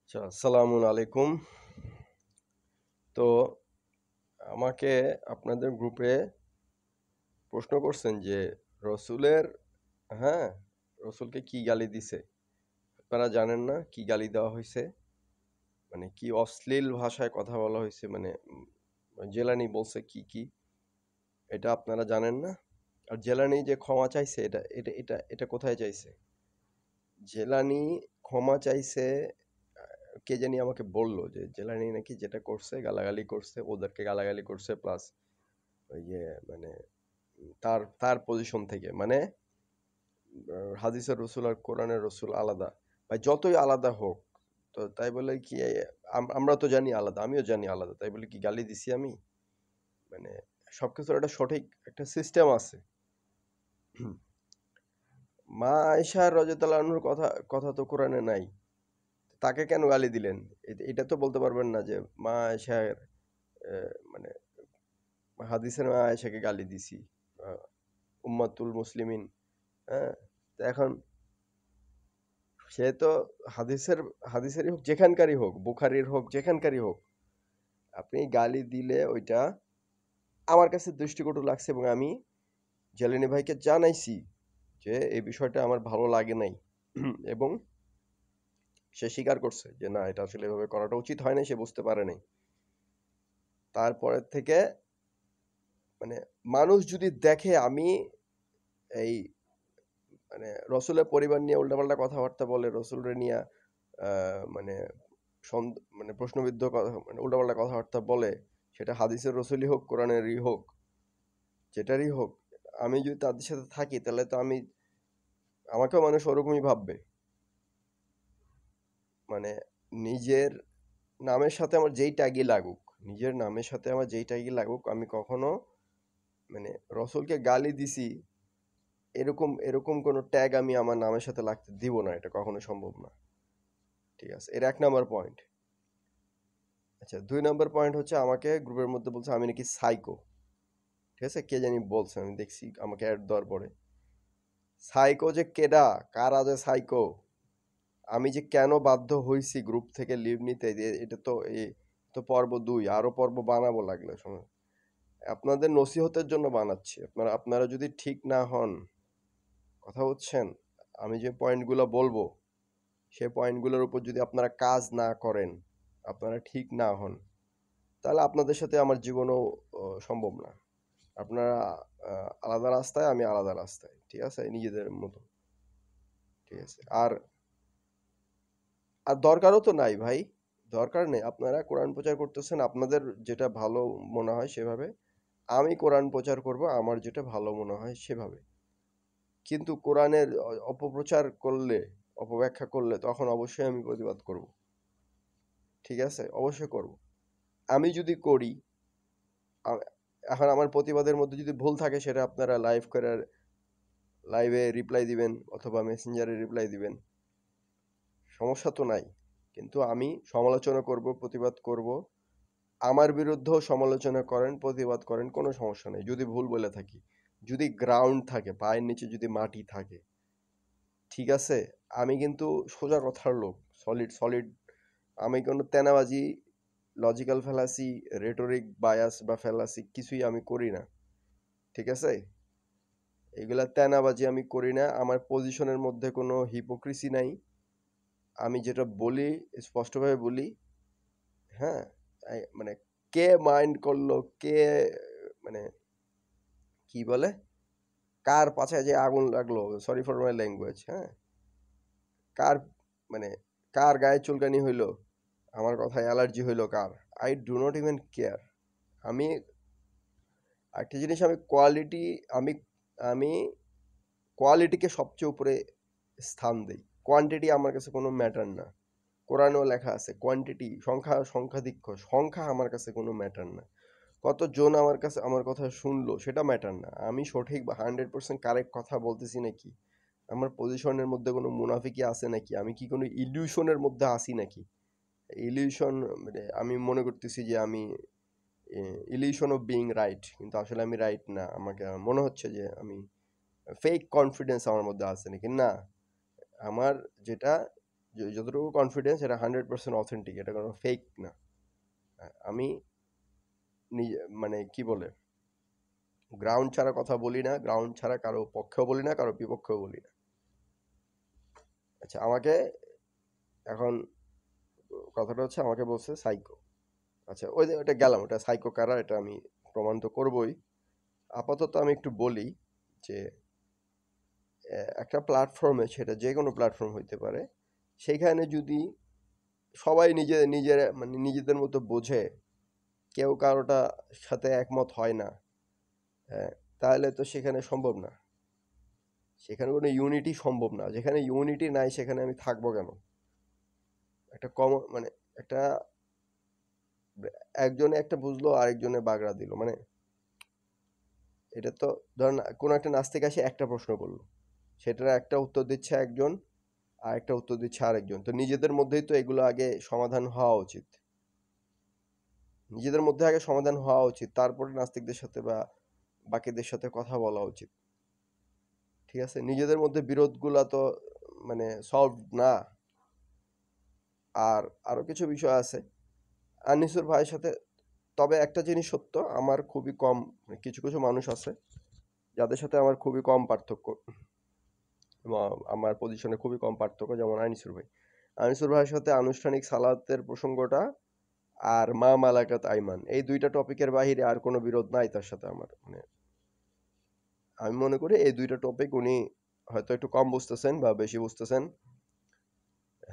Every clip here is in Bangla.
আচ্ছা, আসসালামু আলাইকুম। তো আমাকে আপনাদের গ্রুপে প্রশ্ন করছেন যে রসুলের, হ্যাঁ, রসুলকে কি গালি দিছে? আপনারা জানেন না কি গালি দেওয়া হয়েছে? মানে কি অশ্লীল ভাষায় কথা বলা হয়েছে, মানে জেলানি বলছে কি কি, এটা আপনারা জানেন না? আর জেলানি যে ক্ষমা চাইছে, এটা এটা এটা এটা কোথায় চাইছে? জেলানি ক্ষমা চাইছে। কে জানি আমাকে বললো যে জেলানি নাকি যেটা করছে, গালাগালি করছে, ওদেরকে গালাগালি করছে, প্লাস ওই যে মানে তার তার পজিশন থেকে, মানে হাদিসের রসুল আর কোরআনের রসুল আলাদা। ভাই যতই আলাদা হোক, তো তাই বলে কি আমরা তো জানি আলাদা, আমিও জানি আলাদা, তাই বলে কি গালি দিছি আমি? মানে সবকিছুর একটা সঠিক একটা সিস্টেম আছে। মা আয়েশা রাদিয়াল্লাহু আনহুর কথা কথা তো কোরআনে নাই, তাকে কেন গালি দিলেন? এটা তো বলতে পারবেন না যে মা আয়েশার মানে হাদিসের মা আয়েশাকে গালি দিছি, আহ, উম্মাতুল মুসলিমিন। হ্যাঁ, তো এখন সে তো হাদিসের হাদিসেরই হোক, যেখানকারই হোক, বুখারির হোক, যেখানকারই হোক, আপনি গালি দিলে ওইটা আমার কাছে দৃষ্টিকটু লাগছে, এবং আমি জেলেনি ভাইকে জানাইছি যে এই বিষয়টা আমার ভালো লাগে নাই। এবং সে স্বীকার করছে যে না, এটা আসলে এভাবে করাটা উচিত হয় নাই, সে বুঝতে পারে নাই। তারপরের থেকে মানে মানুষ যদি দেখে আমি এই মানে রসুলের পরিবার নিয়ে উল্টাপাল্টা কথাবার্তা বলে, রসুলরে নিয়ে মানে মানে প্রশ্নবিদ্ধ কথা, মানে উল্টাপাল্টা কথাবার্তা বলে, সেটা হাদিসের রসুলই হোক, কোরআনেরই হোক, যেটারই হোক, আমি যদি তাদের সাথে থাকি তাহলে তো আমাকেও মানুষ ওরকমই ভাববে। মানে নিজের নামের সাথে আমার যেই ট্যাগই লাগুক, নিজের নামের সাথে আমার যেই ট্যাগই লাগুক, আমি কখনো মানে রসুলকে গালি দিছি এরকম এরকম কোনো ট্যাগ আমি আমার নামের সাথে লাগতে দিব না, এটা কখনো সম্ভব না। ঠিক আছে, এর 1 নম্বর পয়েন্ট। আচ্ছা, 2 নম্বর পয়েন্ট হচ্ছে আমাকে গ্রুপের মধ্যে বলছে আমি নাকি সাইকো। ঠিক আছে, কে জানি বলছে, আমি দেখছি আমাকে অ্যাড দেওয়ার পরে। সাইকো যে কেডা, কারা যে সাইকো, আমি যে কেন বাধ্য হইছি গ্রুপ থেকে লিভ নিতে, এটা তো তো পর্ব 2, আরো পর্ব বানাবো লাগলে সময়। আপনাদের নসিহতের জন্য বানাচ্ছি, আপনারা যদি ঠিক না হন, কথা হচ্ছেন, আমি যে পয়েন্টগুলো বলবো সেই পয়েন্টগুলোর উপর যদি আপনারা কাজ না করেন, আপনারা ঠিক না হন, তাহলে আপনাদের সাথে আমার জীবনও সম্ভব না। আপনারা আলাদা রাস্তায়, আমি আলাদা রাস্তায়, ঠিক আছে, নিজেদের মতো। ঠিক আছে, আর আর দরকারও তো নাই ভাই, দরকার নেই। আপনারা কোরআন প্রচার করতেছেন আপনাদের যেটা ভালো মনে হয় সেভাবে, আমি কোরআন প্রচার করব আমার যেটা ভালো মনে হয় সেভাবে। কিন্তু কোরআনের অপপ্রচার করলে, অপব্যাখ্যা করলে, তখন অবশ্যই আমি প্রতিবাদ করব। ঠিক আছে, অবশ্যই করব। আমি যদি করি, আ- এখন আমার প্রতিবাদের মধ্যে যদি ভুল থাকে, সেটা আপনারা লাইভে রিপ্লাই দিবেন অথবা মেসেঞ্জারে রিপ্লাই দিবেন, সমস্যা তো নাই। কিন্তু আমি সমালোচনা করব, প্রতিবাদ করব। আমার বিরুদ্ধেও সমালোচনা করেন, প্রতিবাদ করেন, কোনো সমস্যা নেই যদি ভুল বলে থাকি, যদি গ্রাউন্ড থাকে, পায়ের নিচে যদি মাটি থাকে। ঠিক আছে, আমি কিন্তু সোজা কথার লোক, সলিড সলিড। আমি কোনো তেনাবাজি, লজিক্যাল ফ্যালাসি, রেটরিক বায়াস বা ফ্যালাসি কিছুই আমি করি না। ঠিক আছে, এগুলা তেনাবাজি আমি করি না, আমার পজিশনের মধ্যে কোনো হিপোক্রিসি নাই। আমি যেটা বলি স্পষ্টভাবে বলি। হ্যাঁ, মানে কে মাইন্ড করলো, কে মানে কি বলে, কার পাছায় যে আগুন লাগলো, সরি ফর মাই ল্যাঙ্গুয়েজ, হ্যাঁ, কার মানে কার গায়ে চুলকানি হইলো, আমার কথায় অ্যালার্জি হইলো কার, I do not even care. আমি একটা জিনিস, আমি আমি কোয়ালিটিকে সবচেয়ে উপরে স্থান দেই, কোয়ান্টিটি আমার কাছে কোনো ম্যাটার না। কোরআনেও লেখা আছে কোয়ান্টিটি, সংখ্যাধিক্য, সংখ্যা আমার কাছে কোনো ম্যাটার না। কতজন আমার কাছে আমার কথা শুনলো সেটা ম্যাটার না। আমি সঠিক বা 100% কারেক্ট কথা বলতেছি নাকি, আমার পজিশনের মধ্যে কোনো মুনাফিকি আছে নাকি, আমি কি কোনো ইলিউশনের মধ্যে আসি নাকি। ইলিউশন মানে আমি মনে করতেছি যে আমি ইলিউশন অফ বিইং রাইট, কিন্তু আসলে আমি রাইট না। আমাকে মনে হচ্ছে যে আমি ফেক কনফিডেন্স আমার মধ্যে আছে নাকি, না। আমার যেটা যতটুকু কনফিডেন্স এটা 100% অথেন্টিক, এটা কোনো ফেক না। আমি নিজে মানে কি বলে গ্রাউন্ড ছাড়া কথা বলি না, গ্রাউন্ড ছাড়া কারো পক্ষেও বলি না, কারো বিপক্ষেও বলি না। আচ্ছা, আমাকে এখন কথাটা হচ্ছে আমাকে বলছে সাইকো। আচ্ছা, ওই যে ওটা গেলাম, ওটা সাইকো কারা এটা আমি প্রমাণ তো করবই। আপাতত আমি একটু বলি যে একটা প্ল্যাটফর্মে, সেটা যে কোনো প্ল্যাটফর্ম হইতে পারে, সেইখানে যদি সবাই নিজের মানে নিজেদের মতো বোঝে, কেউ কারোটা সাথে একমত হয় না, হ্যাঁ, তাহলে তো সেখানে সম্ভব না, সেখানে কোনো ইউনিটি সম্ভব না। যেখানে ইউনিটি নাই সেখানে আমি থাকবো কেন? একটা মানে একটা একজনে একটা বুঝলো, আরেকজনে বাগড়া দিল, মানে এটা তো ধরেন কোনো একটা নাস্তিক আসে একটা প্রশ্ন করলো, সেটার একটা উত্তর দিচ্ছে একজন, আর একটা উত্তর দিচ্ছে আরেকজন। তো নিজেদের মধ্যেই তো এগুলো আগে সমাধান হওয়া উচিত, নিজেদের মধ্যে আগে সমাধান হওয়া উচিত, তারপরে নাস্তিকদের সাথে বা বাকিদের সাথে কথা বলা উচিত। ঠিক আছে, নিজেদের মধ্যে বিরোধগুলা তো মানে সলভ না। আর আরো কিছু বিষয় আছে আনিসুর ভাইয়ের সাথে। তবে একটা জিনিস সত্য, আমার খুবই কম কিছু কিছু মানুষ আছে যাদের সাথে আমার খুবই কম পার্থক্য, আমার পজিশনে খুবই কম পার্থক্য, যেমন আনিসুর ভাই। আনিসুর ভাইয়ের সাথে আনুষ্ঠানিক সালাতের প্রসঙ্গটা আর মা মালাকাত আইমান, এই দুইটা টপিকের বাহিরে আর কোনো বিরোধ নাই তার সাথে আমার। মানে আমি মনে করি এই দুইটা টপিক উনি হয়তো একটু কম বুঝতেছেন বা বেশি বুঝতেছেন।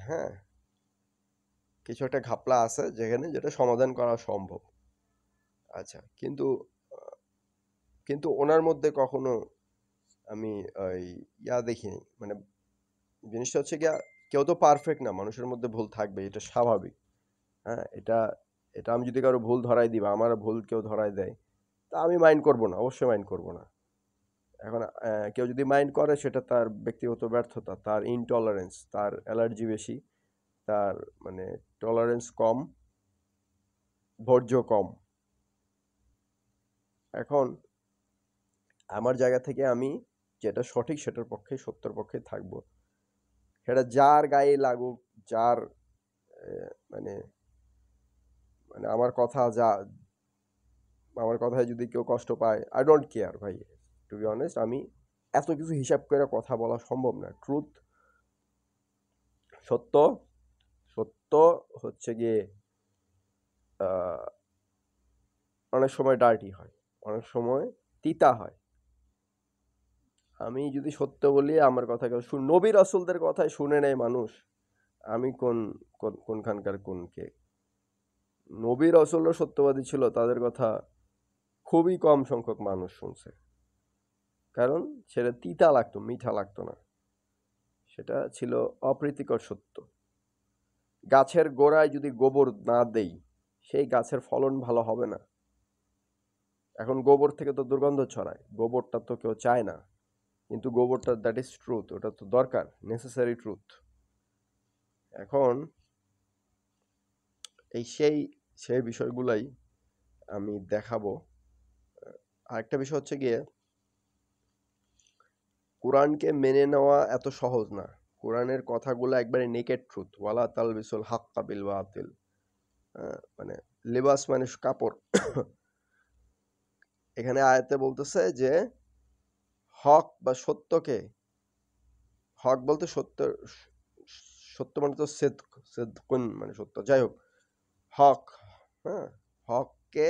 হ্যাঁ, কিছু একটা ঘাপলা আছে যেখানে, যেটা সমাধান করা সম্ভব। আচ্ছা, কিন্তু কিন্তু ওনার মধ্যে কখনো আমি ওই দেখিনি, মানে জিনিসটা হচ্ছে গিয়া, কেউ তো পারফেক্ট না, মানুষের মধ্যে ভুল থাকবে, এটা স্বাভাবিক। হ্যাঁ, এটা এটা আমি যদি কারো ভুল ধরাই দিই বা আমার ভুল কেউ ধরাই দেয়, তা আমি মাইন্ড করব না, অবশ্যই মাইন্ড করব না। এখন কেউ যদি মাইন্ড করে সেটা তার ব্যক্তিগত ব্যর্থতা, তার ইনটলারেন্স, তার অ্যালার্জি বেশি, তার মানে টলারেন্স কম, ধৈর্য কম। এখন আমার জায়গা থেকে আমি যেটা সঠিক সেটার পক্ষে, সত্যের পক্ষে থাকবো, সেটা যার গায়ে লাগুক, যার মানে মানে আমার কথায় যদি কেউ কষ্ট পায়, আই ডোন্ট কেয়ার ভাই। টু বি অনেস্ট, আমি এত কিছু হিসাব করে কথা বলা সম্ভব না। ট্রুথ, সত্য, সত্য হচ্ছে গিয়ে আহ, অনেক সময় ডার্টি হয়, অনেক সময় তিতা হয়। আমি যদি সত্য বলি, আমার কথা কেউ নবী রাসূলদের কথাই শুনে নেয় মানুষ, আমি কোনখানকার কোন কে? নবী রাসূলরা সত্যবাদী ছিল, তাদের কথা খুবই কম সংখ্যক মানুষ শুনছে, কারণ সেটা তিতা লাগতো, মিঠা লাগতো না, সেটা ছিল অপ্রীতিকর সত্য। গাছের গোড়ায় যদি গোবর না দেই, সেই গাছের ফলন ভালো হবে না। এখন গোবর থেকে তো দুর্গন্ধ ছড়ায়, গোবরটা তো কেউ চায় না, কিন্তু গোবরটা, দ্যাট ইজ ট্রুথ, ওটা তো দরকার, নেসেসারি ট্রুথ। এখন এই সেই সেই বিষয়গুলাই আমি দেখাবো। আরেকটা বিষয় হচ্ছে গিয়ে, কোরআনকে মেনে নেওয়া এত সহজ না। কোরআনের কথাগুলো একবারে নেকেড ট্রুথ, ওয়ালা তালবিসুল হাক্কা বিল বাতিল। মানে লিবাস মানে কাপড়। এখানে আয়াতে বলতেছে যে হক বা সত্যকে, হক বলতে সত্য, সত্য মানে তো সিদক, সিদকুন মানে সত্য, যাই হোক, হক, হ্যাঁ, হককে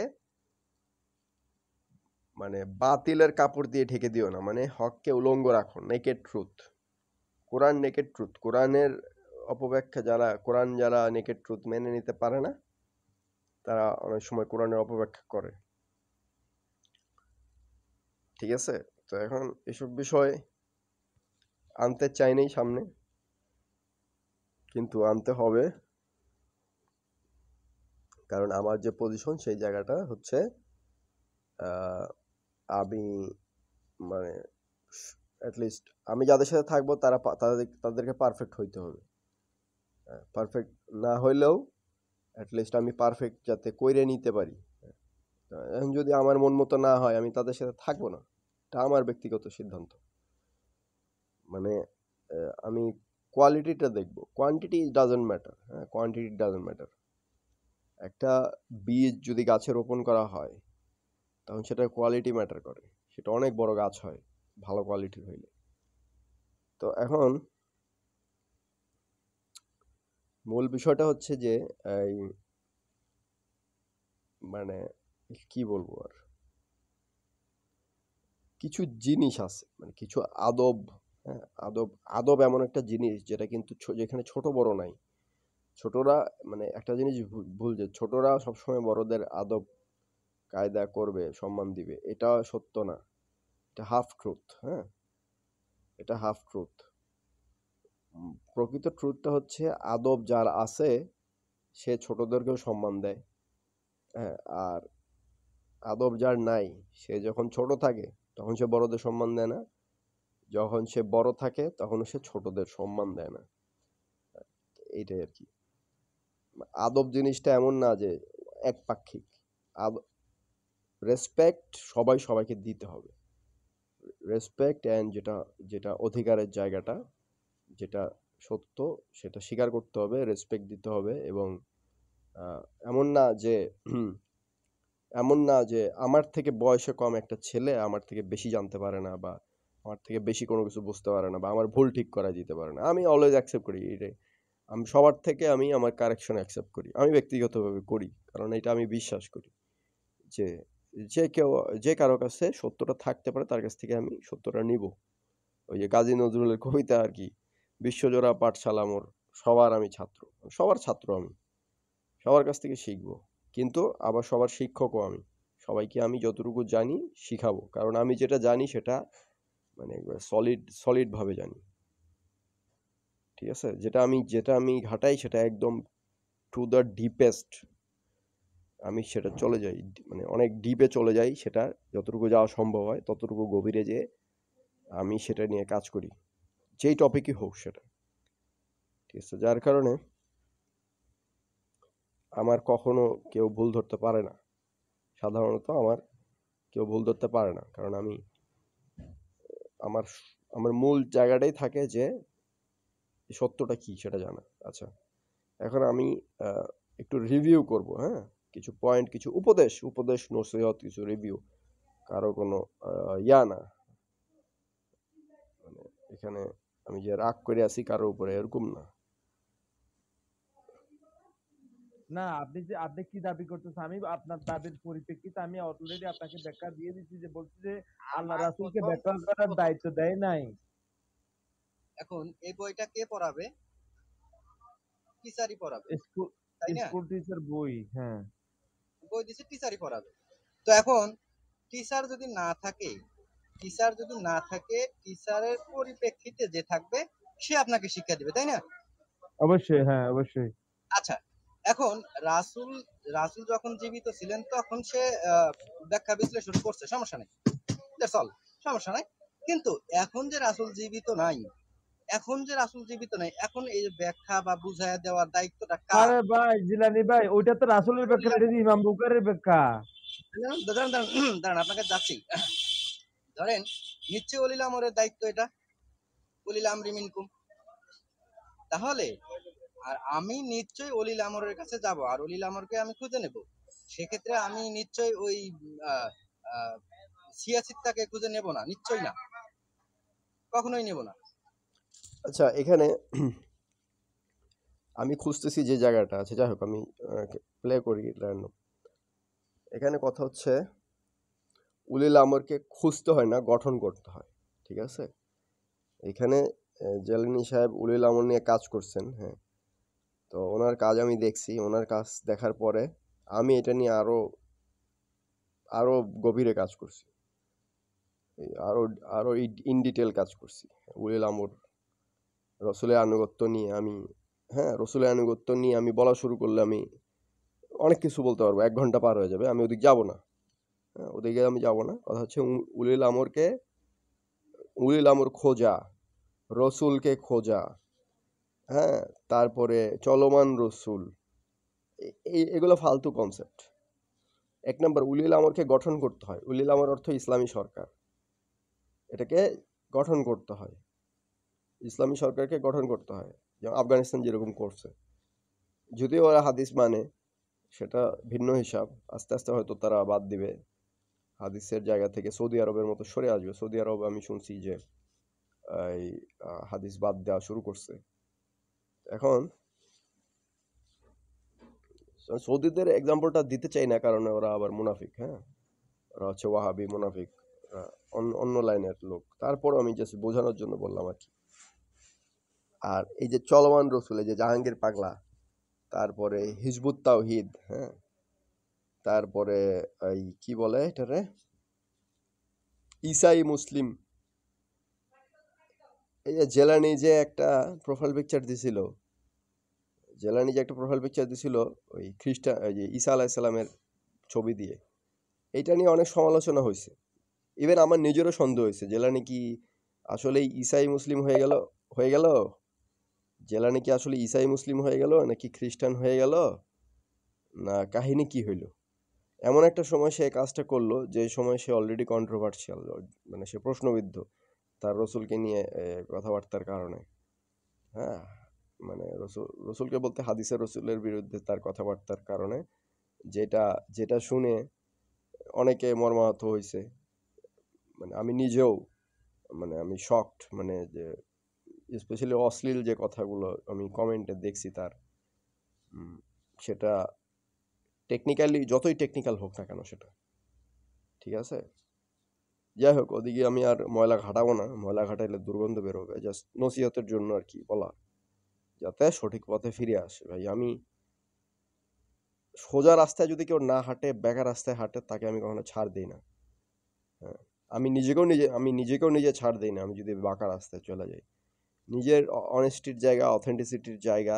মানে বাতিলের কাপড় দিয়ে ঢেকে দিও না, মানে হককে উলঙ্গ রাখো, নেকেড ট্রুথ। কোরআন নেকেড ট্রুথ, কোরআনের অপব্যাখ্যা যারা, কোরআন যারা নেকেড ট্রুথ মেনে নিতে পারে না, তারা অনেক সময় কোরআনের অপব্যাখ্যা করে। ঠিক আছে, তো এখন এসব বিষয় আনতে চাইনি সামনে, কিন্তু আনতে হবে, কারণ আমার যে পজিশন সেই জায়গাটা হচ্ছে আহ, আমি মানে অ্যাটলিস্ট আমি যাদের সাথে থাকবো তারা তাদেরকে পারফেক্ট হইতে হবে। পারফেক্ট না হইলেও অ্যাটলিস্ট আমি পারফেক্ট যাতে কইরে নিতে পারি। এখন যদি আমার মন মতো না হয়, আমি তাদের সাথে থাকবো না, এটা আমার ব্যক্তিগত সিদ্ধান্ত। মানে আমি কোয়ালিটিটা দেখব, কোয়ান্টিটি ডাজন্ট ম্যাটার। হ্যাঁ, কোয়ান্টিটি ডাজন্ট ম্যাটার। একটা বীজ যদি গাছে রোপণ করা হয় তখন সেটার কোয়ালিটি ম্যাটার করে, সেটা অনেক বড় গাছ হয় ভালো কোয়ালিটির হইলে। তো এখন মূল বিষয়টা হচ্ছে যে এই মানে কি বলবো আর, কিছু জিনিস আছে মানে কিছু আদব। হ্যাঁ, আদব, আদব এমন একটা জিনিস যেটা কিন্তু যেখানে ছোট বড় নাই। ছোটরা মানে একটা জিনিস ভুল যে ছোটরা সবসময় বড়দের আদব কায়দা করবে, সম্মান দিবে, এটা সত্য না। এটা হাফ ট্রুথ। হ্যাঁ, এটা হাফ ট্রুথ। প্রকৃত ট্রুথটা হচ্ছে আদব যার আছে সে ছোটদেরকেও সম্মান দেয়। হ্যাঁ, আর আদব যার নাই সে যখন ছোট থাকে তখন সে বড়দের সম্মান দেয় না, যখন সে বড় থাকে তখন সে ছোটদের সম্মান দেয় না। এইটাই আর কি। আদব জিনিসটা এমন না যে একপাক্ষিক। রেসপেক্ট সবাই সবাইকে দিতে হবে। রেসপেক্ট অ্যান্ড যেটা যেটা অধিকারের জায়গাটা, যেটা সত্য সেটা স্বীকার করতে হবে, রেসপেক্ট দিতে হবে। এবং আহ, এমন না যে এমন না যে আমার থেকে বয়সে কম একটা ছেলে আমার থেকে বেশি জানতে পারে না, বা আমার থেকে বেশি কোনো কিছু বুঝতে পারে না, বা আমার ভুল ঠিক করা দিতে পারে না। আমি অলওয়েজ অ্যাকসেপ্ট করি এটাই। আমি সবার থেকে আমি আমার কারেকশন অ্যাকসেপ্ট করি, আমি ব্যক্তিগতভাবে করি, কারণ এটা আমি বিশ্বাস করি যে যে কেউ, যে কারো কাছে সত্যটা থাকতে পারে তার কাছ থেকে আমি সত্যটা নিব। ওই যে কাজী নজরুলের কবিতা আর কি, বিশ্বজোড়া পাঠশালা মোর, সবার আমি ছাত্র, সবার ছাত্র আমি, সবার কাছ থেকে শিখবো। কিন্তু আবার সবার শিক্ষকও আমি, সবাইকে আমি যতটুকু জানি শিখাবো, কারণ আমি যেটা জানি সেটা মানে সলিড সলিড ভাবে জানি। ঠিক আছে, যেটা আমি ঘাটাই সেটা একদম টু দ্য ডিপেস্ট, আমি সেটা চলে যাই, মানে অনেক ডিপে চলে যাই, সেটা যতটুকু যাওয়া সম্ভব হয় ততটুকু গভীরে যেয়ে আমি সেটা নিয়ে কাজ করি, যেই টপিকই হোক সেটা। ঠিক আছে, যার কারণে আমার কখনো কেউ ভুল ধরতে পারে না। সাধারণত আমার কেউ ভুল ধরতে পারে না, কারণ আমি আমার আমার মূল জায়গাটাই থাকে যে সত্যটা কি সেটা জানা। আচ্ছা, এখন আমি একটু রিভিউ করব। হ্যাঁ, কিছু পয়েন্ট, কিছু উপদেশ উপদেশ নসিহত, কিছু রিভিউ, কারো কোনো ইয়া না, মানে এখানে আমি যে রাগ করে আছি কারোর উপরে এরকম না। না, আপনি কি দাবি করতেছেন? আমি আপনার দাবির পরিপ্রেক্ষিতে আমি অলরেডি আপনাকে ব্যাখ্যা দিয়ে দিচ্ছি, যে বলছি যে আল্লাহ আমার রাসূলকে প্রথম ব্যাখ্যা করার প্রথম দায়িত্ব দেয় নাই। এখন এই বইটা কে পড়াবে? টিচারই পড়াবে, স্কুল তাই না? স্কুল টিচার বই, হ্যাঁ। বই দিছে টিচারই পড়াবে। তো এখন টিচার যদি না থাকে, টিচারের পরিপ্রেক্ষিতে যে থাকবে সে আপনাকে শিক্ষা দিবে, তাই না? অবশ্যই, হ্যাঁ, অবশ্যই। আচ্ছা, এখন রাসূল রাসূল যখন জীবিত ছিলেন তখন সে ব্যাখ্যা বিশ্লেষণ করছে, সমস্যা নেই। দ্যাটস অল, সমস্যা নাই। কিন্তু এখন যে রাসূল জীবিত নাই, এখন এই যে ব্যাখ্যা বা বুঝায়া দেওয়ার দায়িত্বটা কার? আরে ভাই জিলানী ভাই, ওইটা তো রাসূলের ব্যাখ্যা না, এটা তো ইমাম বুখারীর ব্যাখ্যা। দাঁড়ান দাঁড়ান দাঁড়ান, আপনাকে যাচ্ছি। ধরেন, নিশ্চয়ই অলিল আমরের দায়িত্ব এটা, অলিল আমরি মিনকুম। তাহলে আর আমি নিশ্চয়ই অলিল আমরের কাছে যাব, আর অলিল আমরকে আমি খুঁজে নেব। সেক্ষেত্রে আমি নিশ্চয়ই ওই আহ, আহ, সিয়াসিত্তাকে খুঁজে নেব না, নিশ্চয়ই না, কখনোই নেব না। আচ্ছা, এখানে আমি খুঁজতেছি যে জায়গাটা আছে, যাই হোক আমি প্লে করি র্যান্ডম। এখানে কথা হচ্ছে উলিল আমরকে খুঁজতে হয় না, গঠন করতে হয়। ঠিক আছে, এখানে জালানি সাহেব উলিল আমর নিয়ে কাজ করছেন। হ্যাঁ, তো ওনার কাজ আমি দেখছি, ওনার কাজ দেখার পরে আমি এটা নিয়ে আরো আরো গভীরে কাজ করছি, আরো আরো ইন ডিটেল কাজ করছি। উলিল আমর, রসুলের আনুগত্য নিয়ে আমি, হ্যাঁ, রসুলের আনুগত্য নিয়ে আমি বলা শুরু করলে আমি অনেক কিছু বলতে পারবো, 1 ঘন্টা পার হয়ে যাবে, আমি ওদিকে যাব না। হ্যাঁ, ওদিকে আমি যাব না। কথা হচ্ছে উলিল আমরকে, উলিল আমর খোঁজা, রসুলকে খোঁজা, হ্যাঁ, তারপরে চলমান রসুল, এগুলো ফালতু কনসেপ্ট। 1 নম্বর, উলিল আমরকে গঠন করতে হয়। উলিল আমর অর্থ ইসলামী সরকার, এটাকে গঠন করতে হয়। ইসলামী সরকারকে গঠন করতে হয়, যেমন আফগানিস্তান যেরকম করছে। যদিও ওরা হাদিস মানে, সেটা ভিন্ন হিসাব। আস্তে আস্তে হয়তো তারা বাদ দিবে হাদিসের জায়গা থেকে, সৌদি আরবের মতো সরে আসবে। সৌদি আরব আমি শুনছি যে এই হাদিস বাদ দেওয়া শুরু করছে এখন। সৌদিদের এক্সাম্পলটা দিতে চাই না, কারণ ওরা আবার মুনাফিক। হ্যাঁ, ওরা হচ্ছে ওয়াহাবি মুনাফিক, অন্য লাইনের লোক। তারপরও আমি জাস্ট বোঝানোর জন্য বললাম আর কি। আর এই যে চলমান রসুল, এই যে জাহাঙ্গীর পাগলা, তারপরে হিজবুত তাওহিদ, হ্যাঁ, তারপরে এই কি বলে এটারে, ইসাই মুসলিম, এই যে জেলানি যে একটা প্রোফাইল পিকচার দিছিল, ওই খ্রিস্টান, ওই যে ঈসা আলাইসাল্লামের ছবি দিয়ে, এইটা নিয়ে অনেক সমালোচনা হয়েছে। ইভেন আমার নিজেরও সন্দেহ হয়েছে, জেলানি কি আসলে ইসাই মুসলিম হয়ে গেল, জেলানি কি আসলে ইসাই মুসলিম হয়ে গেল নাকি খ্রিস্টান হয়ে গেল, না কাহিনী কি হইল। এমন একটা সময় সে কাজটা করলো যে সময় সে অলরেডি কন্ট্রোভার্সিয়াল, মানে সে প্রশ্নবিদ্ধ তার রসুলকে নিয়ে কথাবার্তার কারণে। হ্যাঁ, মানে রসুলকে বলতে হাদিসের রসুলের বিরুদ্ধে তার কথাবার্তার কারণে, যেটা যেটা শুনে অনেকে মর্মাহত হয়েছে। মানে আমি নিজেও, মানে আমি শকড, মানে যে স্পেশালি অশ্লীল যে কথাগুলো আমি কমেন্টে দেখছি তার, সেটা টেকনিক্যালি যতই টেকনিক্যাল হোক না কেন সেটা ঠিক আছে। যাই হোক, ওদিকে আমি আর ময়লা ঘাটাবো না, ময়লা ঘাটাইলে দুর্গন্ধ বেরোবে। জাস্ট নসিহতের জন্য আর কি বলা, যাতে সঠিক পথে ফিরে আসে। ভাই, আমি সোজা রাস্তায় যদি কেউ না হাঁটে, বেকা রাস্তায় হাঁটে, তাকে আমি কখনো ছাড় দিই না। হ্যাঁ, আমি নিজেকেও নিজে ছাড় দিই না আমি যদি বাঁকা রাস্তায় চলে যাই। নিজের অনেস্টির জায়গা, অথেন্টিসিটির জায়গা,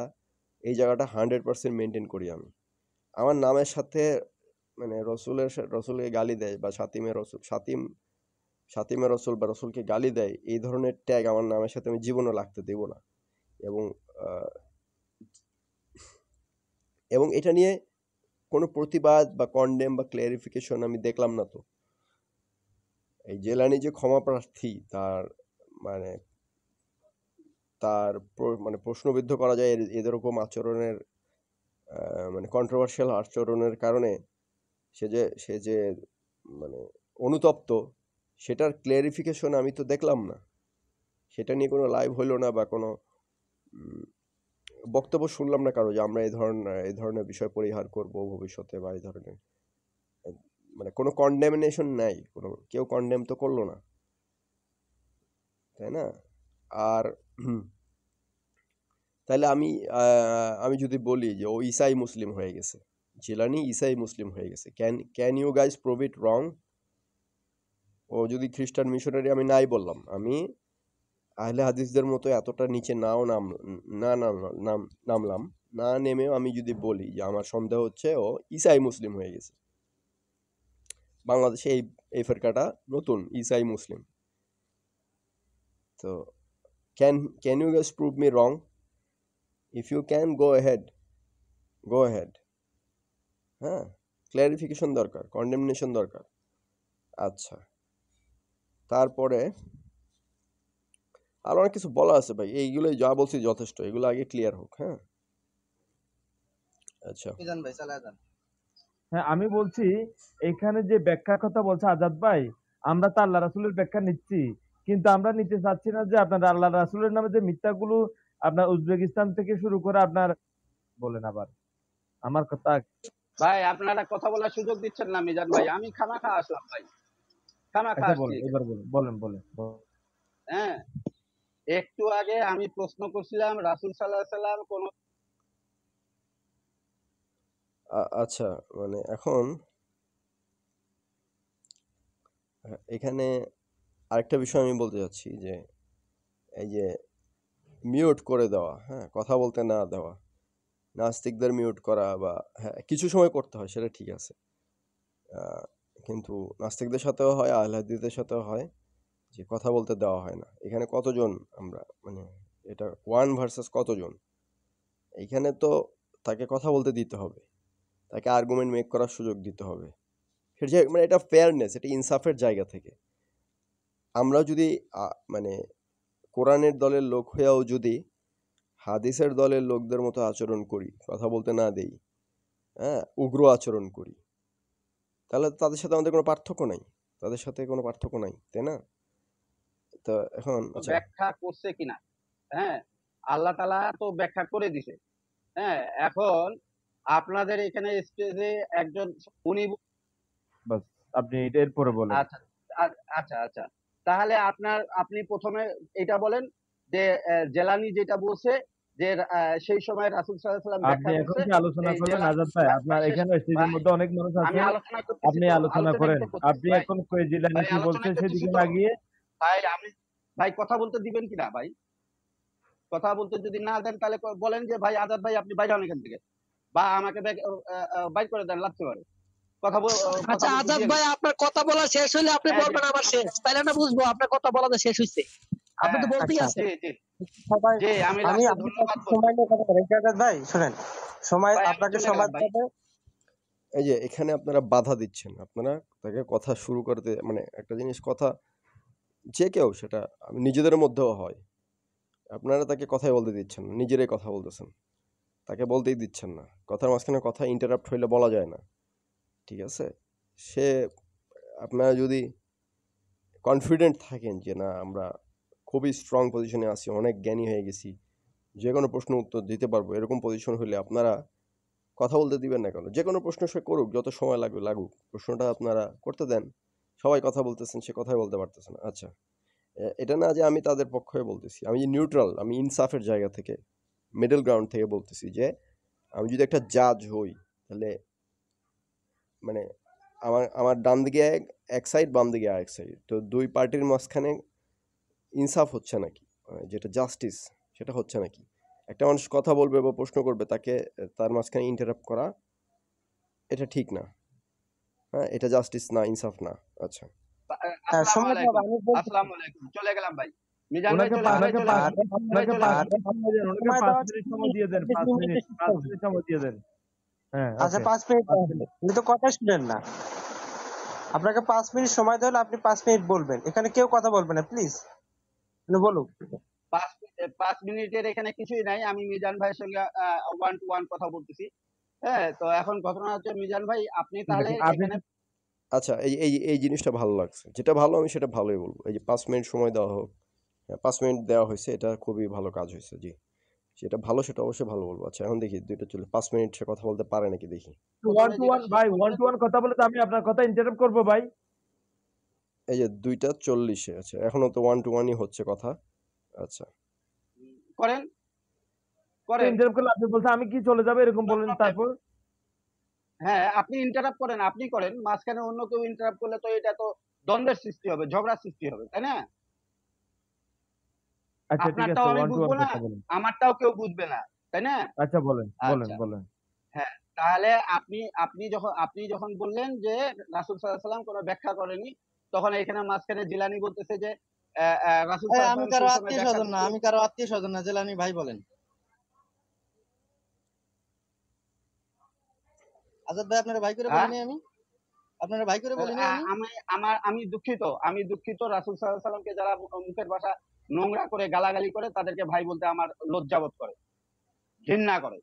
এই জায়গাটা 100% মেনটেন করি আমি। আমার নামের সাথে মানে রসুলকে গালি দেয়, বা সাতিমে রসুল বা রসুলকে গালি দেয়, এই ধরনের ট্যাগ আমার নামের সাথে আমি জীবনে লাগতে দেব না। এবং এবং এটা নিয়ে কোনো প্রতিবাদ বা কন্ডেম বা ক্লিয়ারিফিকেশন আমি দেখলাম না তো। এই জেলানি যে ক্ষমা প্রার্থী, মানে মানে প্রশ্নবিদ্ধ করা যায় এরকম আচরণের, মানে কন্ট্রোভার্সিয়াল আচরণের কারণে সে যে মানে অনুতপ্ত, সেটার ক্লিয়ারিফিকেশন আমি তো দেখলাম না। সেটা নিয়ে কোনো লাইভ হইলো না, বা কোনো বক্তব্য শুনলাম না কারো, যে আমরা এই ধরনের বিষয় পরিহার করব ভবিষ্যতে, বা এই ধরনের মানে কোনো কন্ডেমনেশন নাই, কেউ কন্ডেম তো করলো না, তাই না? আর তাহলে আমি যদি বলি যে ও ইসাই মুসলিম হয়ে গেছে, জিলানি ইসাই মুসলিম হয়ে গেছে, can you guys prove it wrong? ও যদি খ্রিস্টান মিশনারি, আমি নাই বললাম, আমি আহলে হাদিসদের মতো এতটা নিচে নামলাম না, নেমেও আমি যদি বলি যে আমার সন্দেহ হচ্ছে ও ইসাই মুসলিম হয়ে গেছে, বাংলাদেশে এই ফেরকাটা নতুন ইসাই মুসলিম, তো can you guys prove me wrong? If you can, go ahead. হ্যাঁ, ক্ল্যারিফিকেশন দরকার, কন্ডেমনেশন দরকার। আচ্ছা, তারপরে আর অনেক কিছু বলা আছে ভাই, এইগুলোই যা বলছি যথেষ্ট, এগুলো আগে ক্লিয়ার হোক। হ্যাঁ, আচ্ছা, মিজান ভাই চালা যান। হ্যাঁ, আমি বলছি এখানে যে ব্যাখ্যার কথা বলছে আজাদ ভাই, আমরা তো আল্লাহ রাসূলের ব্যাখ্যা নিচ্ছি, কিন্তু আমরা নিতে চাচ্ছি না যে আপনার আল্লাহ রাসূলের নামে যে মিথ্যাগুলো আপনার উজবেকিস্তান থেকে শুরু করে আপনার বলেন আবার আমার কথা। ভাই আপনারা কথা বলার সুযোগ দিচ্ছেন না মিজান ভাই, আমি খামাখা আসলাম ভাই, খামাখা আচ্ছা আসছি বলেন, এখানে। এবার বলেন। হ্যাঁ, একটু আগে আমি প্রশ্ন করছিলাম রাসূল সাল্লাল্লাহু আলাইহি সাল্লাম কোন আচ্ছা, মানে এখন এখানে আরেকটা বিষয় আমি বলতে চাচ্ছি, যে এই যে মিউট করে দেওয়া, হ্যাঁ, কথা বলতে না দেওয়া, নাস্তিকদের মিউট করা, বা হ্যাঁ কিছু সময় করতে হয়, সেটা ঠিক আছে, কিন্তু নাস্তিকদের সাথেও হয়, আহলে হাদিসদের সাথেও হয়, যে কথা বলতে দেওয়া হয় না। এখানে কতজন আমরা, মানে এটা ওয়ান ভার্সেস কতজন, এইখানে তো তাকে কথা বলতে দিতে হবে, তাকে আর্গুমেন্ট মেক করার সুযোগ দিতে হবে। সেটা মানে এটা ফেয়ারনেস, এটা ইনসাফের জায়গা থেকে। আমরা যদি মানে কোরআনের দলের লোক হয়েও যদি হাদিসের দলের লোকদের মতো আচরণ করি, কথা বলতে না দেই, হ্যাঁ, উগ্র আচরণ করি, তাহলে তো তাদের সাথে আমাদের কোনো পার্থক্য নাই, তাদের সাথে কোনো পার্থক্য নাই, তাই না? তো এখন আচ্ছা, ব্যাখ্যা করছে কিনা, হ্যাঁ, আল্লাহ তাআলা তো ব্যাখ্যা করে দিছে। হ্যাঁ, এখন আপনাদের এখানে স্টেজে একজন উনি বাস আপনি এটা এরপরে বলেন। আচ্ছা আচ্ছা আচ্ছা, তাহলে আপনি প্রথমে এটা বলেন যে জেলানি যেটা বলছে যে সেই সময় রাসূল সাল্লাল্লাহু আলাইহি ওয়াসাল্লাম আপনি ব্যাখ্যা এখন করছে। কি আলোচনা এই করবেন জেলানি আজাদ ভাই? ভাই আপনার ভাই শেষ এখানে স্টেজের ভাই মধ্যে অনেক মানুষ আমি আছে, আলোচনা করতেছি আপনি তো, আলোচনা আলোচনাই করেন। তো করতেছি আপনি ভাই। এখন জিলানী ভাই কি বলছে আলোচনাই করতেছি সেদিকে তো। না গিয়ে ভাই ভাই কথা বলতে দিবেন কিনা ভাই? কথা বলতে যদি না দেন তাহলে বলেন যে ভাই আজাদ ভাই আপনি বাইরে হন এখান থেকে। বা আমাকে বাইর করে দেন লাগতে পারে। কথা আচ্ছা বলতে আজাদ দিয়েন ভাই, না। আপনার কথা বলা শেষ হইলে আপনি হ্যাঁ, জি, বলবেন আমার শেষ, তাইলে না বুঝবো আপনার কথা বলা যে শেষ হইছে। আপনি হ্যাঁ, তো বলতেই আচ্ছা, আছেন। জি, জি, সবাই জি, আমি আমি লাস্টে আমি ধন্যবাদ বলবো। সময় নিয়ে কথা বলি। ইজাজত ভাই শুনেন, সময় ভাই আমি আপনাকে চলে সময় গেলাম ভাই। দিতে হবে। এই যে এখানে আপনারা বাধা দিচ্ছেন, আপনারা তাকে কথা শুরু করতে, মানে একটা জিনিস কথা, যে কেউ সেটা নিজেদের মধ্যেও হয়, আপনারা তাকে কথাই বলতে দিচ্ছেন না, নিজেরাই কথা বলতেছেন, তাকে বলতেই দিচ্ছেন না, কথার মাঝখানে কথা ইন্টারাপ্ট হইলে বলা যায় না, ঠিক আছে? সে, আপনারা যদি কনফিডেন্ট থাকেন যে না আমরা খুবই স্ট্রং পজিশনে আছি, অনেক জ্ঞানী হয়ে গেছি, যে কোনো প্রশ্ন উত্তর দিতে পারবো, এরকম পজিশন হলে আপনারা কথা বলতে দিবেন না কেন? যে কোনো প্রশ্ন সে করুক, যত সময় লাগবে লাগুক, প্রশ্নটা আপনারা করতে দেন। সবাই কথা বলতেছেন, সে কথাই বলতে পারতেছে না। আচ্ছা, এটা না যে আমি তাদের পক্ষে বলতেছি, আমি নিউট্রাল, আমি ইনসাফের জায়গা থেকে, মিডল গ্রাউন্ড থেকে বলতেছি যে আমি যদি একটা জাজ হই, তাহলে মানে আমার আমার ডান দিকে এক সাইড, বাম দিকে আরেক সাইড, তো দুই পার্টির মাঝখানে ইনসাফ হচ্ছে নাকি, যেটা জাস্টিস, সেটা হচ্ছে নাকি? একটা মানুষ কথা বলবে বা প্রশ্ন করবে, তাকে তার মাঝখানে ইন্টারাপ্ট করা, এটা ঠিক না, হ্যাঁ, এটা জাস্টিস না, ইনসাফ না। আচ্ছা, আসসালামু সময় দেওয়া আলাইকুম। আমি বলছি। আসসালামু আলাইকুম। চলে গেলাম ভাই। মিজান ভাই ওনাকে চলে আর ভাই চলে আর গেলাম। ভাই ওনাকে চলে 5 গেলাম। মিনিট সময় দেন, ওনাকে সময় 5 দেওয়া মিনিট সময় দিয়ে দেন, 5 মিনিট, মিনিটে শেষ 5 করবে। মিনিট সময় দিয়ে দেন। হ্যাঁ, আচ্ছা, ওকে, 5 মিনিট 5 দেওয়া হবে। মিনিট। আপনি তো কথা শুনেন না। আপনাকে 5 মিনিট সময় দেওয়া হলে আপনি 5 মিনিট বলবেন। এখানে কেউ কথা বলবে না, প্লিজ। বলুন। 5 মিনিটের এখানে কিছুই নাই। আমি মিজান ভাইয়ের সঙ্গে ওয়ান টু ওয়ান কথা বলতেছি। হ্যাঁ, তো এখন ঘটনা হচ্ছে মিজান ভাই আপনি ঠিক তাহলে আছে। আপনি এখানে আচ্ছা, এই এই এই জিনিসটা ভালো লাগছে, যেটা ভালো আমি সেটা ভালোই বলবো। এই যে 5 মিনিট সময় দেওয়া হোক, 5 মিনিট দেওয়া হয়েছে, এটা খুবই ভালো কাজ হয়েছে, জি। যেটা ভালো সেটা অবশ্যই ভালো বলবো। আচ্ছা, এখন দেখি দুইটা চলে 5 মিনিট সে কথা বলতে পারে নাকি, দেখি। ওয়ান প্রথমে টু যেটা ওয়ান শেষ ভাই, ওয়ান করছে টু ওয়ান কথা বলে তো আমি আপনার কথা ইন্টারাপ্ট করবো ভাই। এই যে 2টা 40-এ, আচ্ছা, এখনো তো 1 to 1-ই হচ্ছে কথা। আচ্ছা, করেন, করেন। ইন্টারাপ্ট করলে আপনি বলছেন আমি কি চলে যাবে, এরকম নো বলেন প্রবলেম। তারপর। হ্যাঁ, আপনি ইন্টারাপ্ট করেন, আপনি করেন। মাঝখানে অন্য কেউ ইন্টারাপ্ট করলে তো এটা তো দ্বন্দ্বের সৃষ্টি হবে, ঝগড়ার সৃষ্টি হবে, তাই না? আচ্ছা ঠিক আছে, আপনারটাও আমি ওয়ান টু ওয়ান বুঝবো না, কথা বলেন। আমারটাও কেউ বুঝবে না, তাই না? আচ্ছা বলেন, বলেন, আচ্ছা, বলেন। হ্যাঁ, তাহলে আপনি যখন বললেন যে রাসূল সাল্লাল্লাহু আলাইহি ওয়াসাল্লাম কোনো ব্যাখ্যা করেনি, তখন এখানে মাঝখানে জিলানী বলতেছে যে রাসূল এই সাল্লাল্লাহু আমি আলাইহি ওয়াসাল্লাম কারো সেই সময় আত্মীয় ব্যাখ্যা স্বজন না, করছিল। আমি কারো আত্মীয় স্বজন না, জেলানি ভাই বলেন। আজাদ ভাই আপনারা ভাই করে হ্যাঁ? বলিনি আমি, আপনারা ভাই করে বলিনি আমি। আমি দুঃখিত রাসূল সাল্লাল্লাহু আলাইহি ওয়াসাল্লামকে যারা মুখের ভাষা নোংরা করে গালাগালি করে তাদেরকে ভাই বলতে আমার লজ্জাবোধ করে, ঘৃণা করে।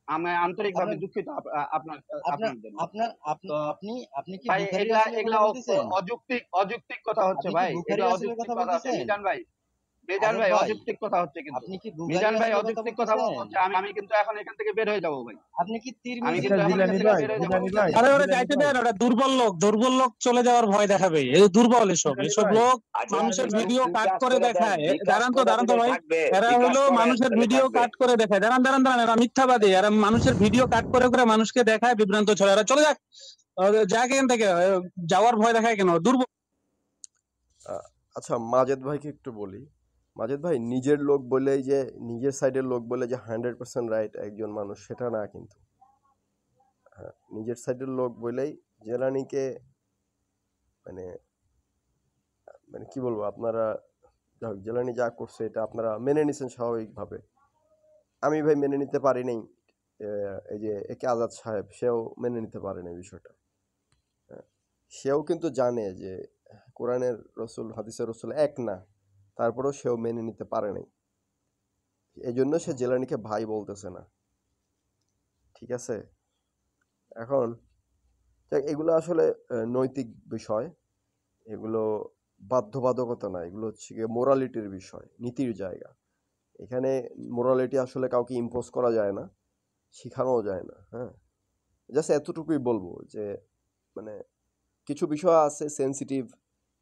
আমি আন্তরিকভাবে আপনার দুঃখিত আপনার আপনার আপনার জন্য। আপনার তো আপনি আপনি কি ভাই বুখারী এগুলা রাসূলের এগুলা কথা বলতেছেন? অযৌক্তিক কথা হচ্ছে আপনি কি ভাই। বুখারী এগুলা রাসূলের অযৌক্তিক কথা কথা হচ্ছে বলতেছেন? মিজান ভাই। মিজান আজাদ ভাই ভাই, অযৌক্তিক কথা হচ্ছে কিন্তু। আপনি কি বুখারী মিজান ভাই রাসূলের কথা অযৌক্তিক কথা বলতেছেন? হচ্ছে। আমি কিন্তু এখন এখান থেকে বের হয়ে যাবো ভাই। আপনি কি আমি আচ্ছা কিন্তু এখন এখান জিলানী থেকে ভাই, বের হয়ে যাবো। জিলানী ভাই, আরে ওরা জিলানী যাইতে ভাই, দেন, ওরা দুর্বল লোক চলে যাওয়ার ভয় দেখাবে, এই দুর্বল এসব জিলানী এসব ভাই, লোক জিলানী মানুষের ভাই। ভিডিও কাট করে দেখায়। দাঁড়ান তো ভাই, এরা হলো মানুষের ভিডিও কাট করে দেখায়। দাঁড়ান, এরা মিথ্যাবাদী, এরা মানুষের ভিডিও কাট করে করে মানুষকে দেখায়, বিভ্রান্ত ছড়ায়। এরা চলে যাক, যাক এখান থেকে, যাওয়ার ভয় দেখায় কেন, দুর্বল। আচ্ছা, মাজেদ ভাইকে একটু বলি। মাজেদ ভাই, নিজের লোক বলেই যে, নিজের সাইডের লোক বলে যে 100% রাইট একজন মানুষ, সেটা না কিন্তু। হ্যাঁ, নিজের সাইডের লোক বলেই জেলানিকে, মানে মানে কি বলবো, আপনারা জেলানি যা করছে এটা আপনারা মেনে নিছেন স্বাভাবিকভাবে। আমি ভাই মেনে নিতে পারি নাই। এই যে একে আজাদ সাহেব, সেও মেনে নিতে পারে না বিষয়টা। হ্যাঁ, সেও কিন্তু জানে যে কোরআনের রসুল হাদিসের রসুল এক না, তারপরেও সেও মেনে নিতে পারে নাই। এই জন্য সে জেলানিকে ভাই বলতেছে না। ঠিক আছে? এখন এগুলো আসলে নৈতিক বিষয়, এগুলো বাধ্যবাধকতা না, এগুলো হচ্ছে গিয়ে মোরালিটির বিষয়, নীতির জায়গা। এখানে মোরালিটি আসলে কাউকে ইম্পোজ করা যায় না, শিখানোও যায় না। হ্যাঁ, জাস্ট এতটুকুই বলবো যে মানে কিছু বিষয় আছে সেন্সিটিভ,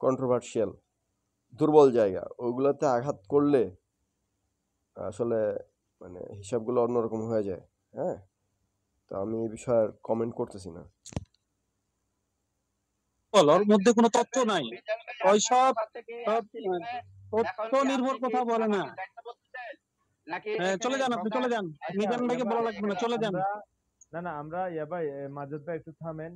কন্ট্রোভার্সিয়াল, দুর্বল জায়গা, ওইগুলোতে আঘাত করলে আসলে মানে হিসাবগুলো অন্যরকম হয়ে যায়। হ্যাঁ, তো আমি এই বিষয়ে আর কমেন্ট করতেছি না। ওর মধ্যে কোনো তথ্য নাই, মিজান ভাই ওইসব আপনার থেকে সব আসছে এখানে, এখন তথ্য কি নির্ভর আপনি কি কথা বলে না। আমাকে দায়িত্ব বলতেছেন নাকি চলে এখানে যান, আপনি চলে যান, আচ্ছা মিজান ভাইকে ইয়া বলা ভাই, লাগবে না, চলে যান। আমরা না আমরা ভাই, মাজেদ ভাই একটু থামেন।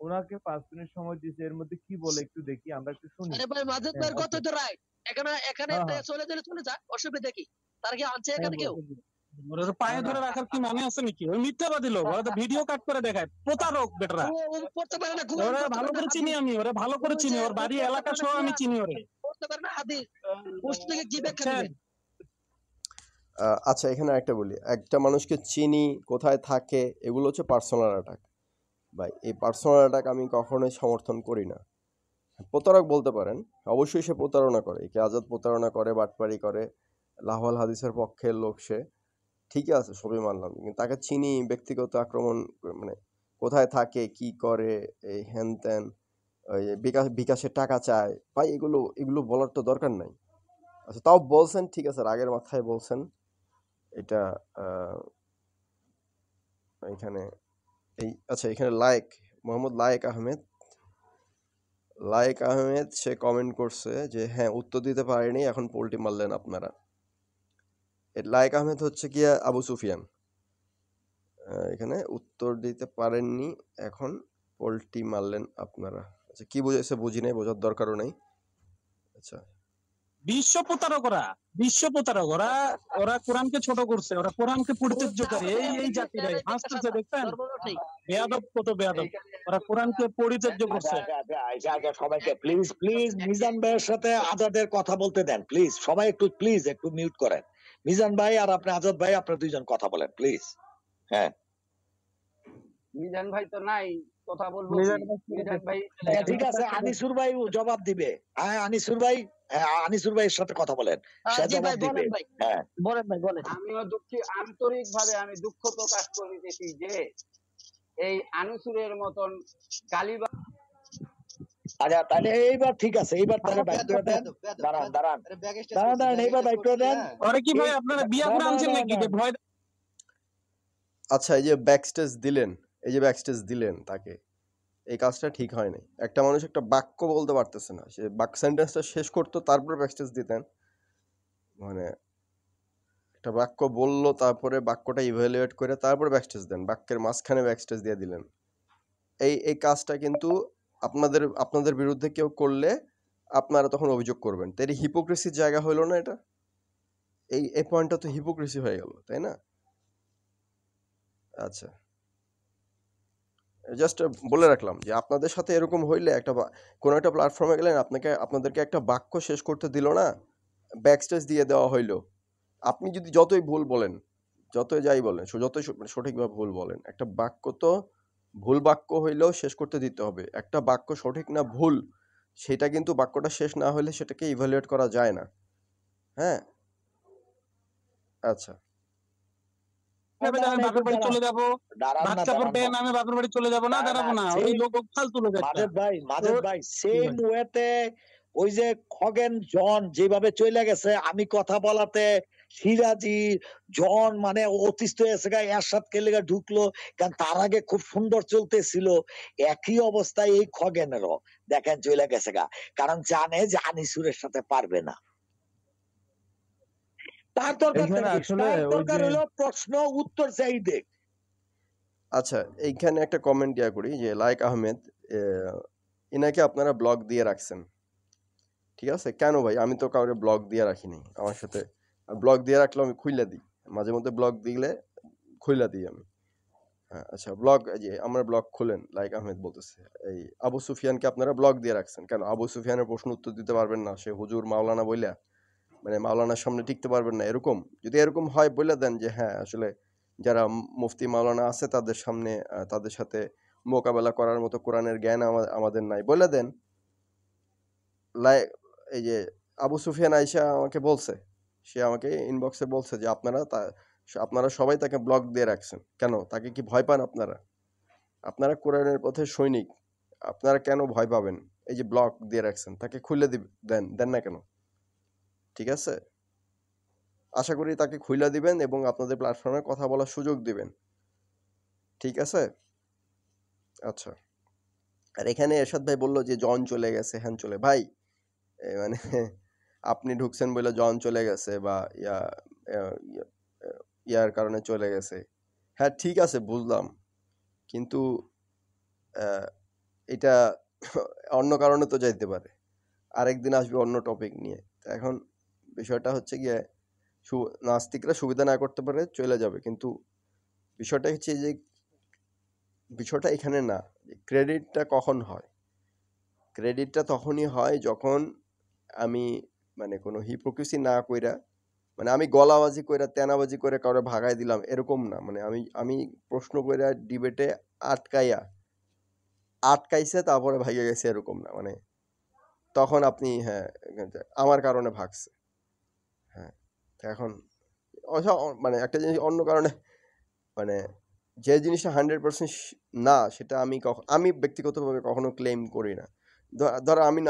ওনাকে 5 মিনিট সময় দিয়েছে, এর মধ্যে কি বলে একটু দেখি, আমরা একটু শুনি। আরে ভাই মাজেদ হ্যাঁ, ভাইয়ের আচ্ছা। কথাই তো রাইট। এখানে এখানে হ্যাঁ, হ্যাঁ। চলে গেলে চলে যাক, অসুবিধা কি? তার কি আনছে হ্যাঁ, এখানে কেউ? ওর পায়ে না, ধরে রাখার কি মানে আছে নাকি? ওই মিথ্যাবাদী লোক, ওরা তো ভিডিও কাট করে দেখায়, প্রতারক বেটারা। ও করতে পারে না, কোরআন ওরা করতে ভালো পারে না, করে চিনি হাদিস আমি, ওরা ভালো করে চিনি, ওর বাড়ি করতে এলাকা পারে না, সহ আমি কোরআন চিনি ওরে। করতে পারে না, হাদিস পোস্ট থেকে কি ব্যাখ্যা বুঝছেন? দিবেন? আচ্ছা, এখানে একটা বলি, একটা মানুষকে চিনি, কোথায় থাকে, এগুলো হচ্ছে পার্সোনাল অ্যাটাক। ভাই, এই পার্সোনাল অ্যাটাক আমি কখনোই সমর্থন করি না। প্রতারক বলতে পারেন, অবশ্যই সে প্রতারণা করে, একে আজাদ প্রতারণা করে, বাটপারি করে, লাহওয়াল হাদিসের পক্ষের লোক সে, ঠিকই আছে, সবই মানলাম, কিন্তু তাকে চিনি, ব্যক্তিগত আক্রমণ মানে কোথায় থাকে, কি করে, এই হ্যান ত্যান, ওই বিকাশে টাকা চায়, ভাই এগুলো এগুলো বলার তো দরকার নাই। আচ্ছা, তাও বলছেন, ঠিক আছে, রাগের মাথায় বলছেন এটা। এখানে আচ্ছা, এখানে মোহাম্মদ লায়েক আহমেদ সে কমেন্ট করছে যে হ্যাঁ, উত্তর দিতে পারেনি, এখন পোল্টি মারলেন আপনারা। লায়েক আহমেদ হচ্ছে গিয়া আবু সুফিয়ান। এখানে উত্তর দিতে পারেননি, এখন পোল্টি মারলেন আপনারা। আচ্ছা, কি বুঝেছে বুঝি নাই, বোঝার দরকারও নাই। আচ্ছা, বিশ্ব প্রতারক ওরা, বিশ্ব প্রতারক ওরা। ওরা কোরআনকে ছোট করছে, ওরা কোরআনকে পরিত্যাজ্যকারী, এই জাতিরাই হাসতেছে, দেখছেন? ঠিক। বেয়াদব, কত বেয়াদব। ওরা কোরআনকে পরিত্যাজ্য করছে। সবাইকে প্লিজ প্লিজ মিজান ভাইয়ের সাথে আজাদের কথা বলতে দেন, প্লিজ সবাই একটু প্লিজ একটু মিউট করেন। মিজান ভাই আর আপনি আজাদ ভাই, আপনারা দুইজন কথা বলেন প্লিজ। হ্যাঁ, মিজান ভাই তো নাই, কথা বলবো মিজান কি? ভাই মিজান ভাই ঠিক আছে, আনিসুর ভাই জবাব দিবে। হ্যাঁ, আনিসুর ভাইয়ের সাথে কথা বলেন, সে জি ভাই জবাব দিবে। বলেন ভাই, হ্যাঁ, বলেন ভাই বলেন। আমিও দুঃখী, আন্তরিকভাবে আমি দুঃখ প্রকাশ করিতেছি যে এই আনুসুরের মতন গালিবা আচ্ছা তাহলে এইবার ঠিক আছে, এইবার তাহলে বাইক করে দেন। দাঁড়ান, এইবার বাইক করে দেন। ওরা কি ভাই আপনারা বিয়া করে আনছেন নাকি যে ভয়? আচ্ছা, এই যে ব্যাকস্টেজ দিলেন তাকে, এই কাজটা ঠিক হয় নাই। একটা মানুষ একটা বাক্য বলতে পারতেছে না, সে বাক্য সেন্টেন্সটা শেষ করতো, তারপরে ব্যাকস্টেজ দিতেন। মানে একটা বাক্য বললো, তারপরে বাক্যটা ইভ্যালুয়েট করে তারপরে ব্যাকস্টেজ দেন, বাক্যের মাঝখানে ব্যাকস্টেজ দিয়ে দিলেন। এই কাজটা কিন্তু আপনাদের বিরুদ্ধে কেউ করলে আপনারা তখন অভিযোগ করবেন, তো এটা হিপোক্রেসির জায়গা হইলো না? এটা এই পয়েন্টটা তো হিপোক্রেসি হয়ে গেল, তাই না? আচ্ছা, জাস্ট বলে রাখলাম যে আপনাদের সাথে এরকম হইলে কোনো একটা প্ল্যাটফর্মে গেলেন, আপনাদেরকে একটা বাক্য শেষ করতে দিল না, ব্যাকস্টেজ দিয়ে দেওয়া হইলো। আপনি যদি যতই ভুল বলেন, যতই যাই বলেন, যতই সঠিকভাবে ভুল বলেন, একটা বাক্য তো ভুল বাক্য হইলেও শেষ করতে দিতে হবে। একটা বাক্য সঠিক না ভুল, সেটা কিন্তু বাক্যটা শেষ না হলে সেটাকে ইভ্যালুয়েট করা যায় না। হ্যাঁ, আচ্ছা, আমি বাপের বাড়ি চলে যাবো, বাচ্চা পড়বে না, আমি বাপের বাড়ি চলে যাবো না, দাঁড়াবো না, ওই লোক ফালতু লোক একটা। মাজেদ ভাই সেম ওয়েতে ওই যে খগেন জন যেভাবে চলে গেছে, আমি কথা বলাতে সিরাজি জন মানে অতিষ্ঠ হয়েছে, এরশাদ কে লেগে ঢুকলো, কারণ তার আগে খুব সুন্দর চলতেছিল। একই অবস্থায় এই খগেনেরও দেখেন চলে গেছে গা, কারণ জানে যে আনিসুরের সাথে পারবে না। তার দরকার এখানে আসলে হলো প্রশ্ন উত্তর চাই দেখ। আচ্ছা, এইখানে একটা কমেন্ট করি যে লায়েক আহমেদ, ইনাকে আপনারা ব্লগ দিয়ে রাখছেন, ঠিক আছে? কেন ভাই? আমি তো কাউকে ব্লগ দিয়ে রাখিনি। আমার সাথে ব্লগ দিয়ে রাখলে আমি খুইলা দিই, মাঝে মধ্যে ব্লগ দিলে খুইলা দিই আমি। হ্যাঁ, আচ্ছা, আমার ব্লগ খুলেন, লায়েক আহমেদ বলতেছে, এই আবু সুফিয়ানকে আপনারা ব্লগ দিয়ে রাখছেন কেন? আবু সুফিয়ানের প্রশ্ন উত্তর দিতে পারবেন না, সে হুজুর মাওলানা বইলা? মানে মাওলানার সামনে টিকতে পারবেন না এরকম? যদি এরকম হয় বইলা দেন যে হ্যাঁ, আসলে যারা মুফতি মাওলানা আছে তাদের সামনে তাদের সাথে মোকাবেলা করার মতো কোরআনের জ্ঞান আমাদের নাই। বইলা দেন। এই যে আবু সুফিয়ান আইসা আমাকে বলছে, সে আমাকে ইনবক্সে বলছে যে আপনারা সবাই তাকে ব্লক দিয়ে রাখছেন। কেন? তাকে কি ভয় পান আপনারা? আপনারা কোরআনের পথে সৈনিক। আপনারা কেন ভয় পাবেন? এই যে ব্লক দিয়ে রাখছেন, তাকে খুলে দেন না কেন? ঠিক আছে? আশা করি তাকে খুইলা দিবেন এবং আপনাদের প্ল্যাটফর্মে কথা বলার সুযোগ দিবেন। ঠিক আছে? আচ্ছা। আর এখানে এরশাদ ভাই বলল যে জন চলে গেছে, হ্যান চলে। ভাই মানে আপনি ঢুকছেন বলে জন চলে গেছে বা ইয়ার কারণে চলে গেছে। হ্যাঁ ঠিক আছে, বুঝলাম। কিন্তু এটা অন্য কারণে তো যাইতে পারে। আরেকদিন আসবে অন্য টপিক নিয়ে। এখন বিষয়টা হচ্ছে গিয়ে নাস্তিকরা সুবিধা না করতে পারে চলে যাবে, কিন্তু বিষয়টা হচ্ছে যে বিষয়টা এখানে না। ক্রেডিটটা কখন হয়? ক্রেডিটটা তখনই হয় যখন আমি মানে কোনো হিপোক্রিসি না কইরা, মানে আমি গলাবাজি কইরা তেনাবাজি করে কাউরে ভাগায় দিলাম এরকম না। মানে আমি প্রশ্ন কইরা ডিবেটে আটকাইছে তারপরে ভাগে গেছে এরকম না। মানে তখন আপনি হ্যাঁ আমার কারণে ভাগছে। হ্যাঁ, এখন মানে একটা জিনিস অন্য কারণে, মানে যে জিনিসটা 100% না সেটা আমি ব্যক্তিগতভাবে কখনো ক্লেম করি না। ধরো আমি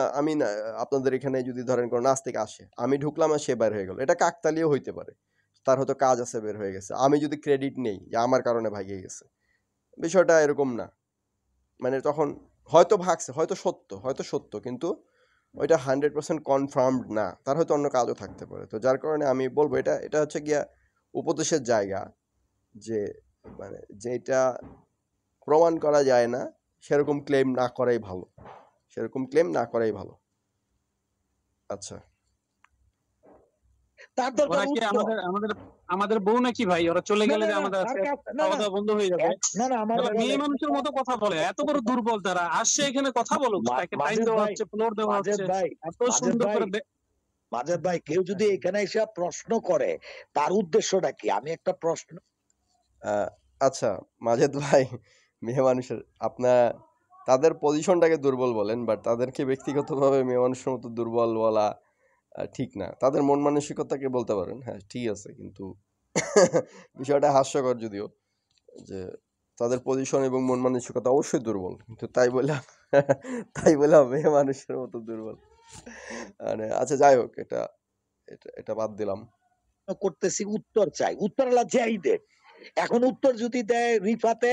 না আপনাদের এখানে যদি ধরেন কোনো নাস্তিক আসে, আমি ঢুকলাম আর সে বের হয়ে গেল, এটা কাকতালীয় হইতে পারে। তার হয়তো কাজ আছে, বের হয়ে গেছে। আমি যদি ক্রেডিট নেই যে আমার কারণে ভাগিয়ে গেছে, বিষয়টা এরকম না। মানে তখন হয়তো ভাগছে, হয়তো সত্য, কিন্তু ওইটা 100% কনফার্মড না। তার হয়তো অন্য কাজও থাকতে পারে। তো যার কারণে আমি বলবো এটা হচ্ছে গিয়া উপদেশের জায়গা, যে মানে যেটা প্রমাণ করা যায় না সেরকম ক্লেম না করাই ভালো। আচ্ছা, তার দরকার ওরা কি উত্তর। আমাদের বউ নাকি ভাই? ওরা চলে না গেলে না যে না আমাদের তার কাছে না খাওয়া না দাওয়া বন্ধ হয়ে যাবে? না না আমার এবার মেয়ে মানুষের মতো কথা বলে, এত বড় দুর্বল তারা। আসছে এখানে কথা বলুক, তাকে টাইম মাজেদ দেওয়া ভাই, হচ্ছে, ফ্লোর দেওয়া মাজেদ হচ্ছে, ভাই, এত মাজেদ সুন্দর ভাই, করে মাজেদ ভাই, কেউ যদি এখানে এসে প্রশ্ন করে তার উদ্দেশ্যটা কি? আমি একটা প্রশ্ন। আচ্ছা মাজেদ ভাই, মেয়ে মানুষের তাদের পজিশনটাকে দুর্বল বলেন, বাট তাদেরকে ব্যক্তিগতভাবে মেয়ে মানুষের মতো দুর্বল বলা ঠিক না। তাদের মন মানসিকতাকে বলতে পারেন, হ্যাঁ ঠিক আছে, কিন্তু বিষয়টা হাস্যকর যদিও, যে তাদের পজিশন এবং মন মানসিকতা অবশ্যই দুর্বল, কিন্তু তাই বলে মেয়ে মানুষের মতো দুর্বল মানে। আচ্ছা যাই হোক, এটা বাদ দিলাম। করতেছি, উত্তর চাই, উত্তর আল্লাহ যাই দে। এখন উত্তর যদি দেয় রিফাতে,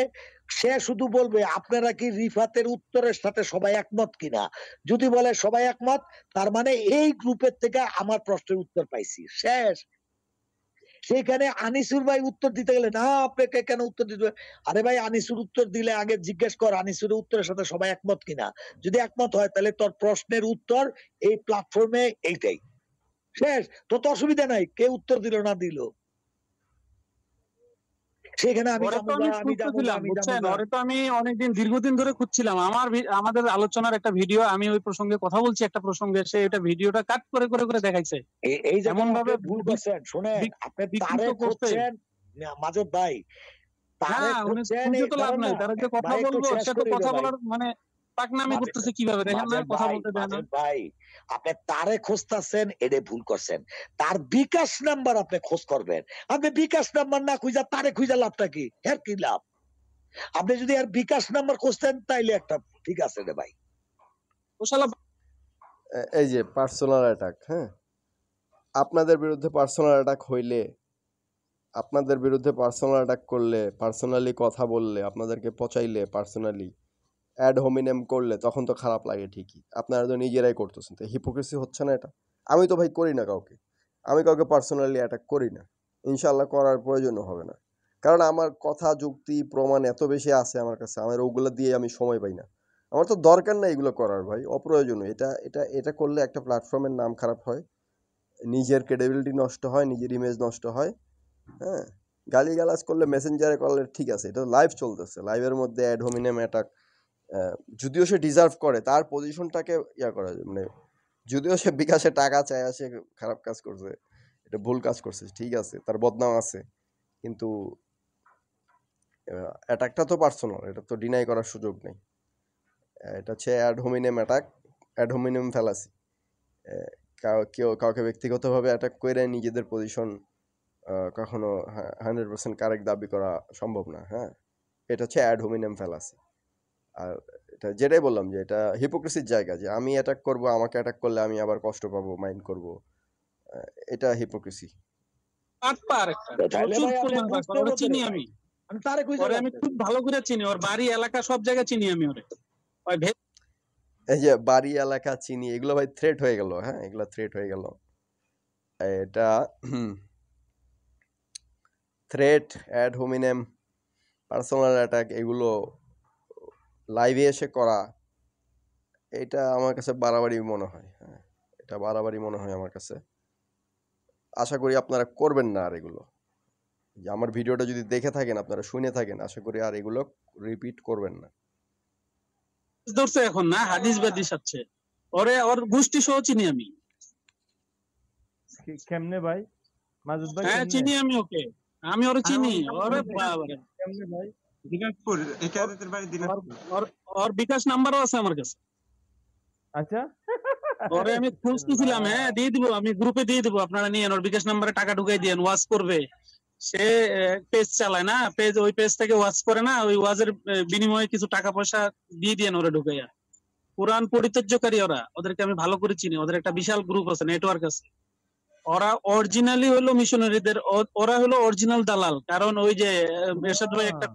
সে শুধু বলবে আপনারা কি রিফাতের উত্তরের সাথে সবাই একমত কিনা। যদি বলে সবাই একমত, তার মানে এই গ্রুপের থেকে আমার প্রশ্নের উত্তর পাইছি, শেষ। সেখানে আনিসুর ভাই উত্তর দিতে গেলে না আপনাকে কেন উত্তর দিতে হবে? আরে ভাই, আনিসুর উত্তর দিলে আগে জিজ্ঞেস কর আনিসুরের উত্তরের সাথে সবাই একমত কিনা। যদি একমত হয় তাহলে তোর প্রশ্নের উত্তর এই প্ল্যাটফর্মে এইটাই, শেষ। তো অসুবিধা নাই কে উত্তর দিল না দিল, সেখানে আমি ওরে তো যাবো আমি আমি যাবো খুঁজতেছিলাম, আমি যাবো বুঝছেন? ওরে তো আমি অনেকদিন দীর্ঘদিন ধরে খুঁজছিলাম। আমাদের আলোচনার একটা ভিডিও, আমি ওই প্রসঙ্গে কথা বলছি একটা প্রসঙ্গে, সে এটা ভিডিওটা কাট করে করে করে দেখাইছে, এই এমন জায়গায় ভাবে আপনি ভুল করছেন। শুনেন, আপনি তারে বিকৃত করছে। খুঁজছেন মাজেদ ভাই, না, তারে উনি খুঁজছেন। খুঁজে তো লাভ দাঁড়ান নাই, না তারা যে কথা ভাই, একটু বলবো শেষ সে তো করি রে কথা ভাই। বলার মানে পাকনামি করতেছে কিভাবে দেখেন না, কথা বলতে দেয় না। মাজেদ ভাই, আপনি তারে খুঁজতেছেন, এটা ভুল করছেন। তার বিকাশ নাম্বার আপনি খোঁজ করবেন। আপনি বিকাশ নাম্বার না খুঁজা তারে খুঁজা লাভটা কি? এর কি লাভ? আপনি যদি আর বিকাশ নাম্বার খুঁজতেন তাইলে একটা ঠিক আছে রে ভাই। ও শালা এই যে পার্সোনাল অ্যাটাক, হ্যাঁ, আপনাদের বিরুদ্ধে পার্সোনাল অ্যাটাক হইলে, আপনাদের বিরুদ্ধে পার্সোনাল অ্যাটাক করলে, পার্সোনালি কথা বললে, আপনাদেরকে পচাইলে, পার্সোনালি অ্যাড হোমিনেম করলে, তখন তো খারাপ লাগে ঠিকই। আপনারা তো নিজেরাই করতেছেন, তো হিপোক্রেসি হচ্ছে না এটা? আমি তো ভাই করি না কাউকে, আমি কাউকে পার্সোনালি অ্যাটাক করি না, ইনশাল্লাহ করার প্রয়োজনও হবে না। কারণ আমার কথা, যুক্তি, প্রমাণ এত বেশি আছে আমার কাছে, আমার ওগুলো দিয়ে আমি সময় পাই না। আমার তো দরকার না এগুলো করার ভাই, অপ্রয়োজনীয়। এটা করলে একটা প্ল্যাটফর্মের নাম খারাপ হয়, নিজের ক্রেডিবিলিটি নষ্ট হয়, নিজের ইমেজ নষ্ট হয়। হ্যাঁ, গালিগালাজ করলে, মেসেঞ্জারে করলে ঠিক আছে, এটা লাইভ চলতেছে, লাইভের মধ্যে অ্যাড হোমিনেম অ্যাটাক, যদিও সে ডিজার্ভ করে, তার পজিশনটাকে করা যায়, মানে যদিও সে বিকাশে টাকা চায়, সে খারাপ কাজ করছে, এটা ভুল কাজ করছে, ঠিক আছে, তার বদনাম আছে, কিন্তু অ্যাটাকটা তো পার্সোনাল, এটা তো ডিনাই করার সুযোগ নেই। এটা হচ্ছে add hominem attack, add hominem fallacy. কেউ কাউকে ব্যক্তিগতভাবে অ্যাটাক করে নিজেদের পজিশন কখনো 100% কারেক্ট দাবি করা সম্ভব না। হ্যাঁ, এটা হচ্ছে অ্যাড হোমিনেম ফ্যালাসি। আর এটা যেটাই বললাম যে এটা হিপোক্রেসির জায়গা, যে আমি অ্যাটাক করব, আমাকে অ্যাটাক করলে আমি আবার কষ্ট পাবো, মাইন্ড করব, এটা হিপোক্রেসি। পাটপার একটা তাইলে প্রচুর ভাই আপনি পরিমাণে বুঝতে পাটপার, ওরে হবে চিনি রে ভাই। আমি, আমি তারে কই ওরে আমি খুব ভালো করে চিনি, ওর বাড়ি এলাকা সব জায়গায় চিনি আমি ওরে। ওই এই যে বাড়ি এলাকা চিনি, এগুলো ভাই থ্রেট হয়ে গেল। হ্যাঁ, এগুলো থ্রেট হয়ে গেল। এটা threat, add hominem, personal attack, এগুলো লাইভে এসে করা, এটা আমার কাছে বাড়াবাড়ি মনে হয়। হ্যাঁ, এটা বাড়াবাড়ি মনে হয় আমার কাছে। আশা করি আপনারা করবেন না আর এগুলো। যে আমার ভিডিওটা যদি দেখে থাকেন, আপনারা শুনে থাকেন, আশা করি আর এগুলো রিপিট করবেন না। ধরছে এখন না, হাদিস বাদিস আছে, ওরে ওর গোষ্ঠী সহ চিনি আমি। কেমনে ভাই? মাজুদ ভাই হ্যাঁ কেমনে? চিনি আমি ওকে, আমি ওরে চিনি। ওরে বাবারে, কেমনে ভাই? দিনাজপুর, এই কাদের বাড়ি দিনাজপুর। ওর বিকাশ নাম্বারও আছে আমার কাছে। আচ্ছা, ওরে আমি খুঁজতেছিলাম, হ্যাঁ দিয়ে দিব, আমি গ্রুপে দিয়ে দিব, আপনারা নিয়েন, ওর বিকাশ নাম্বারে টাকা ঢুকাই দিয়েন, ওয়াজ করবে। সে পেজ চালায় না, পেজ, ওই পেজ থেকে ওয়াজ করে না, ওই ওয়াজের বিনিময়ে কিছু টাকা পয়সা দিয়ে দিয়েন ওরে ঢুকাইয়া। কোরআন পরিত্যাজ্যকারী ওরা, ওদেরকে আমি ভালো করে চিনি, ওদের একটা বিশাল গ্রুপ আছে, নেটওয়ার্ক আছে। ওরা অরিজিনালি হলো মিশনারিদের, ওরা হলো অরিজিনাল দালাল। কারণ ওই যে এরশাদ ভাই একটা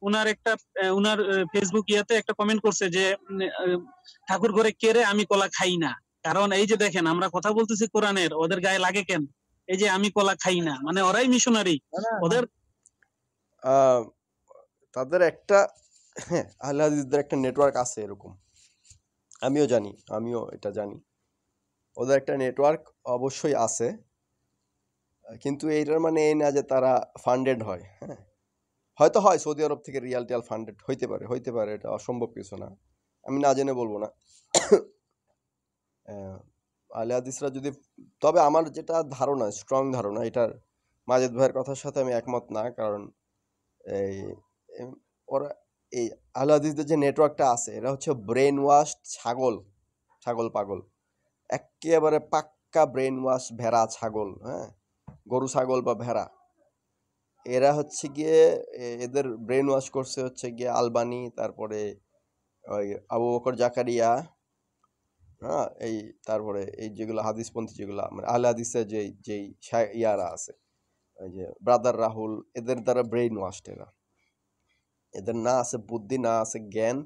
উনার একটা উনার ফেসবুক ইয়াতে একটা কমেন্ট করছে যে ঠাকুর ঘরে কেড়ে আমি কলা খাই না। কারণ এই যে দেখেন আমরা কথা বলতেছি কোরআনের, ওদের গায়ে লাগে কেন? এই যে আমি কলা খাই না, মানে ওরাই মিশনারি। ওদের তাদের একটা আহলে হাদিসদের একটা নেটওয়ার্ক আছে এরকম, আমিও জানি, আমিও এটা জানি, ওদের একটা নেটওয়ার্ক অবশ্যই আছে। কিন্তু এইটার মানে এই না যে তারা ফান্ডেড হয়। হ্যাঁ, হয়তো হয়, সৌদি আরব থেকে রিয়াল টিয়াল ফান্ডেড হইতে পারে, এটা অসম্ভব কিছু না, আমি না জেনে বলবো না। আহলে হাদিসরা যদি, তবে আমার যেটা ধারণা, স্ট্রং ধারণা, এটার মাজেদ ভাইয়ের কথার সাথে আমি একমত না। কারণ এই ওরা, এই আহলে হাদিসদের যে নেটওয়ার্কটা আছে, এরা হচ্ছে ব্রেন ওয়াশ ছাগল পাগল, একেবারে পাক্কা ব্রেন ওয়াশ ভেড়া ছাগল। হ্যাঁ, গরু ছাগল বা ভেড়া, এরা হচ্ছে গিয়ে এদের ব্রেন ওয়াশ করছে হচ্ছে গিয়ে আলবানি, তারপরে ওই আবু বকর জাকারিয়া, হ্যাঁ, এই তারপরে এই যেগুলো হাদিসপন্থী, যেগুলো মানে আহলে হাদিসের যেই ইয়ারা আছে, ওই যে ব্রাদার রাহুল, এদের দ্বারা ব্রেন ওয়াশড এরা। এদের না আছে বুদ্ধি, না আছে জ্ঞান,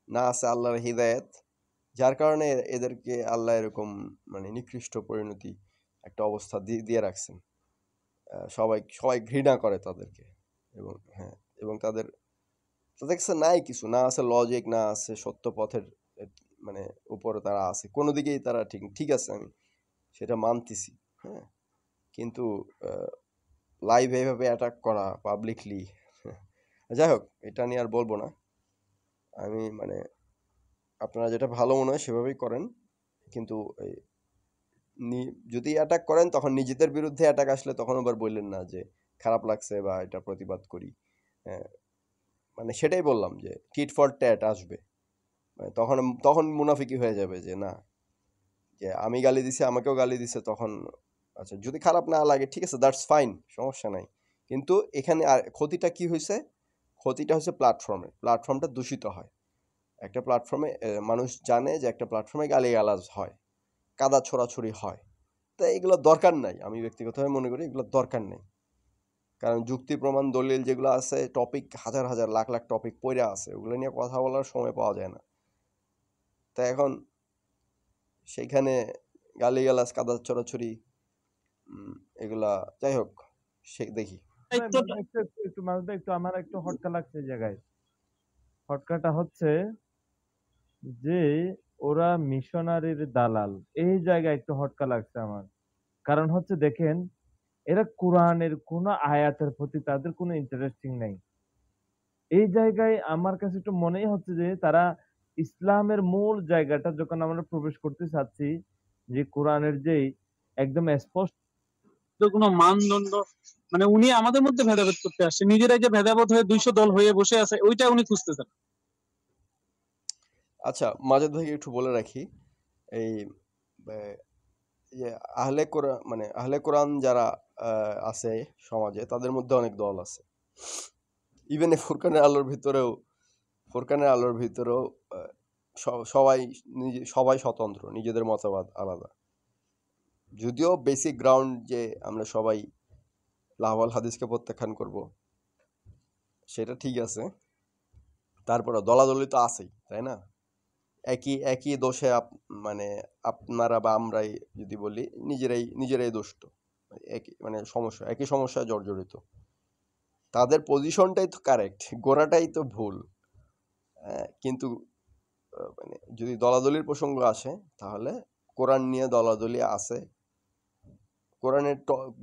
না আছে আল্লাহর হিদায়াত, যার কারণে এদেরকে আল্লাহ এরকম মানে নিকৃষ্ট পরিণতি একটা অবস্থা দিয়ে রাখছেন। সবাই ঘৃণা করে তাদেরকে। এবং হ্যাঁ, এবং তাদের কাছে নাই কিছু, না আছে লজিক, না আছে সত্য পথের মানে উপরে তারা আছে, কোনো দিকেই তারা ঠিক আছে, আমি সেটা মানতেছি। হ্যাঁ, কিন্তু লাইভ এইভাবে অ্যাটাক করা পাবলিকলি, যাই হোক, এটা নিয়ে আর বলবো না আমি। মানে আপনারা যেটা ভালো মনে হয় সেভাবেই করেন, কিন্তু যদি অ্যাটাক করেন তখন নিজেদের বিরুদ্ধে অ্যাটাক আসলে তখন আবার বললেন না যে খারাপ লাগছে বা এটা প্রতিবাদ করি। মানে সেটাই বললাম যে টিট ফর ট্যাট আসবে, মানে তখন মুনাফিকি হয়ে যাবে, যে না, যে আমি গালি দিছি, আমাকেও গালি দিছে, তখন আচ্ছা যদি খারাপ না লাগে ঠিক আছে, দ্যাটস ফাইন, সমস্যা নাই। কিন্তু এখানে আর ক্ষতিটা কি হয়েছে? ক্ষতিটা হচ্ছে প্ল্যাটফর্মটা দূষিত হয়। একটা প্ল্যাটফর্মে মানুষ জানে যে একটা প্ল্যাটফর্মে গালিগালাজ হয়, কাদা ছোড়াছুড়ি হয়, তা এগুলো দরকার নাই। আমি ব্যক্তিগতভাবে মনে করি এগুলো দরকার নেই। কারণ যুক্তি প্রমাণ দলিল যেগুলো আছে, টপিক হাজার হাজার লাখ লাখ টপিক পড়ে আছে, ওগুলো নিয়ে কথা বলার সময় পাওয়া যায় না। তা এখন সেইখানে গালিগালাজ, কাদা ছড়াছড়ি, এগুলা, যাই হোক, দেখি। একটু আমার একটু হটকা লাগছে এই জায়গায়। হটকাটা হচ্ছে যে ওরা মিশনারির দালাল, এই জায়গায় একটু হটকা লাগছে আমার। কারণ হচ্ছে দেখেন, এরা কোরআনের কোন আয়াতের প্রতি তাদের কোনো ইন্টারেস্টিং নাই। এই জায়গায় আমার কাছে একটু মনেই হচ্ছে যে তারা ইসলামের মূল জায়গাটা যখন আমরা প্রবেশ করতে চাচ্ছি, যে কোরআনের যেই একদম স্পষ্ট কোনো মানদণ্ড, মানে উনি আমাদের মধ্যে ভেদাভেদ করতে আসছে, নিজেরাই যে ভেদাভেদ হয়ে 200 দল হয়ে বসে আছে ওইটা উনি খুঁজতেছেন। আচ্ছা, মাজেদ ভাইকে একটু বলে রাখি, এই যে আহলে কোরআন যারা আছে সমাজে, তাদের মধ্যে অনেক দল আছে। ইভেন ফুরকানের আলোর ভিতরেও সবাই স্বতন্ত্র, নিজেদের মতবাদ আলাদা। যদিও বেসিক গ্রাউন্ড যে আমরা সবাই লাহওয়াল হাদিসকে প্রত্যাখ্যান করব, সেটা ঠিক আছে, তারপরে দলাদলি তো আছেই, তাই না? একই দোষে মানে আপনারা বা আমরাই যদি বলি, নিজেরাই দোষী, একই সমস্যায় জর্জরিত। তাদের পজিশনটাই তো কারেক্ট, গোড়াটাই তো ভুল। কিন্তু মানে যদি দলাদলির প্রসঙ্গ আসে, তাহলে কোরআন নিয়ে দলাদলি আছে।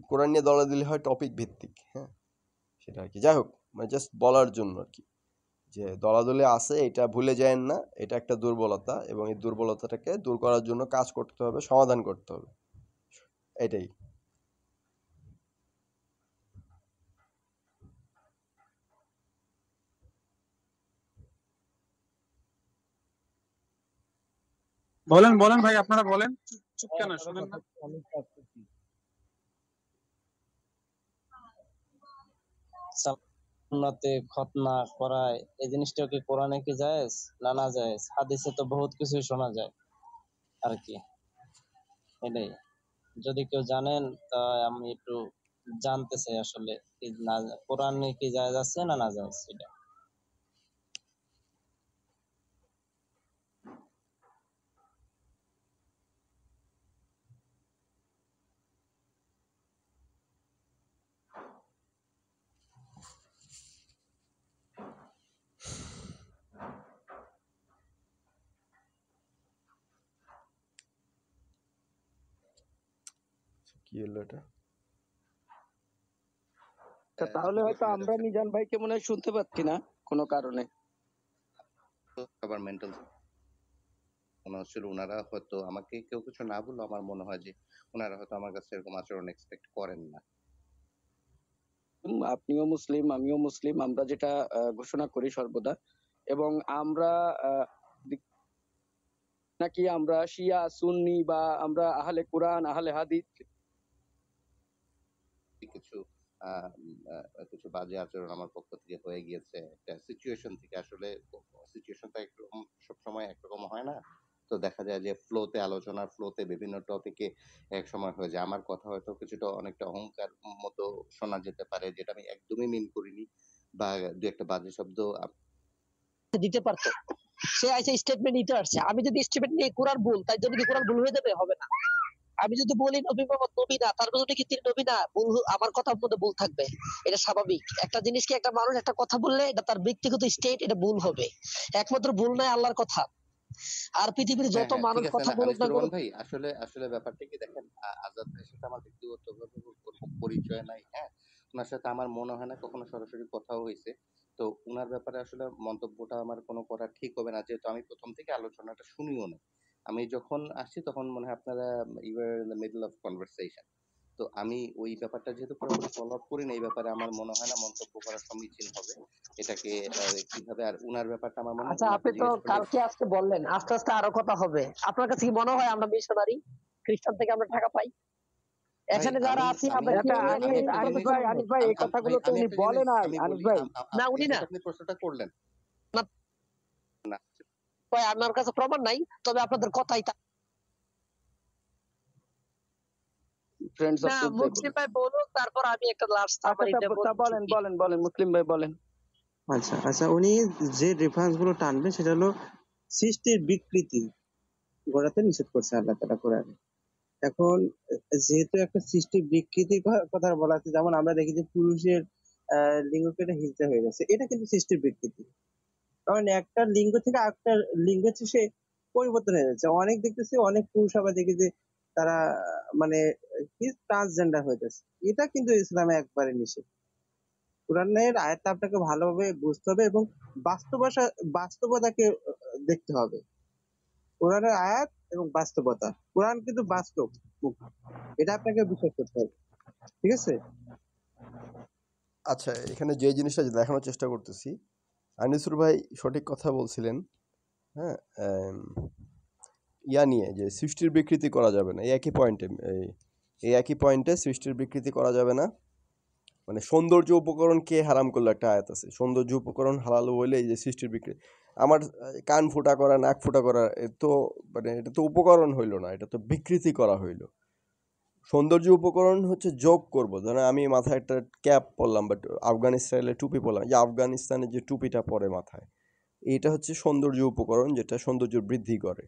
কোরআন নিয়ে দলাদলি হয় টপিক ভিত্তিক, হ্যাঁ, সেটা আর কি। যাই হোক, মানে জাস্ট বলার জন্য আর কি, যে দলাদলি আছে, এটা ভুলে যায়েন না। এটা একটা দুর্বলতা, এবং এই দুর্বলতাটাকে দূর করার জন্য কাজ করতে হবে, সমাধান করতে হবে, এটাই। বলেন ভাই, আপনারা বলেন, চুপ কেন, শুনেন না? সালাতে খতনা করায় এই জিনিসটা কি কোরআনে কি জায়েজ না না জায়েজ? হাদিসে তো বহুত কিছু শোনা যায় আর কি, এটাই। যদি কেউ জানেন তা আমি একটু জানতে চাই আসলে কি না, কোরআনে কি জায়েজ আছে না না জায়েজ এটা। কি হলো এটা? তাহলে হয়তো আমরা মিজান ভাইকে মনে হয় শুনতে পাচ্ছি না কোনো কারণে। আবার মেন্টাল মনে হচ্ছিল ওনারা হয়তো আমাকে কেউ কিছু না বললো, আমার মনে হয় যে ওনারা হয়তো আমার কাছে এরকম আচরণ এক্সপেক্ট করেন না। আপনিও মুসলিম, আমিও মুসলিম, আমরা যেটা ঘোষণা করি সর্বদা, এবং আমরা নাকি আমরা শিয়া সুন্নি বা আমরা আহলে কোরআন আহলে হাদিস, কিছু বাজে আচরণ আমার পক্ষ থেকে হয়ে গিয়েছে একটা সিচুয়েশন থেকে। আসলে সিচুয়েশনটা একরকম, সবসময় একরকম হয় না। তো দেখা যায় যে আলোচনার ফ্লোতে বিভিন্ন টপিকে এক সময় হয়ে যায়। আমার কথা হয়তো কিছুটা অনেকটা অহংকার মতো শোনা যেতে পারে, যেটা আমি একদমই মিন করিনি, বা দু একটা বাজে শব্দ দিতে পারতো। সে আইসে স্টেটমেন্ট নিতে আসছে, আমি যদি স্টেটমেন্ট নিয়ে কোরআন ভুল, তাই জন্য কি কোরআন ভুল হয়ে যাবে? হবে না। আমি যদি বলি নবী মোহাম্মদ নবী না, তার জন্য কি তিনি নবী না? আমার কথার মধ্যে ভুল থাকবে, এটা স্বাভাবিক। একটা জিনিসকে একটা মানুষ একটা কথা বললে এটা তার ব্যক্তিগত স্টেট, এটা ভুল হবে। একমাত্র ভুল নাই আল্লাহর কথা। আর পৃথিবীর যত মানুষ কথা বলুক না সুরমান ভাই, আসলে ব্যাপারটা কি দেখেন, আজাদ ভাইয়ের সাথে আমার ব্যক্তিগতভাবে পরিচয় নাই, হ্যাঁ, ওনার সাথে আমার মনে হয় না কখনো সরাসরি কথাও হয়েছে। তো উনার ব্যাপারে আসলে মন্তব্যটা আমার কোনো করা ঠিক হবে না, যেহেতু আমি প্রথম থেকে আলোচনাটা শুনিও না। আমি যখন আসছি তখন মনে হয় আপনারা you are in the middle of conversation. তো আমি ওই ব্যাপারটা যেহেতু পুরোপুরি ফলো আপ করি না, এই ব্যাপারে আমার মনে হয় না মন্তব্য করা সমীচীন হবে। এটাকে কিভাবে, আর উনার ব্যাপারটা আমার মনে হয় আচ্ছা, আপনি তো কালকে আজকে বললেন আস্তে আস্তে আরো কথা হবে। আপনার কাছে কি মনে হয় আমরা মিশনারি খ্রিস্টান থেকে আমরা টাকা পাই? এখানে যারা আছি আমরা আনিস ভাই এই কথাগুলো তো উনি বলে নাই। আনিস ভাই, না উনি না, আপনি প্রশ্নটা করলেন না, ভাই আমার কাছে প্রমাণ নাই, তবে আপনাদের কথাই না। মুসলিম ভাই বলুক, তারপর আমি একটা লাস্ট বলেন মুসলিম ভাই বলেন। আচ্ছা, উনি যে রেফারেন্স গুলো টানবেন সেটা হলো সৃষ্টির বিকৃতি গোড়াতে নিষেধ করছে আল্লাহ তাআলা কোরআনে। এখন যেহেতু একটা সৃষ্টির বিকৃতির কথা বলা আছে, যেমন আমরা দেখি যে পুরুষের লিঙ্গ কেটে হিজড়া হয়ে গেছে, এটা কিন্তু সৃষ্টির বিকৃতি। কারণ একটা লিঙ্গ থেকে আরেকটা লিঙ্গ হচ্ছে সে পরিবর্তন হয়ে যাচ্ছে। অনেক দেখতেছি, অনেক পুরুষ আবার দেখি যে তারা মানে কি ট্রান্সজেন্ডার হয়ে যাচ্ছে। এটা কিন্তু ইসলামে একবারে নিষেধ। কোরআনের আয়াতটা আপনাকে ভালোভাবে বুঝতে হবে এবং বাস্তবতাকে দেখতে হবে। কোরআনের আয়াত এবং বাস্তবতা। কোরআন কিন্তু বাস্তব, এটা আপনাকে বিশ্বাস করতে হবে। ঠিক আছে? আচ্ছা, এখানে যে জিনিসটা দেখানোর চেষ্টা করতেছি, আনিসুর ভাই সঠিক কথা বলছিলেন। হ্যাঁ, ইয়া নিয়ে যে সৃষ্টির বিকৃতি করা যাবে না, এই একই পয়েন্টে সৃষ্টির বিকৃতি করা যাবে না। মানে সৌন্দর্য উপকরণ কে হারাম করলো, একটা আয়াত আছে, সৌন্দর্য উপকরণ হালাল হইলে এই যে সৃষ্টির বিকৃতি। আমার কান ফুটা করা, নাক ফুটা করা, মানে এটা তো উপকরণ হইলো না, এটা তো বিকৃতি করা হইলো। সৌন্দর্য উপকরণ হচ্ছে যোগ করব। ধরেন আমি মাথায় একটা ক্যাপ পরলাম, বাট আফগানিস্তানের টুপি পরলাম, যে আফগানিস্তানের যে টুপিটা পরে মাথায়, এইটা হচ্ছে সৌন্দর্য উপকরণ, যেটা সৌন্দর্য বৃদ্ধি করে।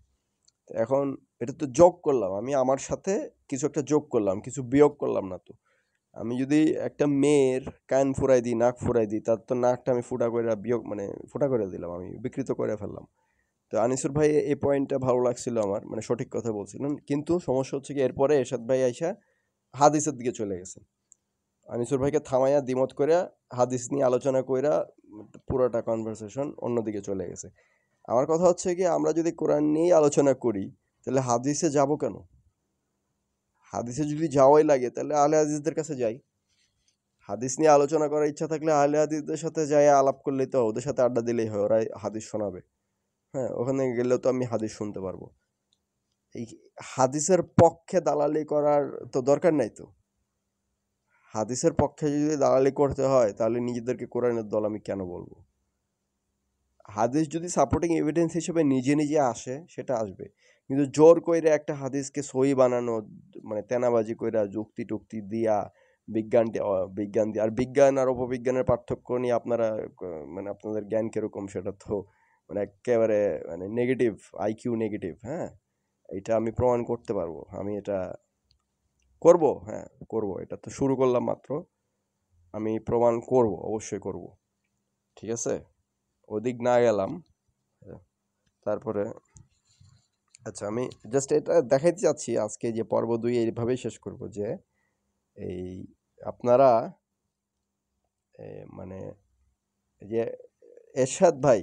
এখন এটা তো যোগ করলাম, আমি আমার সাথে কিছু একটা যোগ করলাম, কিছু বিয়োগ করলাম না তো। আমি যদি একটা মেয়ের কান ফুরাই দিই, নাক ফুরাই দিই, তার তো নাকটা আমি ফুটা করে মানে ফুটা করে দিলাম, আমি বিকৃত করে ফেললাম। তো আনিসুর ভাই এই পয়েন্টটা ভালো লাগছিল আমার, মানে সঠিক কথা বলছিলেন। কিন্তু সমস্যা হচ্ছে কি, এরপরে এরশাদ ভাই আইসা হাদিসের দিকে চলে গেছে। আনিসুর ভাইকে থামাইয়া দ্বিমত করে হাদিস নিয়ে আলোচনা কইরা পুরোটা কনভারসেশন অন্যদিকে চলে গেছে। আমার কথা হচ্ছে কি, আমরা যদি কোরআন নিয়েই আলোচনা করি, তাহলে হাদিসে যাব কেন? হাদিসে যদি যাওয়াই লাগে তাহলে আহলে হাদিসদের কাছে যাই। হাদিস নিয়ে আলোচনা করার ইচ্ছা থাকলে আহলে হাদিসদের সাথে যাই আলাপ করলেই তো, ওদের সাথে আড্ডা দিলেই হয়, ওরাই হাদিস শোনাবে। হ্যাঁ, ওখানে গেলেও তো আমি হাদিস শুনতে পারবো। এই হাদিসের পক্ষে দালালি করার তো দরকার নাই তো। হাদিসের পক্ষে যদি দালালি করতে হয় তাহলে নিজেদেরকে কোরআনের দল আমি কেন বলবো? হাদিস যদি সাপোর্টিং এভিডেন্স হিসেবে নিজে নিজে আসে, সেটা আসবে, কিন্তু জোর কইরা একটা হাদিসকে সহি বানানো, মানে তেনাবাজি কইরা যুক্তি টুক্তি দিয়া বিজ্ঞান দিয়ে, আর বিজ্ঞান আর অপবিজ্ঞানের পার্থক্য নিয়ে আপনারা মানে আপনাদের জ্ঞান কিরকম সেটা তো মানে একেবারে মানে নেগেটিভ, আইকিউ নেগেটিভ। হ্যাঁ, এটা আমি প্রমাণ করতে পারবো, আমি এটা করব। হ্যাঁ, করব, এটা তো শুরু করলাম মাত্র, আমি প্রমাণ করব, অবশ্যই করব। ঠিক আছে, ওদিক না গেলাম। তারপরে আচ্ছা, আমি জাস্ট এটা দেখাইতে চাচ্ছি আজকে যে পর্ব 2 এইভাবেই শেষ করব, যে এই আপনারা মানে যে এরশাদ ভাই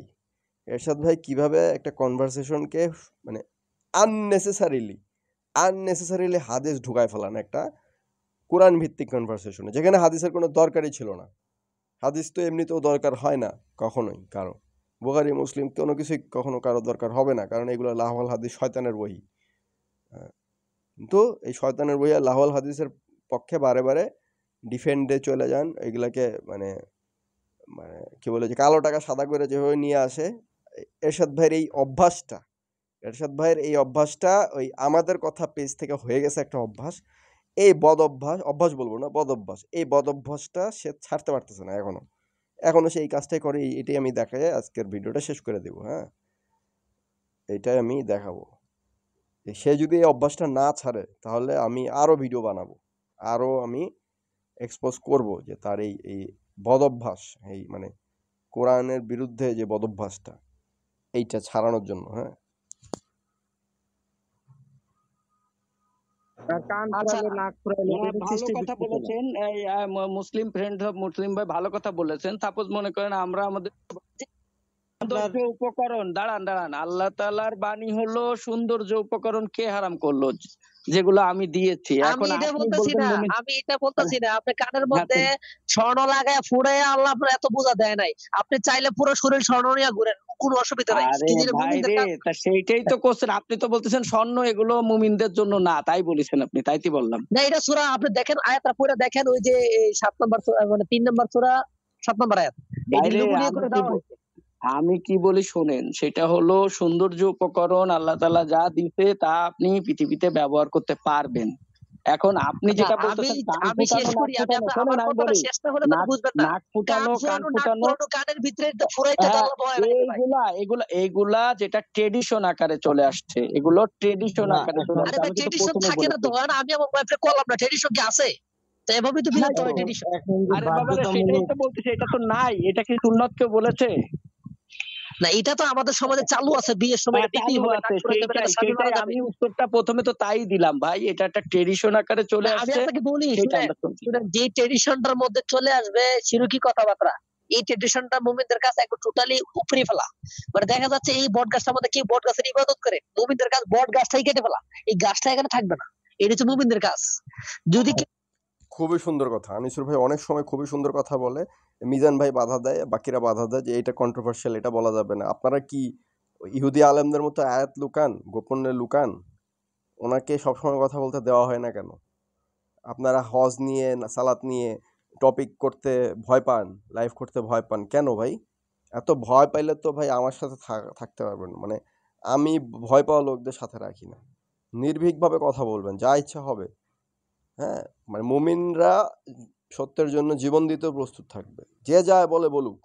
কিভাবে একটা কনভারসেশনকে মানে আননেসেসারিলি হাদিস ঢুকায় ফেলান একটা কোরআন ভিত্তিক কনভারসেশনে, যেখানে হাদিসের কোনো দরকারই ছিল না। হাদিস তো এমনিতেও দরকার হয় না কখনোই কারো, বুখারী মুসলিম কোনো কিছুই কখনো কারো দরকার হবে না, কারণ এগুলো লাহওয়াল হাদিস, শয়তানের বই। কিন্তু এই শয়তানের বই আর লাহওয়াল হাদিসের পক্ষে বারে বারে ডিফেন্ডে চলে যান, এগুলাকে মানে মানে কি বলে, যে কালো টাকা সাদা করে যেভাবে নিয়ে আসে, এরশাদ ভাইয়ের এই অভ্যাসটা ওই আমাদের কথা পেজ থেকে হয়ে গেছে একটা অভ্যাস। এই অভ্যাস বলবো না, এই বদ অভ্যাসটা সে ছাড়তে পারতেছে না এখনো সে এই কাজটাই করে। এটাই আমি দেখাই, আজকের ভিডিওটা শেষ করে দেবো। হ্যাঁ, এটাই আমি দেখাবো। সে যদি এই অভ্যাসটা না ছাড়ে তাহলে আমি আরো ভিডিও বানাবো, আরো আমি এক্সপোজ করব যে তার এই বদ অভ্যাস, এই মানে কোরআনের বিরুদ্ধে যে বদ অভ্যাসটা, এইটা ছাড়ানোর জন্য। হ্যাঁ, কান আচ্ছা, ফুরালে নাক ফুরালে হ্যাঁ, এটা ভালো সৃষ্টি কথা বিকৃতি না। বলেছেন। এই মুসলিম ফ্রেন্ড মুসলিম ভাই ভালো কথা বলেছেন। সাপোজ মনে করেন আমরা আমাদের আপনার সৌন্দর্য উপকরণ, দাঁড়ান, আল্লাহ তাআলার বাণী হলো সৌন্দর্য উপকরণ কে হারাম করলো? যেগুলো আমি দিয়েছি। আমি এখন এটা আপনি বলতেছি বলবেন না, মুমিন। আমি এটা বলতেছি না। আপনি কানের হ্যাঁ, মধ্যে স্বর্ণ লাগায় ফুড়াইয়া আল্লাহ আপনার এত বোঝা দেয় নাই। আপনি চাইলে পুরো শরীর স্বর্ণ নিয়ে ঘুরেন, কোনো অসুবিধা নাই। আরে কিন্তু এটা ভাই মুমিনদের রে, কাজ। তা সেইটাই তো করছেন। আপনি তো বলতেছেন স্বর্ণ এগুলো মুমিনদের জন্য না, তাই বলেছেন আপনি, তাইতে বললাম। না, এটা সূরা আপনি দেখেন, আয়াতটা পড়ে দেখেন, ওই যে 7 নম্বর সূরা, মানে 3 নম্বর সূরা 7 নম্বর আয়াত। এই ভাই রে, নির্লুগুলিয়ে করে দেওয়া হয়েছে। আমি কি বলি শোনেন, সেটা হলো সৌন্দর্য উপকরণ আল্লাহ তাআলা যা দিতে তা আপনি পৃথিবীতে ব্যবহার করতে পারবেন। এখন আপনি আচ্ছা, যেটা আমি বলতেছেন কান আমি শেষ ফুটানো, নাক করি। ফুটানো, আমার শোনেন আমি কথাটা বলি, শেষ না হলে তো নাক বুঝবেন না। নাক কান ফুটানো, ফুরানো, নাক ফুরানো, কানের ভিতরে তো ফুরাইতে তো হ্যাঁ, আল্লাহ ভয় লাগে ভাই। এইগুলা যেটা ট্রেডিশন আকারে চলে আসছে, এগুলো ট্রেডিশন না, আকারে চলে এখন আসছে। আরে ভাই, আমি কিন্তু ট্রেডিশন প্রথমে থাকে না বলেছি। তো। আর আমি আমার ওয়াইফকে করলাম না, ট্রেডিশন কি আছে? তো এভাবেই তো বিরত হয় ট্রেডিশন। এখন যে আরে বাবা রে, সেটাই বাধ্যতামূলক তো বলতেছি, এটা তো নাই। এটা কি সুন্নাত কেউ বলেছে? না এটা তো আমাদের সমাজে চালু আছে, বিয়ের সময় এটা দিতেই চালু হবে, আছে, নাক করে দেবে, এটা স্বামী মারা সেইটাই যাবে। আমি উত্তরটা প্রথমে তো তাই দিলাম ভাই, এটা একটা ট্রেডিশন আকারে চলে না, আমি আসছে, আপনাকে বলি, সেটা শুনেন আমরা শুনছি। শুনেন, যে ট্রেডিশনটার মধ্যে চলে আসবে শিরকি কথাবার্তা, এই ট্রেডিশনটা মুমিনদের কাছে একটু টোটালি উপরে ফেলা। মানে দেখা যাচ্ছে এই বট গাছটার মধ্যে কি বট গাছের ইবাদত করে, মুমিনদের কাজ বট গাছটাই কেটে ফেলা, এই গাছটা এখানে থাকবে না, এটা হচ্ছে মুমিনদের কাজ। যদি খুবই সুন্দর কথা। আনিসুর ভাই অনেক সময় খুবই সুন্দর কথা বলে। মিজান ভাই বাধা দেয়, বাকিরা বাধা দেয় যে এটা কন্ট্রোভার্সিয়াল, এটা বলা যাবে না। আপনারা কি ইহুদি আলেমদের মতো আয়াত লুকান, গোপনে লুকান? ওনাকে সবসময় কথা বলতে দেওয়া হয় না কেন? আপনারা হজ নিয়ে সালাত নিয়ে টপিক করতে ভয় পান, লাইভ করতে ভয় পান কেন ভাই? এত ভয় পাইলে তো ভাই আমার সাথে থাকতে পারবেন। মানে আমি ভয় পাওয়া লোকদের সাথে রাখি না। নির্ভীকভাবে কথা বলবেন, যা ইচ্ছা হবে। হ্যাঁ, মানে মুমিনরা সত্যের জন্য জীবন দিতেও প্রস্তুত থাকবে, যে যায় বলে বলুক।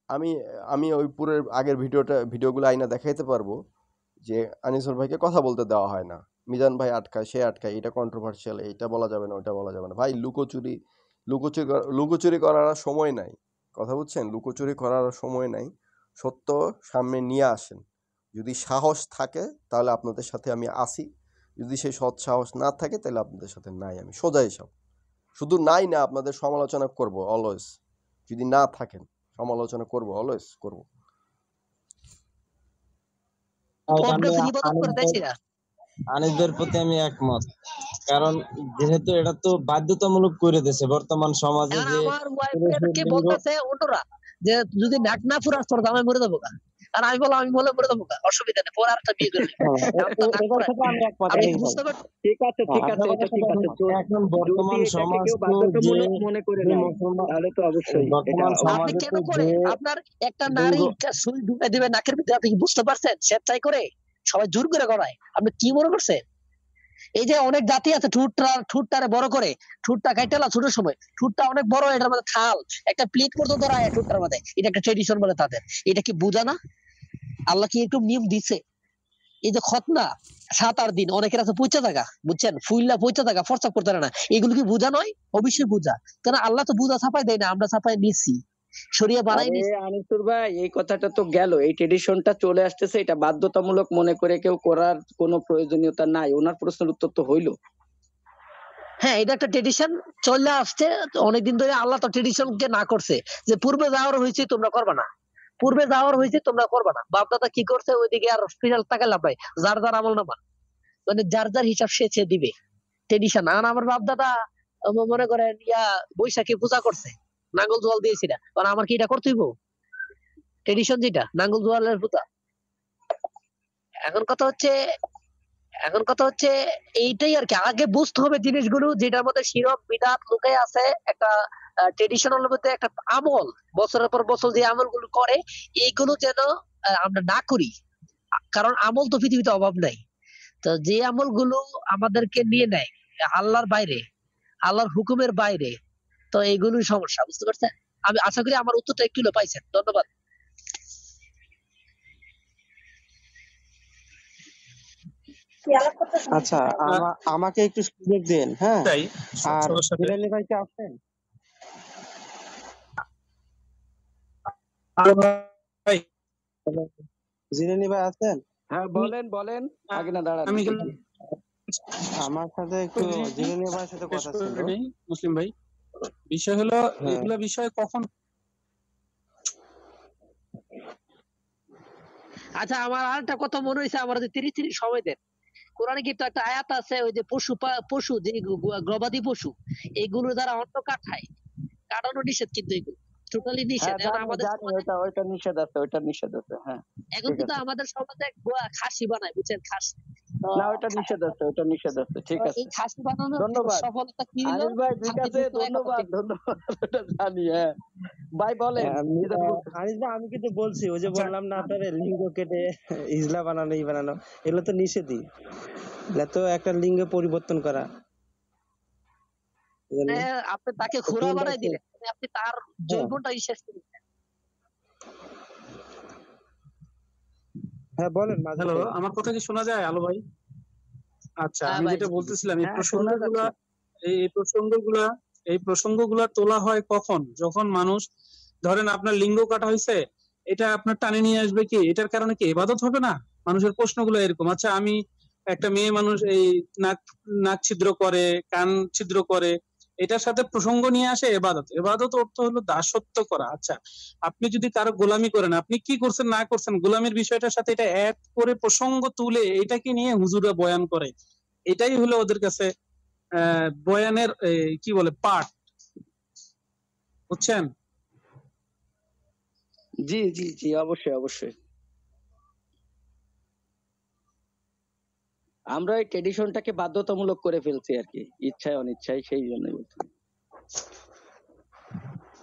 আমি আমি ওই পুরের আগের ভিডিওগুলো আইনা দেখাইতে পারবো যে আনিসুর ভাইকে কথা বলতে দেওয়া হয় না, মিজান ভাই আটকায়, সে আটকায়, এটা কন্ট্রোভার্সিয়াল, এটা বলা যাবে না, ওটা বলা যাবে না। ভাই লুকোচুরি করার আর সময় নাই, কথা বুঝছেন? লুকোচুরি করার সময় নাই, সত্য সামনে নিয়ে আসেন। যদি সাহস থাকে তাহলে আপনাদের সাথে আমি আসি, যদি সেই সৎ সাহস না থাকে তাহলে আপনাদের সাথে নাই আমি, সোজা হিসাব। শুধু নাই না, আপনাদের সমালোচনা করব অলওয়েজ। যদি না থাকেন সমালোচনা করব, অলওয়েজ করব। বট গাছের ইবাদত করে দেশিরা। আনিসদের প্রতি আমি একমত, কারণ যেহেতু এটা তো বাধ্যতামূলক করে দিয়েছে বর্তমান সমাজে, এখন যে আমার ওয়াইফকে বলতেছে অন্যরা যে যদি নাক না ফুরাস তোর জামাই মরে যাবো গা। আর আমি বললাম আমি বলে মরে যাবো গা, অসুবিধা নেই, পরে আরেকটা বিয়ে করে নিবো। এখন তো নাক ফুরায়। আমি একমত। আপনি বুঝতে পারছেন? ঠিক আছে, ঠিক আছে, এটা ঠিক আছে। তো এখন যদি বর্তমান এটাকে সমাজ কেউ তো যে বাধ্যতামূলক মনে করে নেয়, তাহলে তো অবশ্যই এটা বর্তমান আপনি সমাজে কেন তো করে যে আপনার একটা নারী সুই ঢুকাই দিবে নাকের ভিতরে, আপনি কি বুঝতে পারছেন? স্বেচ্ছায় করে, সবাই জোর করে করায়। আপনি কি মনে করছেন? এই যে অনেক জাতি আছে ঠুটটারে বড় করে, ঠুটটা কাইটালা ছোট সময়, ঠুটটা অনেক বড়, এটার মধ্যে থাল একটা প্লেট পর্যন্ত ধরায় ঠুটটার মধ্যে, এটা একটা ট্রেডিশন বলে তাদের। এটা কি বুঝা না? আল্লাহ কি একটু নিয়ম দিছে? এই যে খতনা 7-8 দিন, অনেকের আছে 50 টাকা, বুঝছেন, ফুইল্লা 50 টাকা ফরসাপ করতে পারে না, এগুলো কি বুঝা নয়? অবশ্যই বুঝা, কারণ আল্লাহ তো বুঝা ছাপাই দেয় না, আমরা ছাপাই নিছি, শরিয়া বানাই আরে নিছি। আনিসুর ভাই, এই কথাটা তো গেল, এই ট্রেডিশনটা চলে আসতেছে, এটা বাধ্যতামূলক মনে করে কেউ করার কোনো প্রয়োজনীয়তা নাই। ওনার প্রশ্নের উত্তর তো হইলো। হ্যাঁ, এটা একটা ট্রেডিশন চলে আসছে অনেকদিন ধরে। আল্লাহ তো ট্রেডিশন কে না করছে যে পূর্বে যাওয়ার হয়েছে তোমরা করবা না, পূর্বে যাওয়ার হয়েছে তোমরা করবা না। বাপ দাদা কি করছে ওইদিকে আর ফিরাল টাকা লাভ নাই, যার যার আমল নামা, মানে যার যার হিসাব সে দিবে। ট্রেডিশন আর আমার বাপ দাদা মনে করেন বৈশাখী পূজা করছে, নাঙ্গল জোয়াল দিয়েছিল, কারণ আমার কি এটা করতে হইব? ট্রেডিশন যেটা নাঙ্গল জোয়ালের পূজা। এখন কথা হচ্ছে এইটাই আর কি, আগে বুঝতে হবে জিনিসগুলো, যেটার মধ্যে শিরক বিদাত লুকায় আছে। একটা ট্রেডিশনাল মধ্যে একটা আমল, বছরের পর বছর যে আমলগুলো করে, এইগুলো যেন আমরা না করি, কারণ আমল তো পৃথিবীতে অভাব নাই। তো যে আমলগুলো আমাদেরকে নিয়ে নেয় আল্লাহর বাইরে, আল্লাহর হুকুমের বাইরে, তো এইগুলোই সমস্যা। বুঝতে পারছেন? আমি আশা করি আমার উত্তরটা একটু হলেও পাইছেন। ধন্যবাদ। আচ্ছা, আমাকে একটু সুযোগ দিন। হ্যাঁ, আর জিলানী ভাই কি আছেন? জিলানী ভাই আছেন? হ্যাঁ, বলেন। আগে না দাঁড়ান, আমার সাথে একটু জিলানী ভাইয়ের সাথে কথা ছিল। মুসলিম ভাই, বিষয় হলো এগুলা বিষয় কখন। আচ্ছা, আমার আরেকটা কথা মনে হয়েছে, আমার যে 30 সময় দেন। কোরআনে কিন্তু একটা আয়াত আছে, ওই যে পশু যে গবাদি পশু, এগুলো যারা অন্য কাটায়, কাটানো নিষেধ, কিন্তু এগুলো টোটালি নিষেধ। এখন আমাদের ওইটা নিষেধ আছে, হ্যাঁ। এখন কিন্তু আমাদের সমাজে খাসি বানায়, বুঝছেন, খাসি। না, ওইটা নিষেধ আছে, ঠিক আছে। এই খাসি বানানোর সফলতা কি হলো? আনিস ভাই, ঠিক আছে, ধন্যবাদ। ওটা জানি, হ্যাঁ ভাই বলেন। আনিস ভাই, আমি কিন্তু বলছি, ওই যে বললাম না আপনার লিঙ্গ কেটে ইজলা বানানো এগুলো তো নিষেধই, এটা তো একটা লিঙ্গ পরিবর্তন করা। আপনি তাকে ঘোড়া বানাই দিলেন, আপনি তার জৈবনটাই শেষ করে দিলেন। হ্যাঁ বলেন। হ্যালো, আমার কথা কি শোনা যায় আলো ভাই? আচ্ছা, আমি যেটা বলতেছিলাম, এই প্রসঙ্গগুলা তোলা হয় কখন? যখন মানুষ, ধরেন আপনার লিঙ্গ কাটা হয়েছে, এটা আপনার টানে নিয়ে আসবে কি? এটার কারণে কি ইবাদত হবে না? মানুষের প্রশ্নগুলো এরকম। আচ্ছা, আমি একটা মেয়ে মানুষ এই নাক নাক ছিদ্র করে, কান ছিদ্র করে, এটার সাথে প্রসঙ্গ নিয়ে আসে এবাদত। এবাদত অর্থ হলো দাসত্ব করা। আচ্ছা, আপনি যদি কারো গোলামি করেন, আপনি কি করছেন না করছেন, গোলামির বিষয়টার সাথে এটা অ্যাড করে প্রসঙ্গ তুলে এটাকে নিয়ে হুজুররা বয়ান করে। এটাই হলো ওদের কাছে বয়ানের কি বলে পাঠ, বুঝছেন? জি জি জি, অবশ্যই অবশ্যই। আমরা এই ট্রেডিশনটাকে বাধ্যতামূলক করে ফেলছি আর কি, ইচ্ছায় অনিচ্ছায়, সেই জন্যই বলছি।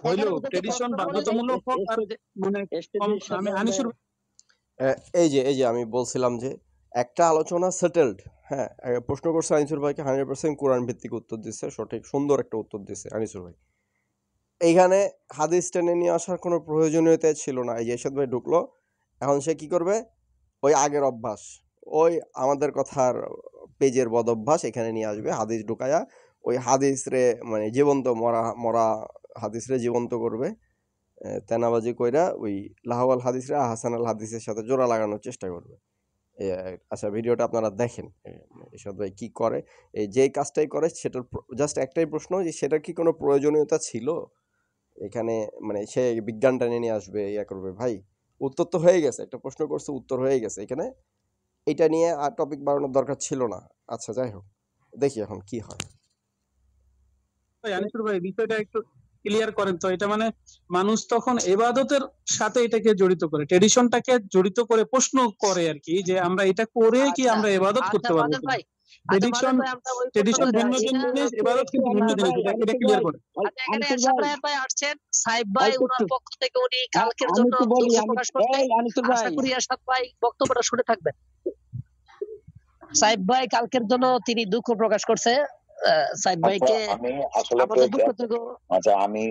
হইলো এখানে ওদেরকে ট্রেডিশন প্রশ্ন করলে বাধ্যতামূলক হোক আর মানে কম। এস্টেজের সাথে আমি আমরা আনিসুর এই যে আমি বলছিলাম যে একটা আলোচনা সেটেলড। হ্যাঁ, প্রশ্ন করছে আনিসুর ভাইকে, 100% কোরআন ভিত্তিক উত্তর দিচ্ছে, সঠিক সুন্দর একটা উত্তর দিচ্ছে আনিসুর ভাই। এইখানে হাদিস টেনে নিয়ে আসার কোনো প্রয়োজনীয়তা ছিল না। এই যে এরশাদ ভাই ঢুকলো, এখন সে কি করবে? ওই আগের অভ্যাস, ওই আমাদের কথার পেজের বদ অভ্যাস এখানে নিয়ে আসবে, হাদিস ঢুকায়া ওই হাদিস রে মানে জীবন্ত মরা মরা হাদিস রে জীবন্ত করবে, তেনাবাজি কইরা ওই লাহওয়াল হাদিস রে হাসান আল হাদিসের সাথে জোড়া লাগানোর চেষ্টা করবে। আচ্ছা, ভিডিওটা আপনারা দেখেন এরশাদ ভাই কি করে। এই যেই কাজটাই করে সেটার জাস্ট একটাই প্রশ্ন, যে সেটার কি কোনো প্রয়োজনীয়তা ছিল এখানে? মানে সে বিজ্ঞানটা নিয়ে আসবে, ইয়া করবে। ভাই, উত্তর তো হয়ে গেছে, একটা প্রশ্ন করছে, উত্তর হয়ে গেছে। এখানে এটা নিয়ে আর টপিক বাড়ানোর দরকার ছিল না। আচ্ছা, যাই হোক, দেখি এখন কি হয়। আনিসুর ভাই বিষয়টা একটু ক্লিয়ার করেন তো। এটা মানে মানুষ তখন এবাদতের সাথে এটাকে জড়িত করে, ট্রেডিশনটাকে জড়িত করে প্রশ্ন করে আর কি, যে আমরা এটা করে কি আচ্ছা আমরা এবাদত আচ্ছা করতে পারবো মাদার কিনা। ভাই, আচ্ছা ট্রেডিশন মাদার ভাই, আমরা ওই ট্রেডিশন পর্যন্ত ভিন্ন যাচ্ছি না। জিনিস, এবাদত একটু কিন্তু ভিন্ন আনিসুর জিনিস। ভাই, এটা আনিসুর ক্লিয়ার ভাই, করে। আচ্ছা, এখানে আনিসুর এরশাদ ভাই, ভাই আসছেন, সাইব ভাই অল্প ওনার একটু পক্ষ থেকে উনি কালকের আমি জন্য একটু বলি। দুঃখ আমি প্রকাশ করছে। এই আনিসুর আশা ভাই, করি এরশাদ ভাই বক্তব্যটা শুনে থাকবেন। সাইব ভাই কালকের জন্য তিনি দুঃখ প্রকাশ করছে। সাইব আচ্ছা, ভাইকে আমি আসলে আমাদের দুঃখ থেকে আচ্ছা, আমি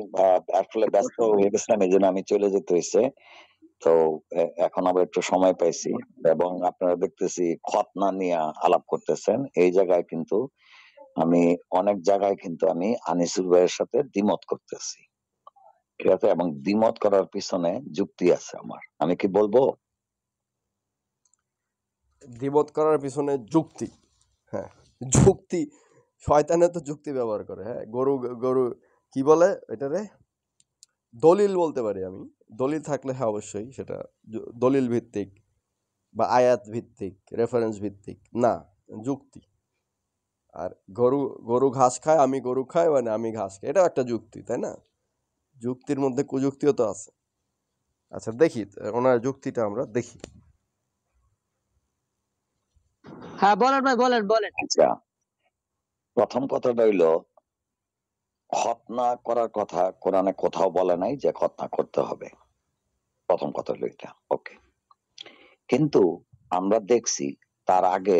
আসলে ব্যস্ত হয়ে গেছিলাম, এই জন্য আমি চলে যেতে হয়েছে। তো এখন আবার একটু সময় পাইছি, এবং আপনারা দেখতেছি খতনা নিয়ে আলাপ করতেছেন। এই জায়গায় কিন্তু আমি অনেক জায়গায় কিন্তু আমি আনিসুর ভাইয়ের সাথে দ্বিমত করতেছি, ঠিক আছে? এবং দ্বিমত করার পিছনে যুক্তি আছে আমার। আমি কি বলবো? দ্বিমত করার পিছনে যুক্তি? হ্যাঁ, যুক্তি। শয়তানের তো যুক্তি ব্যবহার করে। হ্যাঁ, গরু গরু কি বলে এটারে? দলিল বলতে পারি আমি। দলিল থাকলে হ্যাঁ অবশ্যই সেটা দলিল ভিত্তিক বা আয়াত ভিত্তিক, রেফারেন্স ভিত্তিক না, যুক্তি। আর গরু গরু ঘাস খায়, আমি গরু খাই, মানে আমি ঘাস খাই, এটাও একটা যুক্তি, তাই না? যুক্তির মধ্যে কুযুক্তিও তো আছে। আচ্ছা, দেখি ওনার যুক্তিটা আমরা দেখি। হ্যাঁ বলেন ভাই, বলেন বলেন। আচ্ছা, প্রথম কথাটা হইলো, খতনা করার কথা কোরআনে কোথাও বলে নাই যে খতনা করতে হবে। প্রথম কথা হলো এটা, ওকে। কিন্তু আমরা দেখছি তার আগে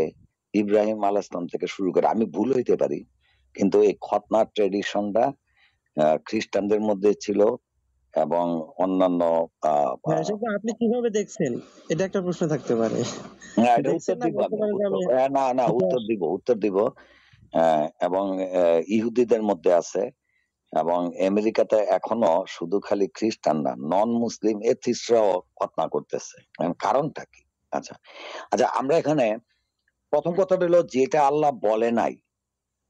ইব্রাহিম আলাইহিস সালাম থেকে শুরু করে, আমি ভুল হইতে পারি, কিন্তু এই খতনার ট্রেডিশনটা খ্রিস্টানদের মধ্যে ছিল, এবং অন্যান্য হ্যাঁ, সেটা আপনি কিভাবে দেখছেন? এটা একটা প্রশ্ন থাকতে পারে। হ্যাঁ, এটা উত্তর দেখছেন না দিব বলতে আমি, পারেন যে আমি না উত্তর দিব। এবং ইহুদিদের মধ্যে আছে, এবং আমেরিকাতে এখনো শুধু খালি খ্রিস্টান না, নন মুসলিম এথিস্টরাও খতনা করতেছে। কারণটা কি? আচ্ছা আচ্ছা, আমরা এখানে প্রথম কথা হলো, যেটা আল্লাহ বলে নাই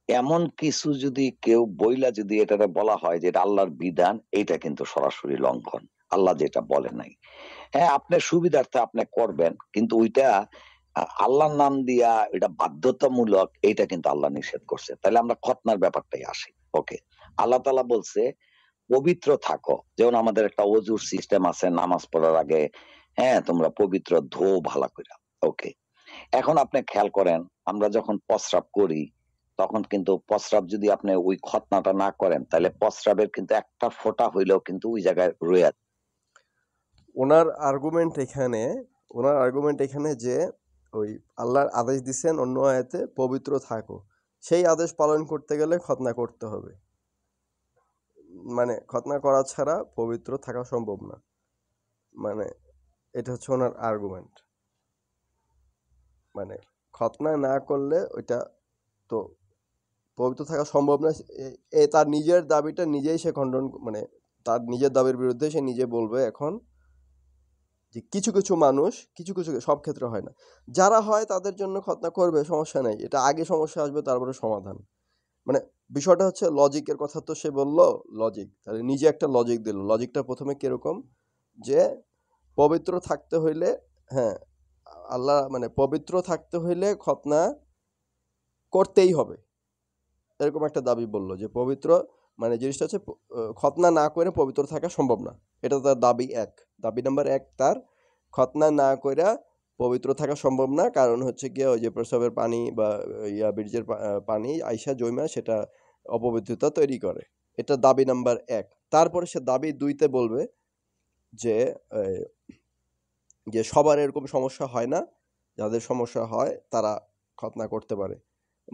এমন কিছু যদি কেউ বইলা যদি এটাতে বলা হয় যে এটা আল্লাহর বিধান, এটা কিন্তু সরাসরি লঙ্ঘন। আল্লাহ যেটা বলে নাই, হ্যাঁ আপনার সুবিধার্থে আপনি করবেন, কিন্তু ওইটা আল্লাহর নাম দিয়া এটা বাধ্যতামূলক, এইটা কিন্তু আল্লাহ নিষেধ করছে। তাহলে আমরা খতনার ব্যাপারটাই আসি, ওকে। আল্লাহ তাআলা বলছে পবিত্র থাকো, যেমন আমাদের একটা অজুর সিস্টেম আছে, নামাজ পড়ার আগে হ্যাঁ তোমরা পবিত্র ধো ভালো করে, ওকে। এখন আপনি খেয়াল করেন, আমরা যখন প্রস্রাব করি তখন কিন্তু প্রস্রাব যদি আপনি ওই খতনাটা না করেন, তাহলে প্রস্রাবের কিন্তু একটা ফোঁটা হইলেও কিন্তু ওই জায়গায় রয়ে। ওনার আর্গুমেন্ট এখানে যে ওই আল্লাহর আদেশ দিচ্ছেন অন্য আয়াতে, পবিত্র থাকো, সেই আদেশ পালন করতে গেলে খতনা করতে হবে। মানে খতনা করা ছাড়া পবিত্র থাকা সম্ভব না। মানে এটা হচ্ছে ওনার আর্গুমেন্ট। মানে খতনা না করলে ওইটা তো পবিত্র থাকা সম্ভব না। তার নিজের দাবিটা নিজেই সে খণ্ডন, মানে তার নিজের দাবির বিরুদ্ধে সে নিজে বলবে এখন যে কিছু কিছু মানুষ কিছু কিছু সব ক্ষেত্রে হয় না, যারা হয় তাদের জন্য খতনা করবে, সমস্যা নাই, এটা আগে সমস্যা আসবে তারপরে সমাধান। মানে বিষয়টা হচ্ছে লজিকের কথা, তো সে বললো লজিক, তাহলে নিজে একটা লজিক দিল। লজিকটা প্রথমে কিরকম, যে পবিত্র থাকতে হইলে, হ্যাঁ আল্লাহ মানে পবিত্র থাকতে হইলে খতনা করতেই হবে, এরকম একটা দাবি বললো যে পবিত্র মানে জিনিসটা হচ্ছে খতনা না করে পবিত্র থাকা সম্ভব না। এটা তার দাবি এক, দাবি নাম্বার এক তার, খতনা না করে পবিত্র থাকা সম্ভব না, কারণ হচ্ছে গিয়ে ওই যে প্রস্রাবের পানি বা বীর্যের পানি আইসা জৈমা সেটা অপবিত্রতা তৈরি করে। এটা দাবি নাম্বার এক। তারপরে সে দাবি দুইতে বলবে যে যে সবার এরকম সমস্যা হয় না, যাদের সমস্যা হয় তারা খতনা করতে পারে।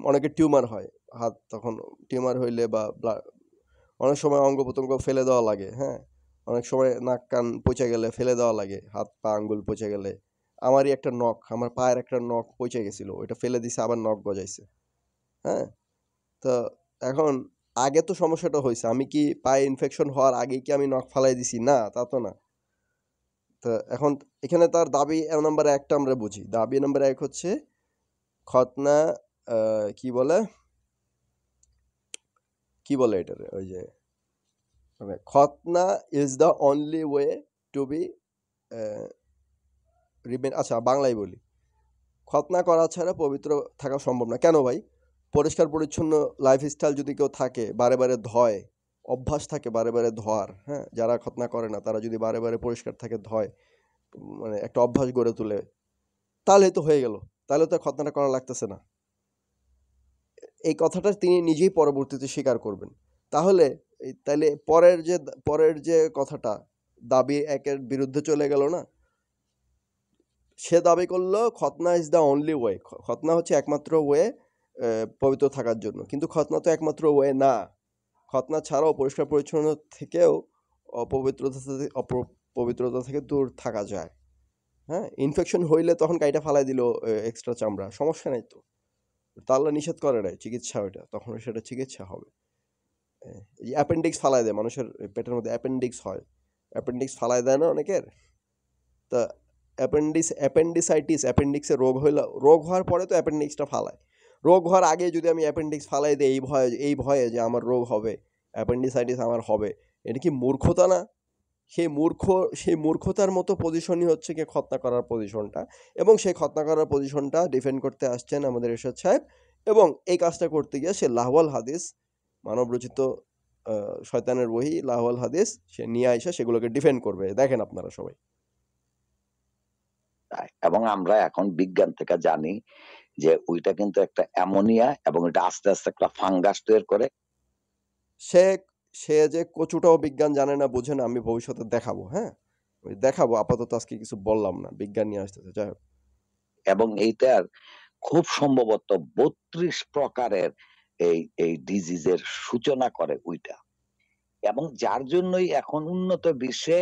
অনেকে টিউমার হয় হাত, তখন টিউমার হইলে বা অনেক সময় অঙ্গ প্রত্যঙ্গ ফেলে দেওয়া লাগে, হ্যাঁ অনেক সময় নাক কান পচে গেলে ফেলে দেওয়া লাগে, হাত পা আঙ্গুল পচে গেলে। আমারই একটা নখ, আমার পায়ের একটা নখ পচে গেছিল, ওইটা ফেলে দিছে, আবার নখ গজাইছে। হ্যাঁ, তো এখন আগে তো সমস্যাটা হয়েছে, আমি কি পায়ে ইনফেকশন হওয়ার আগে কি আমি নখ ফালাই দিছি? না, তা তো না। তো এখন এখানে তার দাবি নাম্বার একটা আমরা বুঝি, দাবি নাম্বার এক হচ্ছে খতনা কি বলে এটারে, ওই যে মানে খতনা is the only way to be remain. আচ্ছা বাংলায় বলি, খতনা করা ছাড়া পবিত্র থাকা সম্ভব না। কেন ভাই? পরিষ্কার পরিচ্ছন্ন লাইফস্টাইল যদি কেউ থাকে, বারে বারে ধয়, অভ্যাস থাকে বারে বারে ধোয়ার, হ্যাঁ যারা খতনা করে না তারা যদি বারে বারে পরিষ্কার থাকে, ধয়, মানে একটা অভ্যাস গড়ে তুলে, তাহলে তো হয়ে গেল, তাহলে তো খতনাটা করা লাগতেছে না। এই কথাটা তিনি নিজেই পরবর্তীতে স্বীকার করবেন। তাহলে তাহলে পরের যে কথাটা দাবি একের বিরুদ্ধে চলে গেল না? সে দাবি করলো খতনা ইজ দ্য অনলি ওয়ে, খতনা হচ্ছে একমাত্র ওয়ে পবিত্র থাকার জন্য, কিন্তু খতনা তো একমাত্র ওয়ে না। খতনা ছাড়াও পরিষ্কার পরিচ্ছন্ন থেকেও অপবিত্রতা থেকে দূর থাকা যায়। হ্যাঁ, ইনফেকশন হইলে তখন কাইটা ফালাই দিল এক্সট্রা চামড়া, সমস্যা নাই তো, আল্লাহ নিষেধ করে নাই, চিকিৎসা ওইটা, তখন সেটা চিকিৎসা হবে। অ্যাপেন্ডিক্স ফালাই দেয় মানুষের পেটের মধ্যে, অ্যাপেন্ডিক্স হয়, অ্যাপেন্ডিক্স ফালাই দেয় না অনেকের। তা অ্যাপেন্ডিক্সের রোগ হওয়ার পরে তো অ্যাপেন্ডিক্সটা ফালায়। রোগ হওয়ার আগে যদি আমি অ্যাপেন্ডিক্স ফালাই দিই এই ভয়ে যে আমার রোগ হবে, অ্যাপেন্ডিসাইটিস আমার হবে, এটা কি মূর্খতা না? সেই মূর্খতার মতো পজিশনই হচ্ছে কি খতনা করার পজিশনটা, এবং সেই খতনা করার পজিশনটা ডিফেন্ড করতে আসছেন আমাদের এরশাদ সাহেব, এবং এই কাজটা করতে গিয়ে সে লাহওয়াল হাদিস, মানবরচিত শয়তানের ওহী লাহওয়াল হাদিস সে নিয়ে আইসা সেগুলোকে ডিফেন্ড করবে। দেখেন আপনারা সবাই। এবং আমরা এখন বিজ্ঞান থেকে জানি যে ওইটা কিন্তু একটা অ্যামোনিয়া, এবং এটা আস্তে আস্তে একটা ফাঙ্গাস তৈরি করে। সে যে কচুটাও বিজ্ঞান জানে না, বোঝে না, আমি ভবিষ্যতে দেখাবো। হ্যাঁ, দেখাবো, আপাতত আজকে কিছু বললাম না, বিজ্ঞান নিয়ে আসতেছে, যাই হোক। এবং এইটার খুব সম্ভবত 32 প্রকারের এই ডিজিজের সূচনা করে ওইটা, এবং যার জন্যই এখন উন্নত বিশ্বে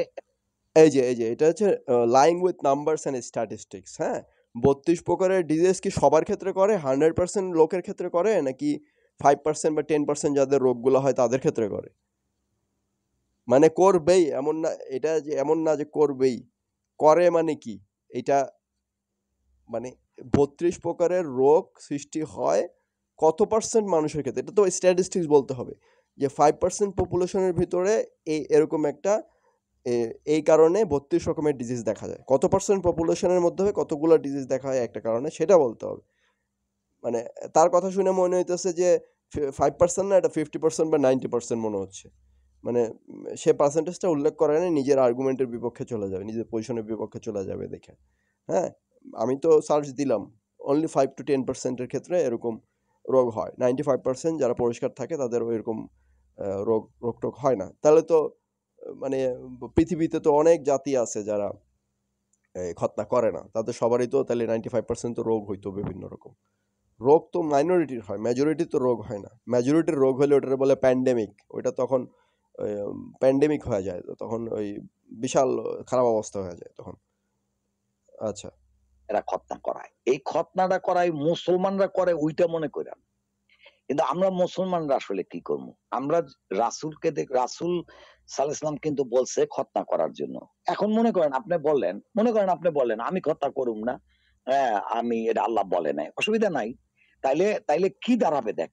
এই যে এটা হচ্ছে lying with numbers and statistics. হ্যাঁ, 32 প্রকারের ডিজিজ কি সবার ক্ষেত্রে করে, 100% লোকের ক্ষেত্রে করে, নাকি 5% বা 10% যাদের রোগগুলো হয় তাদের ক্ষেত্রে করে? মানে করবেই এমন না, এটা যে এমন না যে করবেই, করে মানে কি, এটা মানে 32 প্রকারের রোগ সৃষ্টি হয় কত পার্সেন্ট মানুষের ক্ষেত্রে, এটা তো স্ট্যাটিস্টিক্স বলতে হবে, যে 5% পপুলেশনের ভিতরে এরকম একটা এই কারণে 32 রকমের ডিজিজ দেখা যায়। কত পার্সেন্ট পপুলেশনের মধ্যে কতগুলো ডিজিজ দেখা হয় একটা কারণে, সেটা বলতে হবে। মানে তার কথা শুনে মনে হইতেছে যে 5% না, এটা 50% বা 90% মনে হচ্ছে। মানে সে পার্সেন্টেজটা উল্লেখ করে না, নিজের আর্গুমেন্টের বিপক্ষে চলে যাবে, নিজের পজিশনের বিপক্ষে চলে যাবে দেখে। হ্যাঁ, আমি তো সার্চ দিলাম, অনলি 5 to 10% ক্ষেত্রে এরকম রোগ হয়, 95% যারা পরিষ্কার থাকে তাদের এরকম রোগ টোগ হয় না। তাহলে তো মানে পৃথিবীতে তো অনেক জাতি আছে যারা খতনা করে না, তাদের সবারই তো তাহলে 95% তো রোগ হইতো বিভিন্ন রকম। রোগ তো মাইনরিটির হয়, মেজরিটি তো রোগ হয় না। মেজরিটির রোগ হলে ওটা বলে প্যান্ডেমিক, ওইটা তখন প্যান্ডেমিক হয়ে যায়, তখন ওই বিশাল খারাপ অবস্থা হয়ে যায় তখন। আচ্ছা, এরা খতনা করায়, এই খতনাটা করায় মুসলমানরা করে ওইটা মনে করেন, কিন্তু আমরা মুসলমানরা আসলে কি করবো? আমরা রাসূলকে রাসূল সাল্লাল্লাহু আলাইহি ওয়াসাল্লাম কিন্তু বলছে খতনা করার জন্য। এখন মনে করেন আপনি বললেন আমি খতনা করুম না, হ্যাঁ আমি এটা আল্লাহ বলে নাই, অসুবিধা নাই। তাইলে কি দাঁড়াবে দেখ।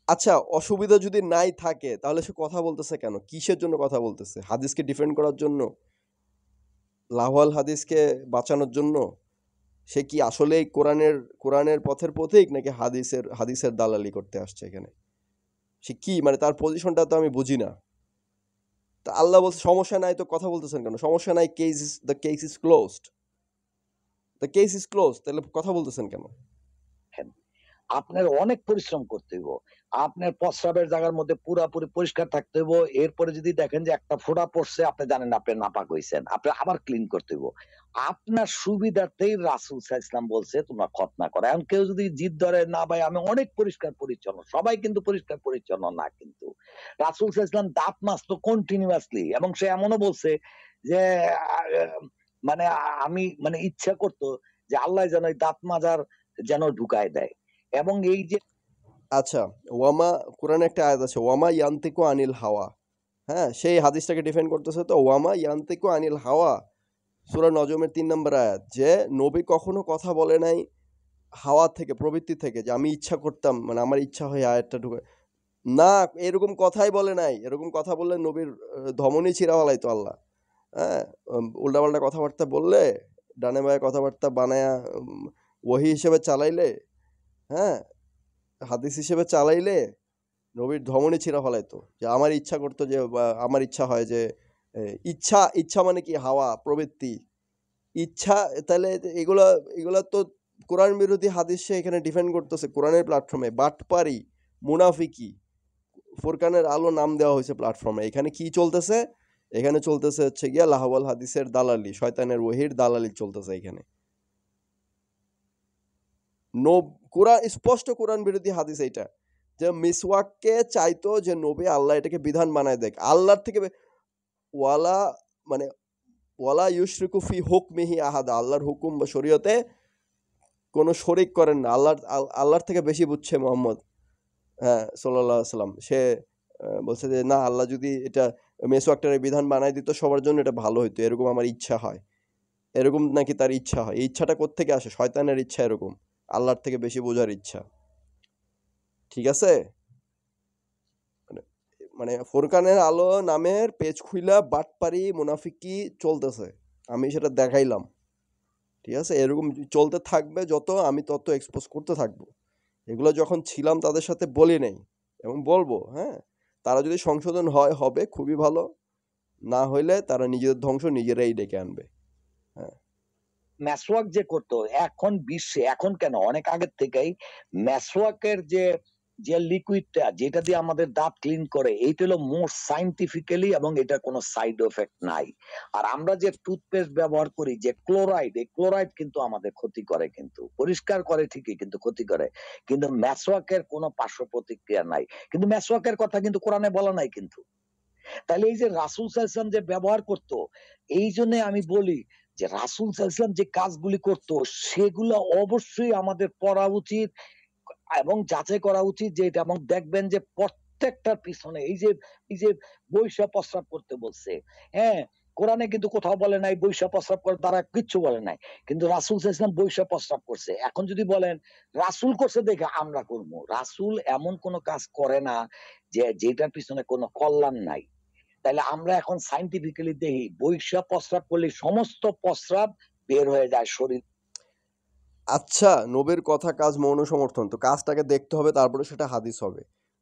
আচ্ছা, অসুবিধা যদি নাই থাকে তাহলে সে কথা বলতেছে কেন? কিসের জন্য কথা বলতেছে? হাদিসকে ডিফেন্ড করার জন্য? লাহওয়াল হাদিসকে বাঁচানোর জন্য? সে কি আসলেই কোরআনের পথের পথিক নাকি হাদিসের দালালি করতে আসছে এখানে? সে কি মানে তার পজিশনটা তো আমি বুঝি না। তা আল্লাহ বলছে সমস্যা নাই, তো কথা বলতেছেন কেন? সমস্যা নাই, the case is closed. The case is close, তাহলে কথা বলতেছেন কেন? আপনার অনেক পরিশ্রম করতে হইব, আপনার প্রস্রাবের জায়গার মধ্যে পুরাপুরি পরিষ্কার থাকতে হইব। এরপরে যদি দেখেন যে একটা ফোঁটা পড়ছে, আপনি জানেন আপনি নাপাক হইছেন, আপনি আবার ক্লিন করতে হইব। আপনার সুবিধার্থেই রাসূল সাল্লাল্লাহু আলাইহি ওয়াসাল্লাম বলছে তোমরা খতনা করো। এখন কেউ যদি জিদ ধরে না ভাই আমি অনেক পরিষ্কার পরিচ্ছন্ন, সবাই কিন্তু পরিষ্কার পরিচ্ছন্ন না। কিন্তু রাসূল সাল্লাল্লাহু আলাইহি ওয়াসাল্লাম দাঁত মাজতো কন্টিনিউয়াসলি, এবং সে এমনও বলছে যে মানে আমি মানে ইচ্ছা করতো যে আল্লাহ যেন এই দাঁত মাজার যেন ঢুকায় দেয়। এবং এই যে আচ্ছা, কোরআনে একটা আয়াত আছে, ওয়ামা ইয়ান্তিকু আনিল হাওয়া। হ্যাঁ, সেই হাদিসটাকে ডিফেন্ড করতেছে তো, ওয়ামা ইয়ান্তিকু আনিল হাওয়া, সূরা নজমের 3 নম্বর আয়াত, যে নবী কখনো কথা বলে নাই হাওয়া থেকে, প্রবৃত্তি থেকে, যে আমি ইচ্ছা করতাম মানে আমার ইচ্ছা হয় আয়াতটা ঢুকে না, এরকম কথাই বলে নাই। এরকম কথা বললে নবীর ধমনী ছিঁড়া হলাইতো আল্লাহ। হ্যাঁ, উল্টাপাল্টা কথাবার্তা বললে, ডানে বায়ে কথাবার্তা বানায়া ওহী হিসেবে চালাইলে, হ্যাঁ হাদিস হিসেবে চালাইলে নবীর ধমনী ছিঁড়া ফলাইতো। যে আমার ইচ্ছা করতো যে আমার ইচ্ছা হয় যে ইচ্ছা মানে কি? হাওয়া, প্রবৃত্তি, ইচ্ছা। তাহলে এগুলা তো কোরআন বিরোধী হাদিস সে এখানে ডিফেন্ড করতেছে কোরআনের প্ল্যাটফর্মে। বাটপারি, মুনাফিকি, ফুরকানের আলো নাম দেওয়া হয়েছে প্ল্যাটফর্মে। এখানে কি চলতেছে? এখানে চলতেছে হচ্ছে গিয়া লাহওয়াল হাদিসের দালালি, শয়তানের ওহির দালালি চলতেছে এখানে। কোরআন স্পষ্ট কোরআন বিরোধী হাদিস এইটা, যে মিসওয়াককে চাইতো যে নবী আল্লাহ এটাকে বিধান বানায় দেখ আল্লাহর থেকে, ওয়ালা মানে ওয়ালা ইউশরিকু ফি হুকমিহি আহাদা, আল্লাহর হুকুম বা শরীয়তে কোনো শরিক করেন না। আল্লাহর থেকে বেশি বুঝছে মুহাম্মদ, হ্যাঁ সাল্লাল্লাহু আলাইহি ওয়াসাল্লাম। সে বলছে যে না, আল্লাহ যদি এটা মিসওয়াকটার বিধান বানায় দিত সবার জন্য এটা ভালো হইতো, এরকম আমার ইচ্ছা হয়। এরকম নাকি তার ইচ্ছা হয়? এই ইচ্ছাটা কোত্থেকে আসে? শয়তানের ইচ্ছা এরকম, আল্লাহর থেকে বেশি বোঝার ইচ্ছা। ঠিক আছে, মানে ফুরকানের আলো নামের পেজ খুইলা বাটপারি মুনাফিকি চলতেছে, আমি সেটা দেখাইলাম। ঠিক আছে, এরকম চলতে থাকবে যত, আমি তত এক্সপোজ করতে থাকবো। এগুলো যখন ছিলাম তাদের সাথে বলি নাই এবং বলবো। হ্যাঁ, তারা যদি সংশোধন হয় হবে, খুবই ভালো। না হইলে তারা নিজেদের ধ্বংস নিজেরাই ডেকে আনবে। হ্যাঁ, মেসওয়াক যে করতো, এখন বিশ্বে, এখন কেন অনেক আগের থেকেই মেসওয়াকের যে যে লিকুইডটা যেটা দিয়ে আমাদের দাঁত ক্লিন করে, এইটা হলো মোস্ট সাইন্টিফিক্যালি, এবং এটার কোনো সাইড এফেক্ট নাই। আর আমরা যে টুথপেস্ট ব্যবহার করি, যে ক্লোরাইড, এই ক্লোরাইড কিন্তু আমাদের ক্ষতি করে, কিন্তু পরিষ্কার করে ঠিকই কিন্তু ক্ষতি করে। কিন্তু মেসওয়াকের কোনো পার্শ্ব প্রতিক্রিয়া নাই। কিন্তু মেসওয়াকের কথা কিন্তু কোরআনে বলা নাই কিন্তু। তাহলে এই যে রাসূল সাল্লাল্লাহু আলাইহি ওয়াসাল্লাম যে ব্যবহার করতো, এই জন্য আমি বলি যে রাসূল সাল্লাল্লাহু আলাইহি ওয়াসাল্লাম যে কাজগুলি করতো সেগুলো অবশ্যই আমাদের পড়া উচিত এবং যাচাই করা উচিত যে এটা, এবং দেখবেন যে প্রত্যেকটার পিছনে এই যে বৈশা প্রস্রাব করতে বলছে, হ্যাঁ কোরআনে কিন্তু কোথাও বলে নাই বৈশা প্রস্রাব করার দ্বারা কিচ্ছু বলে নাই, কিন্তু রাসূল সাল্লাল্লাহু আলাইহি ওয়াসাল্লাম বৈশা প্রস্রাব করছে। এখন যদি বলেন রাসূল করছে দেখে আমরা করবো, রাসূল এমন কোনো কাজ করে না যে যেটার পিছনে কোনো কল্যাণ নাই। তাহলে আমরা এখন সাইন্টিফিক্যালি দেখি বৈশা প্রস্রাব করলে সমস্ত প্রস্রাব বের হয়ে যায় শরীর। আচ্ছা, নবীর কথা কাজ মৌন সমর্থন, তো কাজটাকে দেখতে হবে, তারপরে সেটা হাদিস হবে।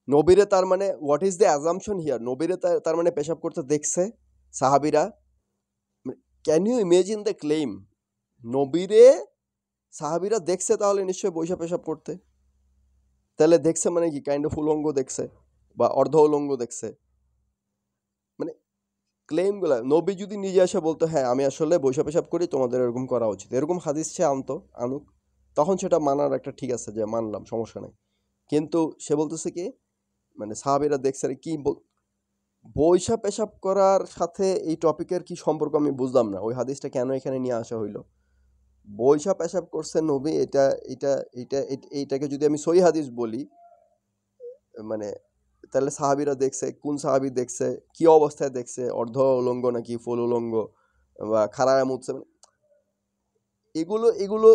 নবীরে তার মানে what is the assumption here? নবীরে তার মানে পেশাব করতে দেখছে সাহাবীরা? Can you imagine the claim? নবীরে সাহাবীরা দেখছে, তাহলে নিশ্চয়ই বৈশা পেশাব করতে। তাহলে দেখছে মানে কি? কাইন্ড অফ উলঙ্গ দেখছে বা অর্ধ উলঙ্গ দেখছে। মানে ক্লেমগুলা, নবী যদি নিজে এসে বলতো হ্যাঁ আমি আসলে বৈশা পেশাব করি, তোমাদের এরকম করা উচিত, এরকম হাদিস সে আনুক, তখন সেটা মানার একটা ঠিক আছে, যে মানলাম, সমস্যা নাই। কিন্তু সে বলতেছে কি, মানে সাহাবীরা দেখছে কি বৈশা পেশাব করার সাথে এই টপিকের কি সম্পর্ক আমি বুঝলাম না। ওই হাদিসটা কেন এখানে নিয়ে আসা হইলো? বৈশা পেশাব করছে নবী, এইটাকে যদি আমি সহি হাদিস বলি, মানে তাহলে সাহাবীরা দেখছে, কোন সাহাবী দেখছে, কি অবস্থায় দেখছে, অর্ধ উলঙ্গ নাকি ফুল উলঙ্গ বা খাড়ায় মুতছে, মানে এগুলো এগুলো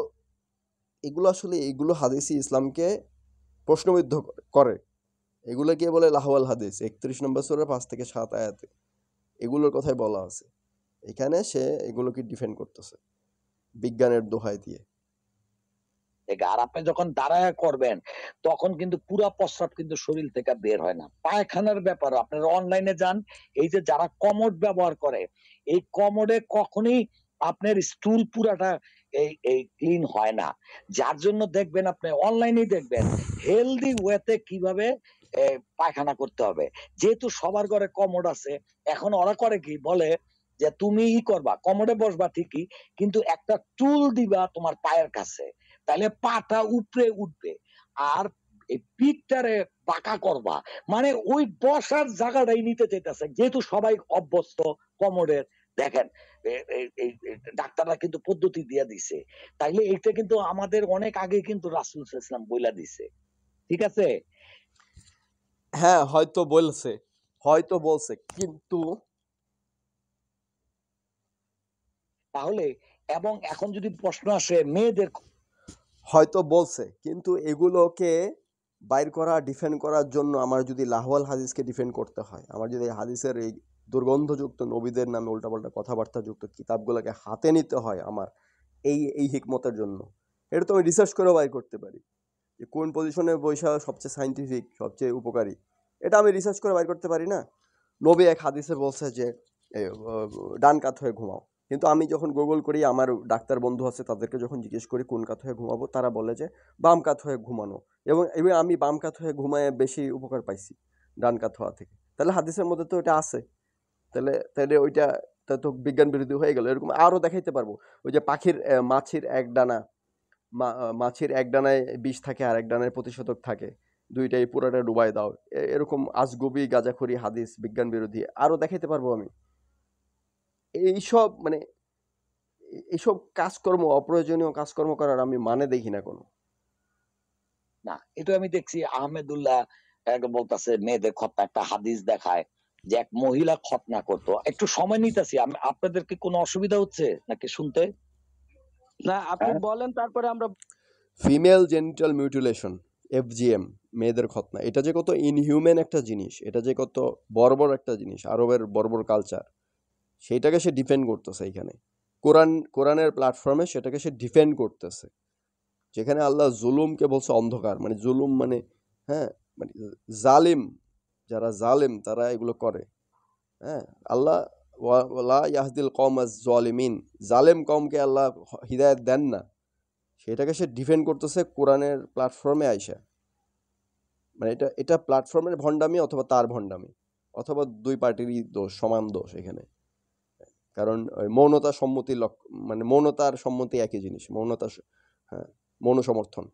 এগুলো আসলে এগুলো হাদিসই ইসলামকে প্রশ্নবিদ্ধ করে। এগুলোকে বলে লাহওয়াল হাদিস, 31 নম্বর সূরার 5 থেকে 7 আয়াতে এগুলোর কথাই বলা আছে। এখানে সে এগুলোকে ডিফেন্ড করতেছে বিজ্ঞানের দোহাই দিয়ে। আর আপনি যখন দাঁড়ায় করবেন তখন কিন্তু পুরা প্রস্রাব কিন্তু শরীর থেকে বের হয় না। পায়খানার ব্যাপার আপনারা অনলাইনে যান, এই যে যারা কমোড ব্যবহার করে, এই কমোডে কখনোই আপনার স্টুল পুরাটা এই ক্লিন হয় না। যার জন্য দেখবেন আপনি অনলাইনে দেখবেন হেলদি ওয়েতে কিভাবে পায়খানা করতে হবে। যেহেতু সবার ঘরে কমোড আছে, এখন ওরা করে কি বলে যে তুমি করবা কমোডে বসবা ঠিকই, কিন্তু একটা টুল দিবা তোমার পায়ের কাছে, তাহলে পাটা উপরে উঠবে আর এই পিঠটারে বাঁকা করবা, মানে ওই বসার জায়গাটাই নিতে চাইতেছে। যেহেতু সবাই অভ্যস্ত কমোডের, দেখেন ডাক্তাররা কিন্তু পদ্ধতি দিয়ে দিছে, তাইলে এটা কিন্তু আমাদের অনেক আগে কিন্তু রাসূল সাল্লাল্লাহু আলাইহি ওয়াসাল্লাম বইলা দিছে। ঠিক আছে, হ্যাঁ হয়তো বলছে কিন্তু তাহলে এবং এখন যদি প্রশ্ন আসে মেয়েদের, হয়তো বলছে কিন্তু এগুলোকে বাইর করা, ডিফেন্ড করার জন্য আমার যদি লাহওয়াল হাদিসকে ডিফেন্ড করতে হয়, আমার যদি হাদিসের এই দুর্গন্ধযুক্ত নবীদের নামে উল্টাপাল্টা কথাবার্তা যুক্ত কিতাবগুলোকে হাতে নিতে হয় আমার এই হিকমতের জন্য, এটা তো আমি রিসার্চ করেও বাইর করতে পারি যে কোন পজিশনে বৈশা সবচেয়ে সাইন্টিফিক, সবচেয়ে উপকারী, এটা আমি রিসার্চ করে বাইর করতে পারি না? নবী এক হাদিসে বলছে যে ডান কাত হয়ে ঘুমাও, কিন্তু আমি যখন গুগল করি, আমার ডাক্তার বন্ধু আছে তাদেরকে যখন জিজ্ঞেস করি কোন কাত হয়ে ঘুমাবো, তারা বলে যে বাম কাত হয়ে ঘুমানো, এবং আমি বাম কাত হয়ে ঘুমায় বেশি উপকার পাইছি ডান কাত হওয়া থেকে। তাহলে হাদিসের মধ্যে তো এটা আছে, তাহলে ওইটা তো বিজ্ঞান বিরোধী হয়ে গেল। এরকম আরও দেখাইতে পারবো, ওই যে মাছির এক ডানায় বিষ থাকে আর এক ডানায় প্রতিষেধক থাকে, দুইটাই পুরাটা ডুবাই দাও, এরকম আজগুবি গাঁজাখড়ি হাদিস বিজ্ঞান বিরোধী আরো দেখাইতে পারবো আমি। এইসব কাজকর্ম, অপ্রয়োজনীয় কাজকর্ম করার আমি মানে দেখি না কোনো। না এটা আমি দেখছি আহমেদুল্লাহ বলতেছে মেয়েদের খতনা, একটা হাদিস দেখায় যে এক মহিলা খতনা করতো। একটু সময় নিতেছি, আপনাদের কি কোনো অসুবিধা হচ্ছে নাকি শুনতে? না আপনি বলেন, তারপরে আমরা ফিমেল জেনিটাল মিউটিলেশন, FGM, মেয়েদের খতনা, এটা যে কত ইনহিউম্যান একটা জিনিস, এটা যে কত বর্বর একটা জিনিস, আরবের বর্বর কালচার, সেইটাকে সে ডিফেন্ড করতেছে এখানে কোরআনের প্ল্যাটফর্মে, সেটাকে সে ডিফেন্ড করতেছে। যেখানে আল্লাহ জুলুমকে বলছে অন্ধকার, মানে জুলুম মানে মানে জালিম, যারা জালিম তারা এগুলো করে। আল্লাহ ওয়ালা ইয়াহদিল কওমাজ জালিমিন, জালেম কওমকে আল্লাহ হিদায়াত দেন না, সেটাকে সে ডিফেন্ড করতেছে কোরআনের প্ল্যাটফর্মে আইসা। মানে এটা প্ল্যাটফর্মের ভণ্ডামি অথবা তার ভণ্ডামি, অথবা দুই পার্টিরই দোষ, সমান দোষ এখানে। কারণ মৌনতা সম্মতি মানে মৌনতার সম্মতি একই জিনিস, মৌনতা মৌন সমর্থন।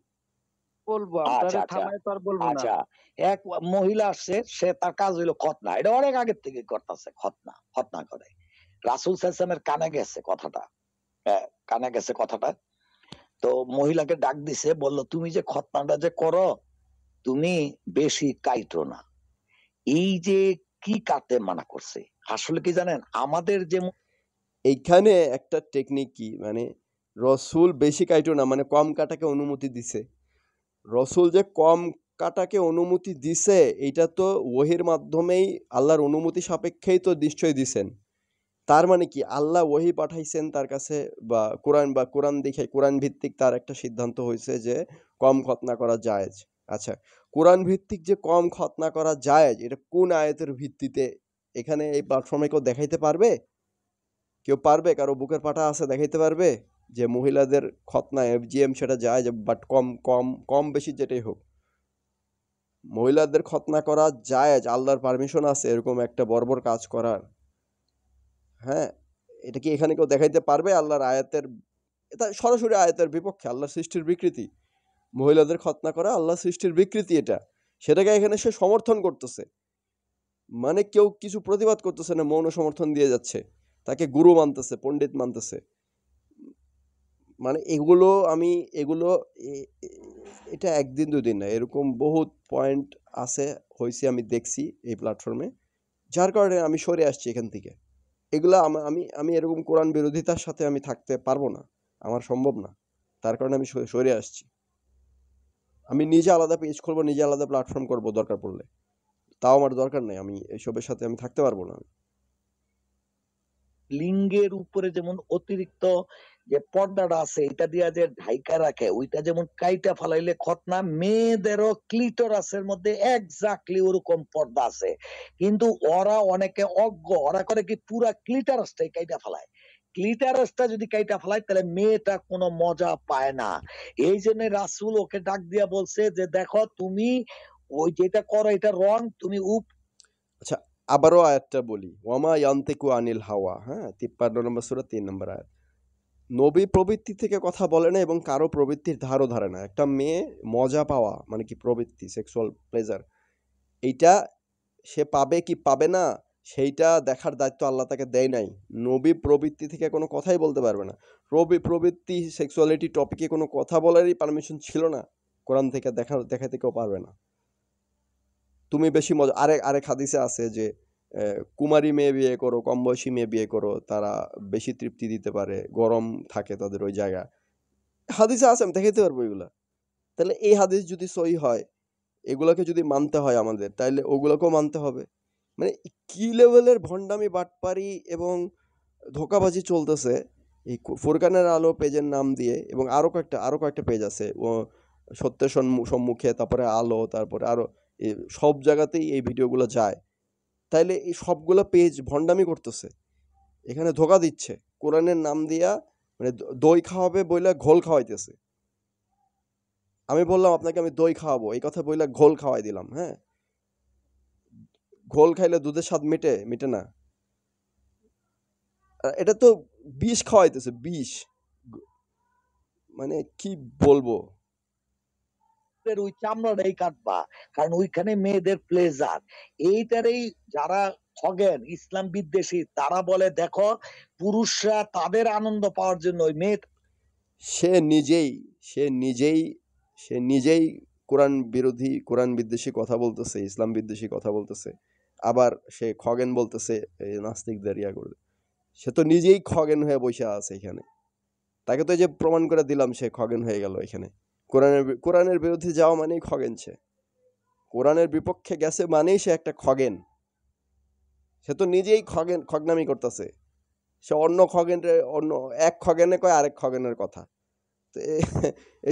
বলবো আপনারা থামায় তো আর বলবো না। আচ্ছা, এক মহিলা আসছে, সে তার কাজ হইলো খতনা, এটা অনেক আগের থেকে করতেছে, খতনা করে। রাসূল সাল্লাল্লাহু আলাইহি ওয়াসাল্লামের কানে গেছে কথাটা, তো মহিলাকে ডাক দিছে, বলল তুমি যে খতনাটা যে করো, তুমি বেশি কাইটো না। এই যে কি কাটতে মানা করছে, আসলে কি জানেন আমাদের যে এইখানে একটা টেকনিক কি, মানে রসুল বেশি কাইটো না মানে কম কাটাকে অনুমতি দিছে। রসুল যে কম কাটাকে অনুমতি দিছে, এইটা তো ওহির মাধ্যমেই আল্লাহর অনুমতি সাপেক্ষেই তো নিশ্চয় দিছেন। তার মানে কি আল্লাহ ওহি পাঠাইছেন তার কাছে, বা কোরআন দেখে কোরআন ভিত্তিক তার একটা সিদ্ধান্ত হয়েছে যে কম খতনা করা জায়েজ। আচ্ছা, কোরআন ভিত্তিক যে কম খতনা করা জায়েজ, এটা কোন আয়াতের ভিত্তিতে এখানে এই প্ল্যাটফর্মে কেউ দেখাইতে পারবে? কেউ পারবে? কারো বুকের পাটা আছে দেখাইতে পারবে যে মহিলাদের খতনা FGM সেটা জায়েজ, বাট কম কম কম বেশি যেটাই হোক মহিলাদের খতনা করা জায়েজ, আল্লাহর পারমিশন আছে এরকম একটা বর্বর কাজ করার? এটা কি এখানে কেউ দেখাইতে পারবে? আল্লাহর আয়াতের, এটা সরাসরি আয়াতের বিপক্ষে, আল্লাহর সৃষ্টির বিকৃতি। মহিলাদের খতনা করা আল্লাহর সৃষ্টির বিকৃতি, সেটাকে এখানে সে সমর্থন করতেছে। মানে কেউ কিছু প্রতিবাদ করতেছে না, মৌন সমর্থন দিয়ে যাচ্ছে, তাকে গুরু মানতেছে, পণ্ডিত মানতেছে। মানে এগুলো আমি এগুলো এ- এ- এটা একদিন দুদিন না, এরকম বহুত পয়েন্ট আছে, হয়েছে, আমি দেখছি এই প্ল্যাটফর্মে, যার কারণে আমি সরে আসছি এখান থেকে। এগুলা আমি আমি এরকম কোরআন বিরোধিতার সাথে আমি থাকতে পারবো না, আমার সম্ভব না, তার কারণে আমি সরে আসছি। আমি নিজে আলাদা পেজ খুলবো, নিজে আলাদা প্ল্যাটফর্ম করব দরকার পড়লে, তাও আমার দরকার নেই, আমি এসবের সাথে আমি থাকতে পারবো না। লিঙ্গের উপরে যেমন অতিরিক্ত যে পর্দাটা আছে এটা দিয়া যে ঢাইকা রাখে ওইটা যেমন কাইটা ফালাইলে খতনা, মেয়েদেরও ক্লিটোরাসের মধ্যে এক্স্যাক্টলি ওরকম পর্দা আছে, কিন্তু ওরা অনেকে অজ্ঞ, ওরা করে কি পুরা ক্লিটোরাসটাই কাইটা ফালায়। ক্লিটারাসটা যদি কাইটা ফেলায় তাহলে মেয়েটা কোনো মজা পায় না। এই জন্য রাসূল ওকে ডাক দিয়া বলছে যে দেখো তুমি ওই যেটা করো এটা রং, তুমি আচ্ছা, আবারও আয়াতটা বলি, ওয়ামা ইয়ান্তিকু আনিল হাওয়া, হ্যাঁ, 53 নম্বর সূরা 3 নম্বর আয়াত। নবী প্রবৃত্তি থেকে কথা বলে না এবং কারো প্রবৃত্তির ধারও ধারে না। একটা মেয়ে মজা পাওয়া মানে কি প্রবৃত্তি, সেক্সুয়াল প্লেজার, এইটা সে পাবে কি পাবে না সেইটা দেখার দায়িত্ব আল্লাহ তাকে দেয় নাই। নবী প্রবৃত্তি থেকে কোনো কথাই বলতে পারবে না। প্রবৃত্তি সেক্সুয়ালিটি টপিকে কোনো কথা বলারই পারমিশন ছিল না, কোরআন থেকে দেখাতে কেউ পারবে না। তুমি বেশি মজা, আরেক হাদিসে আছে যে কুমারী মেয়ে বিয়ে করো, কম বয়সী মেয়ে বিয়ে করো, তারা বেশি তৃপ্তি দিতে পারে, গরম থাকে তাদের ওই জায়গা, হাদিসে আছে, আমি দেখাইতে পারবো এগুলা। তাহলে এই হাদিস যদি সহি হয়, এগুলোকে যদি মানতে হয় আমাদের, তাইলে ওগুলোকেও মানতে হবে। মানে কি লেভেলের ভণ্ডামি, বাটপারি এবং ধোঁকাবাজি চলতেছে এই ফুরকানের আলো পেজের নাম দিয়ে, এবং আরো কয়েকটা পেজ আছে, ও সত্যের সম্মুখে, তারপরে আলো, তারপরে আরো সব জায়গাতেই এই ভিডিওগুলো যায়। তাইলে এই সবগুলো পেজ ভণ্ডামি করতেছে, এখানে ধোঁকা দিচ্ছে, কোরআনের নাম দিয়া মানে দই খাওয়াবে বইলা ঘোল খাওয়াইতেছে। আমি বললাম আপনাকে আমি দই খাওয়াবো, এই কথা বইলা ঘোল খাওয়াই দিলাম। হ্যাঁ, ঘোল খাইলে দুধের স্বাদ মিটে না, এটা তো বিষ খাওয়াইতেছে, বিষ। মানে কি বলবো, ওই চামড়াটাই কাটবা, কারণ ওইখানে মেয়েদের প্লেজার। এইটারই যারা ঠগেন ইসলাম বিদ্বেষী তারা বলে দেখো পুরুষরা তাদের আনন্দ পাওয়ার জন্য ওই মেয়ে, সে নিজেই কোরআন বিরোধী, কোরআন বিদ্বেষী কথা বলতেছে, ইসলাম বিদ্বেষী কথা বলতেছে, আবার সে খগেন বলতেছে এই নাস্তিকদের ইয়া করে। সে তো নিজেই খগেন হয়ে বসে আছে এখানে, তাকে তো এই যে প্রমাণ করে দিলাম সে খগেন হয়ে গেল এখানে। কোরআনের বিরুদ্ধে যাওয়া মানেই খগেন, কোরআনের বিপক্ষে গেছে মানেই সে একটা খগেন। সে তো নিজেই খগনামি করতেছে, সে অন্য এক খগেনে কয় আরেক খগেনের কথা।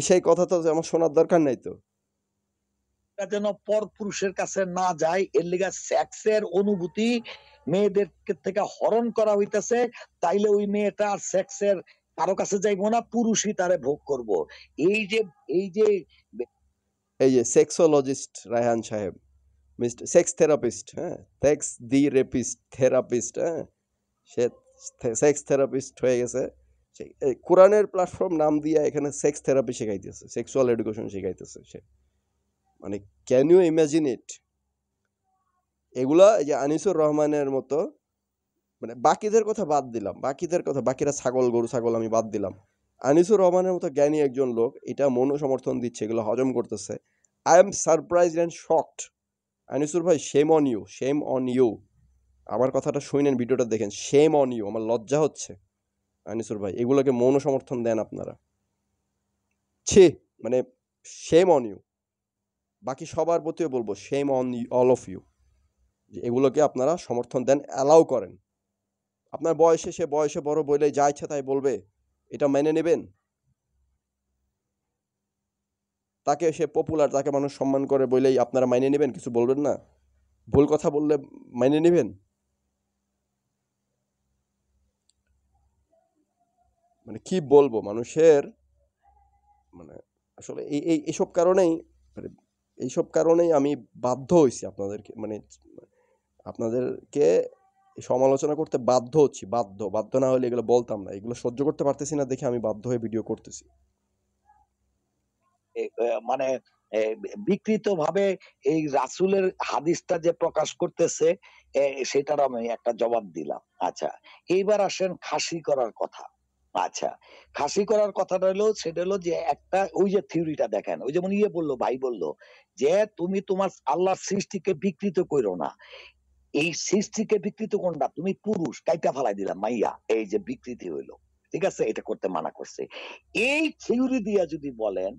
সেই কথা তো আমার শোনার দরকার নাই তো। যেন পর পুরুষের কাছে না যায়, এর লিগা সেক্সের অনুভূতি মেয়েদের থেকে হরণ করা হইতেছে, তাইলে ওই মেয়েটা আর সেক্সের কারো কাছে যাইবো না, পুরুষই তারে ভোগ করব। এই যে সেক্সোলজিস্ট রায়হান সাহেব, মিস্টার সেক্স থেরাপিস্ট, হ্যাঁ, সেক্স দি রেপিস্ট থেরাপিস্ট, হ্যাঁ, সে সেক্স থেরাপিস্ট হয়ে গেছে। কোরআনের প্ল্যাটফর্ম নাম দিয়ে এখানে সেক্স থেরাপি শেখাইতেছে, সেক্সুয়াল এডুকেশন শেখাইতেছে সে। মানে ক্যান ইউ ইমাজিন ইট? এগুলা এই যে আনিসুর রহমানের মতো, মানে বাকিদের কথা বাদ দিলাম, বাকিরা ছাগল, গরু ছাগল, আমি বাদ দিলাম। আনিসুর রহমানের মতো জ্ঞানী একজন লোক এটা মনো সমর্থন দিচ্ছে, এগুলো হজম করতেছে। I am surprised and shocked. Anisur ভাই, শেম অন ইউ। আমার কথাটা শুনেন, ভিডিওটা দেখেন, শেম অন ইউ। আমার লজ্জা হচ্ছে আনিসুর ভাই, এগুলোকে মৌন সমর্থন দেন আপনারা। মানে শেম অন ইউ। বাকি সবার প্রতিও বলবো shame on all of you, যে এগুলোকে আপনারা সমর্থন দেন, অ্যালাউ করেন। আপনার সে বয়সে বড় বলে যা ইচ্ছা তাই বলবে, এটা মেনে নেবেন? তাকে সে পপুলার, তাকে মানুষ সম্মান করে বলেই আপনারা মেনে নেবেন, কিছু বলবেন না? ভুল কথা বললে মেনে নেবেন? মানে কি বলবো, মানুষের মানে আসলে এইসব কারণেই আমি বাধ্য হয়েছি আপনাদেরকে সমালোচনা করতে বাধ্য হচ্ছি। বাধ্য না হলে এগুলো বলতাম না, এগুলো সহ্য করতে পারতেছি না দেখে আমি বাধ্য হয়ে ভিডিও করতেছি। মানে বিকৃত ভাবে এই রাসূলের হাদিসটা যে প্রকাশ করতেছে, সেটার আমি একটা জবাব দিলাম। আচ্ছা, এইবার আসেন খাসি করার কথা। আচ্ছা, খাসি করার কথাটা হলো সেটা হলো যে একটা ওই যে থিওরিটা দেখেন, ওই যেমন বললো ভাই বললো যে তুমি তোমার আল্লাহর সৃষ্টিকে বিকৃত করো না। এই সৃষ্টিকে বিকৃত কোনটা? তুমি পুরুষ কাইটা ফালাই দিলাম মাইয়া, এই যে বিকৃতি হইলো, ঠিক আছে, এটা করতে মানা করছে। এই থিওরি দিয়া যদি বলেন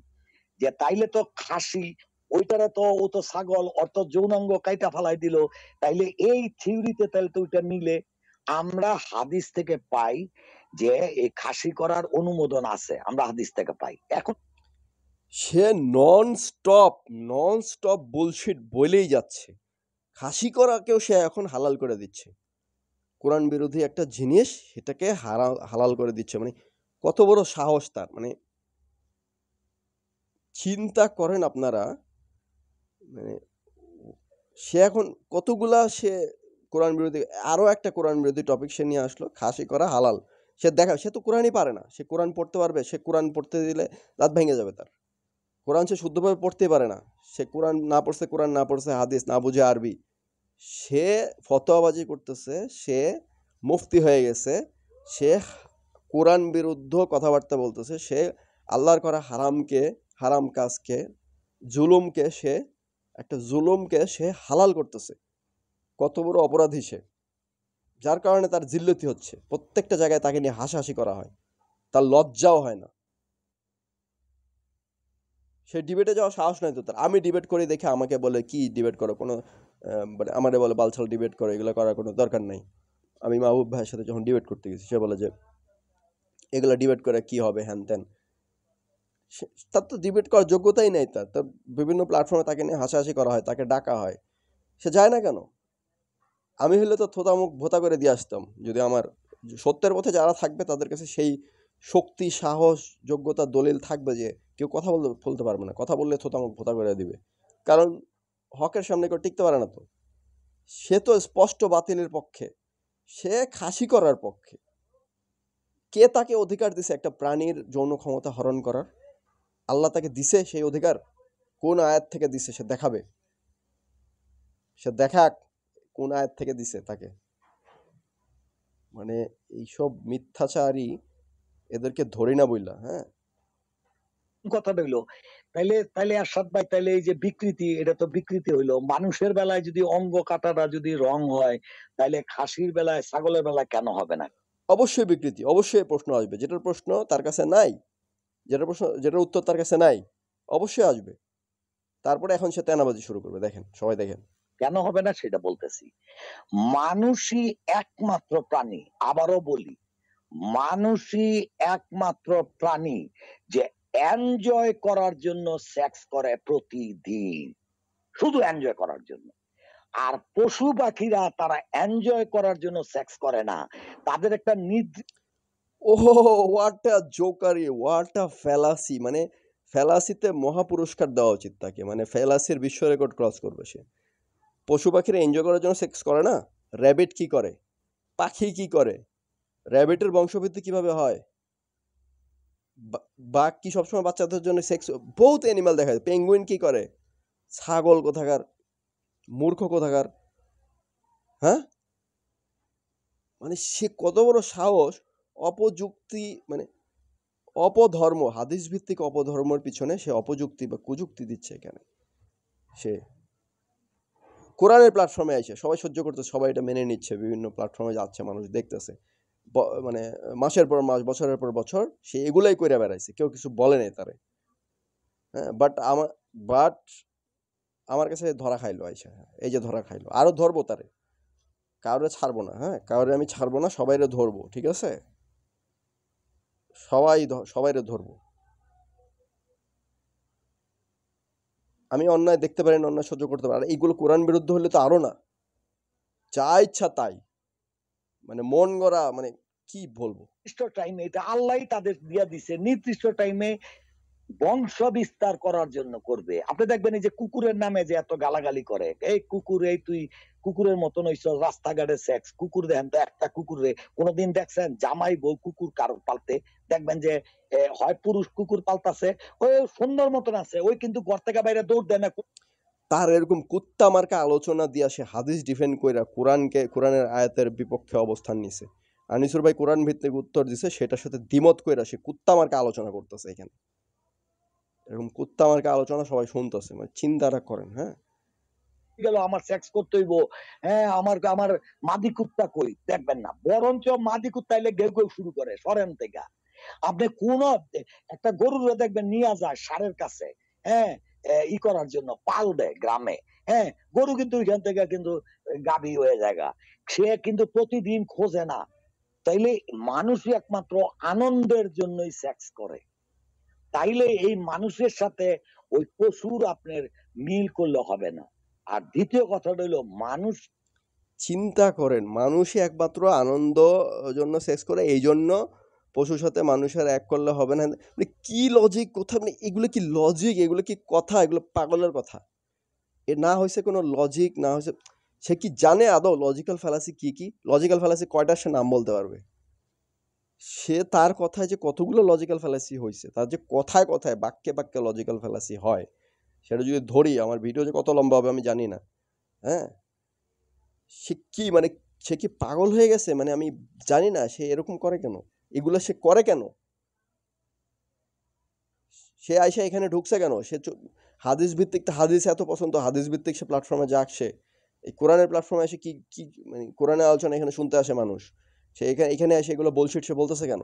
যে তাইলে তো খাসি ওইটারে তো ও তো ছাগল অর্থ যৌনাঙ্গ কাইটা ফালাই দিল, তাইলে এই থিওরিতে তাহলে তো ওইটা মিলে। আমরা হাদিস থেকে পাই যে এই খাসি করার অনুমোদন আছে, আমরা হাদিস থেকে পাই। এখন সে নন স্টপ বুলশিট বলেই যাচ্ছে। খাসি করাকেও সে এখন হালাল করে দিচ্ছে। কোরআন বিরোধী একটা জিনিস সেটাকে হালাল করে দিচ্ছে। মানে কত বড় সাহস তার! মানে চিন্তা করেন আপনারা, মানে সে এখন কতগুলা সে কোরআন বিরোধী, আরো একটা কোরআন বিরোধী টপিক সে নিয়ে আসলো, খাসি করা হালাল। সে তো কোরআনই পারে না। সে কোরআন পড়তে পারবে? সে কোরআন পড়তে দিলে দাঁত ভেঙে যাবে তার। কোরআন সে শুদ্ধভাবে পড়তেই পারে না। সে কোরআন না পড়ছে হাদিস, না বুঝে আরবি, সে ফতোয়াবাজি করতেছে, সে মুফতি হয়ে গেছে, সে কোরআন বিরুদ্ধ কথাবার্তা বলতেছে, সে আল্লাহর করা হারাম কাজকে, জুলুমকে সে হালাল করতেছে। কত বড় অপরাধী সে! যার কারণে তার জিল্লতি হচ্ছে। প্রত্যেকটা জায়গায় তাকে নিয়ে হাসাহাসি করা হয়, তার লজ্জাও হয় না। সে ডিবেটে যাওয়ার সাহস নাই তো তার। আমি ডিবেট করি দেখে আমাকে বলে কি ডিবেট করো, কোনো মানে আমারে বলে বালছাল ডিবেট করো, এগুলো করার কোনো দরকার নাই। আমি মাহবুব ভাইয়ের সাথে যখন ডিবেট করতে গেছি, সে বলে যে এগুলো ডিবেট করে কি হবে, হ্যান ত্যান। তার তো ডিবেট করার যোগ্যতাই নেই। তার বিভিন্ন প্ল্যাটফর্মে তাকে নিয়ে হাসাহাসি করা হয়, তাকে ডাকা হয়, সে যায় না কেন? আমি হলে তো থোতামুখ ভোতা করে দিয়ে আসতাম। যদি আমার সত্যের পথে যারা থাকবে তাদের কাছে সেই শক্তি, সাহস, যোগ্যতা, দলিল থাকবে যে কেউ কথা বলতে পারবে না, কথা বললে থোতামুখ ভোতা করে দিবে। কারণ হকের সামনে কেউ টিকতে পারে না। তো সে তো স্পষ্ট বাতিলের পক্ষে, সে খাসি করার পক্ষে। কে তাকে অধিকার দিছে একটা প্রাণীর যৌন ক্ষমতা হরণ করার? আল্লাহ তাকে দিছে সেই অধিকার? কোন আয়াত থেকে দিছে সে দেখাবে। সে দেখাক কোন আয়াত থেকে দিছে তাকে। মানে এইসব মিথ্যাচারী, এদেরকে ধরি না বইলা। হ্যাঁ, কথাটা হইলো তাইলে আরশাদ ভাই, তাইলে এই যে বিকৃতি, এটা তো বিকৃতি হইলো। মানুষের বেলায় যদি অঙ্গ কাটাটা যদি রং হয়, তাইলে খাসির বেলায়, ছাগলের বেলায় কেন হবে না? অবশ্যই বিকৃতি, অবশ্যই প্রশ্ন আসবে। যেটার প্রশ্ন তার কাছে নাই, যেটার উত্তর তার কাছে নাই, অবশ্যই আসবে। তারপরে এখন সে তেনাবাজি শুরু করবে। দেখেন, সবাই দেখেন। কেন হবে না সেটা বলতেছি। মানুষই একমাত্র প্রাণী, আবারও বলি, মানুষই একমাত্র প্রাণী যে এনজয় করার জন্য সেক্স করে প্রতিদিন, শুধু এনজয় করার জন্য। আর পশু পাখিরা তারা এনজয় করার জন্য সেক্স করে না, তাদের একটা ওহো, what a jokery, what a fallacy! মানে ফ্যালাসিতে মহাপুরস্কার দেওয়া উচিত তাকে। মানে ফ্যালাসির বিশ্ব রেকর্ড ক্রস করবে সে। পশু পাখিরা এনজয় করার জন্য সেক্স করে না? র্যাবিট কি করে? পাখি কি করে? র্যাবিটের বংশবৃদ্ধি কিভাবে হয়? বাঘ কি সবসময় বাচ্চাদের জন্য সেক্স? বহুত অ্যানিমাল দেখা যায়। পেঙ্গুইন কি করে? ছাগল কোথাকার, মূর্খ কোথাকার! হ্যাঁ, মানে সে কত বড় সাহস! অপযুক্তি, মানে অপধর্ম, হাদিস ভিত্তিক অপধর্মের পিছনে সে অপযুক্তি বা কুযুক্তি দিচ্ছে। এখানে সে কোরআনের প্ল্যাটফর্মে আসে, সবাই সহ্য করতে, সবাই এটা মেনে নিচ্ছে, বিভিন্ন প্ল্যাটফর্মে যাচ্ছে, মানুষ দেখতেছে, মানে মাসের পর মাস, বছরের পর বছর সে এগুলাই করে বেড়াইছে, কেউ কিছু বলে নাই তারে। হ্যাঁ, বাট আমার কাছে ধরা খাইলো আইসা। এই যে ধরা খাইলো, আরো ধরবো তারে, কাউরে ছাড়বো না। হ্যাঁ, কাউরে আমি ছাড়বো না, সবাইরে ধরবো, ঠিক আছে? সবাইরে ধরবো। আমি অন্যায় দেখতে পারি না, অন্যায় সহ্য করতে পারি। এইগুলো কোরআন বিরুদ্ধ হলে তো আরো না, যা ইচ্ছা তাই, মানে মন গড়া, মানে কি বলবো। নির্দিষ্ট টাইমে, এটা আল্লাহ তাদের দিয়া দিছে, নির্দিষ্ট টাইমে বংশ বিস্তার করার জন্য করবে। আপনি দেখবেন এই যে কুকুরের নামে যে এত গালাগালি করে, এই কুকুর, এই তুই কুকুরের মতন হইছ, রাস্তাঘাটে সেক্স। কুকুর দেখেন তো, একটা কুকুরে কোনোদিন দেখছেন জামাই বউ কুকুর কারোর পালতে? দেখবেন যে হয় পুরুষ কুকুর পালতাছে, ওই সুন্দর মতন আছে, ওই কিন্তু ঘর থেকে বাইরে দৌড় দেয় না। তার এরকম কুত্তা মার্কা আলোচনা দিয়া সে হাদিস ডিফেন্ড কইরা কোরআনের আয়াতের বিপক্ষে অবস্থান নিছে। আনিসুর ভাই কোরআন ভিত্তিক উত্তর দিছে, সেটার সাথে দ্বিমত কইরা সে কুত্তা মার্কা আলোচনা করতেছে এখানে। এরকম কুত্তা মার্কা আলোচনা সবাই শুনতেছে, মানে চিন্তাটা করেন। হ্যাঁ, গেল আমার সেক্স করতে হইব, হ্যাঁ আমার আমার মাদি কুত্তা কই দেখবেন না, বরঞ্চ মাদি কুত্তা এলে গেউ গেউ শুরু করে সরেন থেকে। আপনি কোন একটা গরুরে দেখবেন নিয়ে যায় সারের কাছে, হ্যাঁ ই করার জন্য পাল দেয় গ্রামে, হ্যাঁ গরু কিন্তু ওইখান থেকে কিন্তু গাভী হয়ে যায়, সে কিন্তু প্রতিদিন খোঁজে না। তাইলে মানুষই একমাত্র আনন্দের জন্যই সেক্স করে, তাইলে এই মানুষের সাথে ওই পশুর আপনার মিল করলে হবে না। আর দ্বিতীয় কথাটা হলো মানুষ চিন্তা করেন, মানুষই একমাত্র আনন্দ জন্য সেক্স করে, এই জন্য পশুর সাথে মানুষের এক করলে হবে না। মানে কি লজিক, কোথায়, মানে এগুলো কি লজিক, এগুলো কি কথা, এগুলো পাগলের কথা। এ না হয়েছে কোনো লজিক, না হয়েছে, সে কি জানে আদৌ লজিক্যাল ফ্যালাসি কি কি? লজিক্যাল ফ্যালাসি কয়টা সে নাম বলতে পারবে? সে তার কথায় যে কতগুলো লজিক্যাল ফ্যালাসি হয়েছে, তার যে কথায় কথায় বাক্যে বাক্যে লজিক্যাল ফ্যালাসি হয়, সেটা যদি ধরি, আমার ভিডিও যে কত লম্বা হবে আমি জানি না। হ্যাঁ, সে কি মানে, সে কি পাগল হয়ে গেছে? মানে আমি জানি না সে এরকম করে কেন, এগুলো সে করে কেন, সে আইসা এখানে ঢুকছে কেন? সে হাদিস ভিত্তিক, হাদিস এত পছন্দ, হাদিস ভিত্তিক সে প্ল্যাটফর্মে যাক, সে এই কোরআনের প্ল্যাটফর্মে এসে কি কি মানে কোরআনের আলোচনা এখানে শুনতে আসে মানুষ, সে এখানে এসে এগুলো বলশিট সে বলতেছে কেন?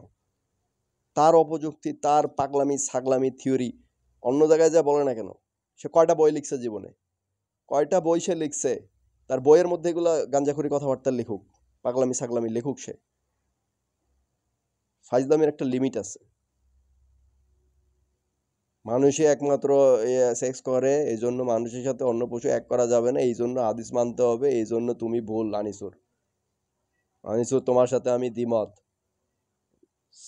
তার অপযুক্তি, তার পাগলামি ছাগলামি থিওরি অন্য জায়গায় যা বলে না কেন? সে কয়টা বই লিখছে জীবনে, কয়টা বই সে লিখছে? তার বইয়ের মধ্যে এগুলো গাঞ্জাখুরি কথাবার্তা লিখুক, পাগলামি ছাগলামি লিখুক, সে ফাইজলামির একটা লিমিট আছে। মানুষই একমাত্র সেক্স করে, এই জন্য মানুষের সাথে অন্য পশু এক করা যাবে না, এই জন্য হাদিস মানতে হবে, এই জন্য তুমি ভুল। আনিসুর, আনিসুর তোমার সাথে আমি দ্বিমত।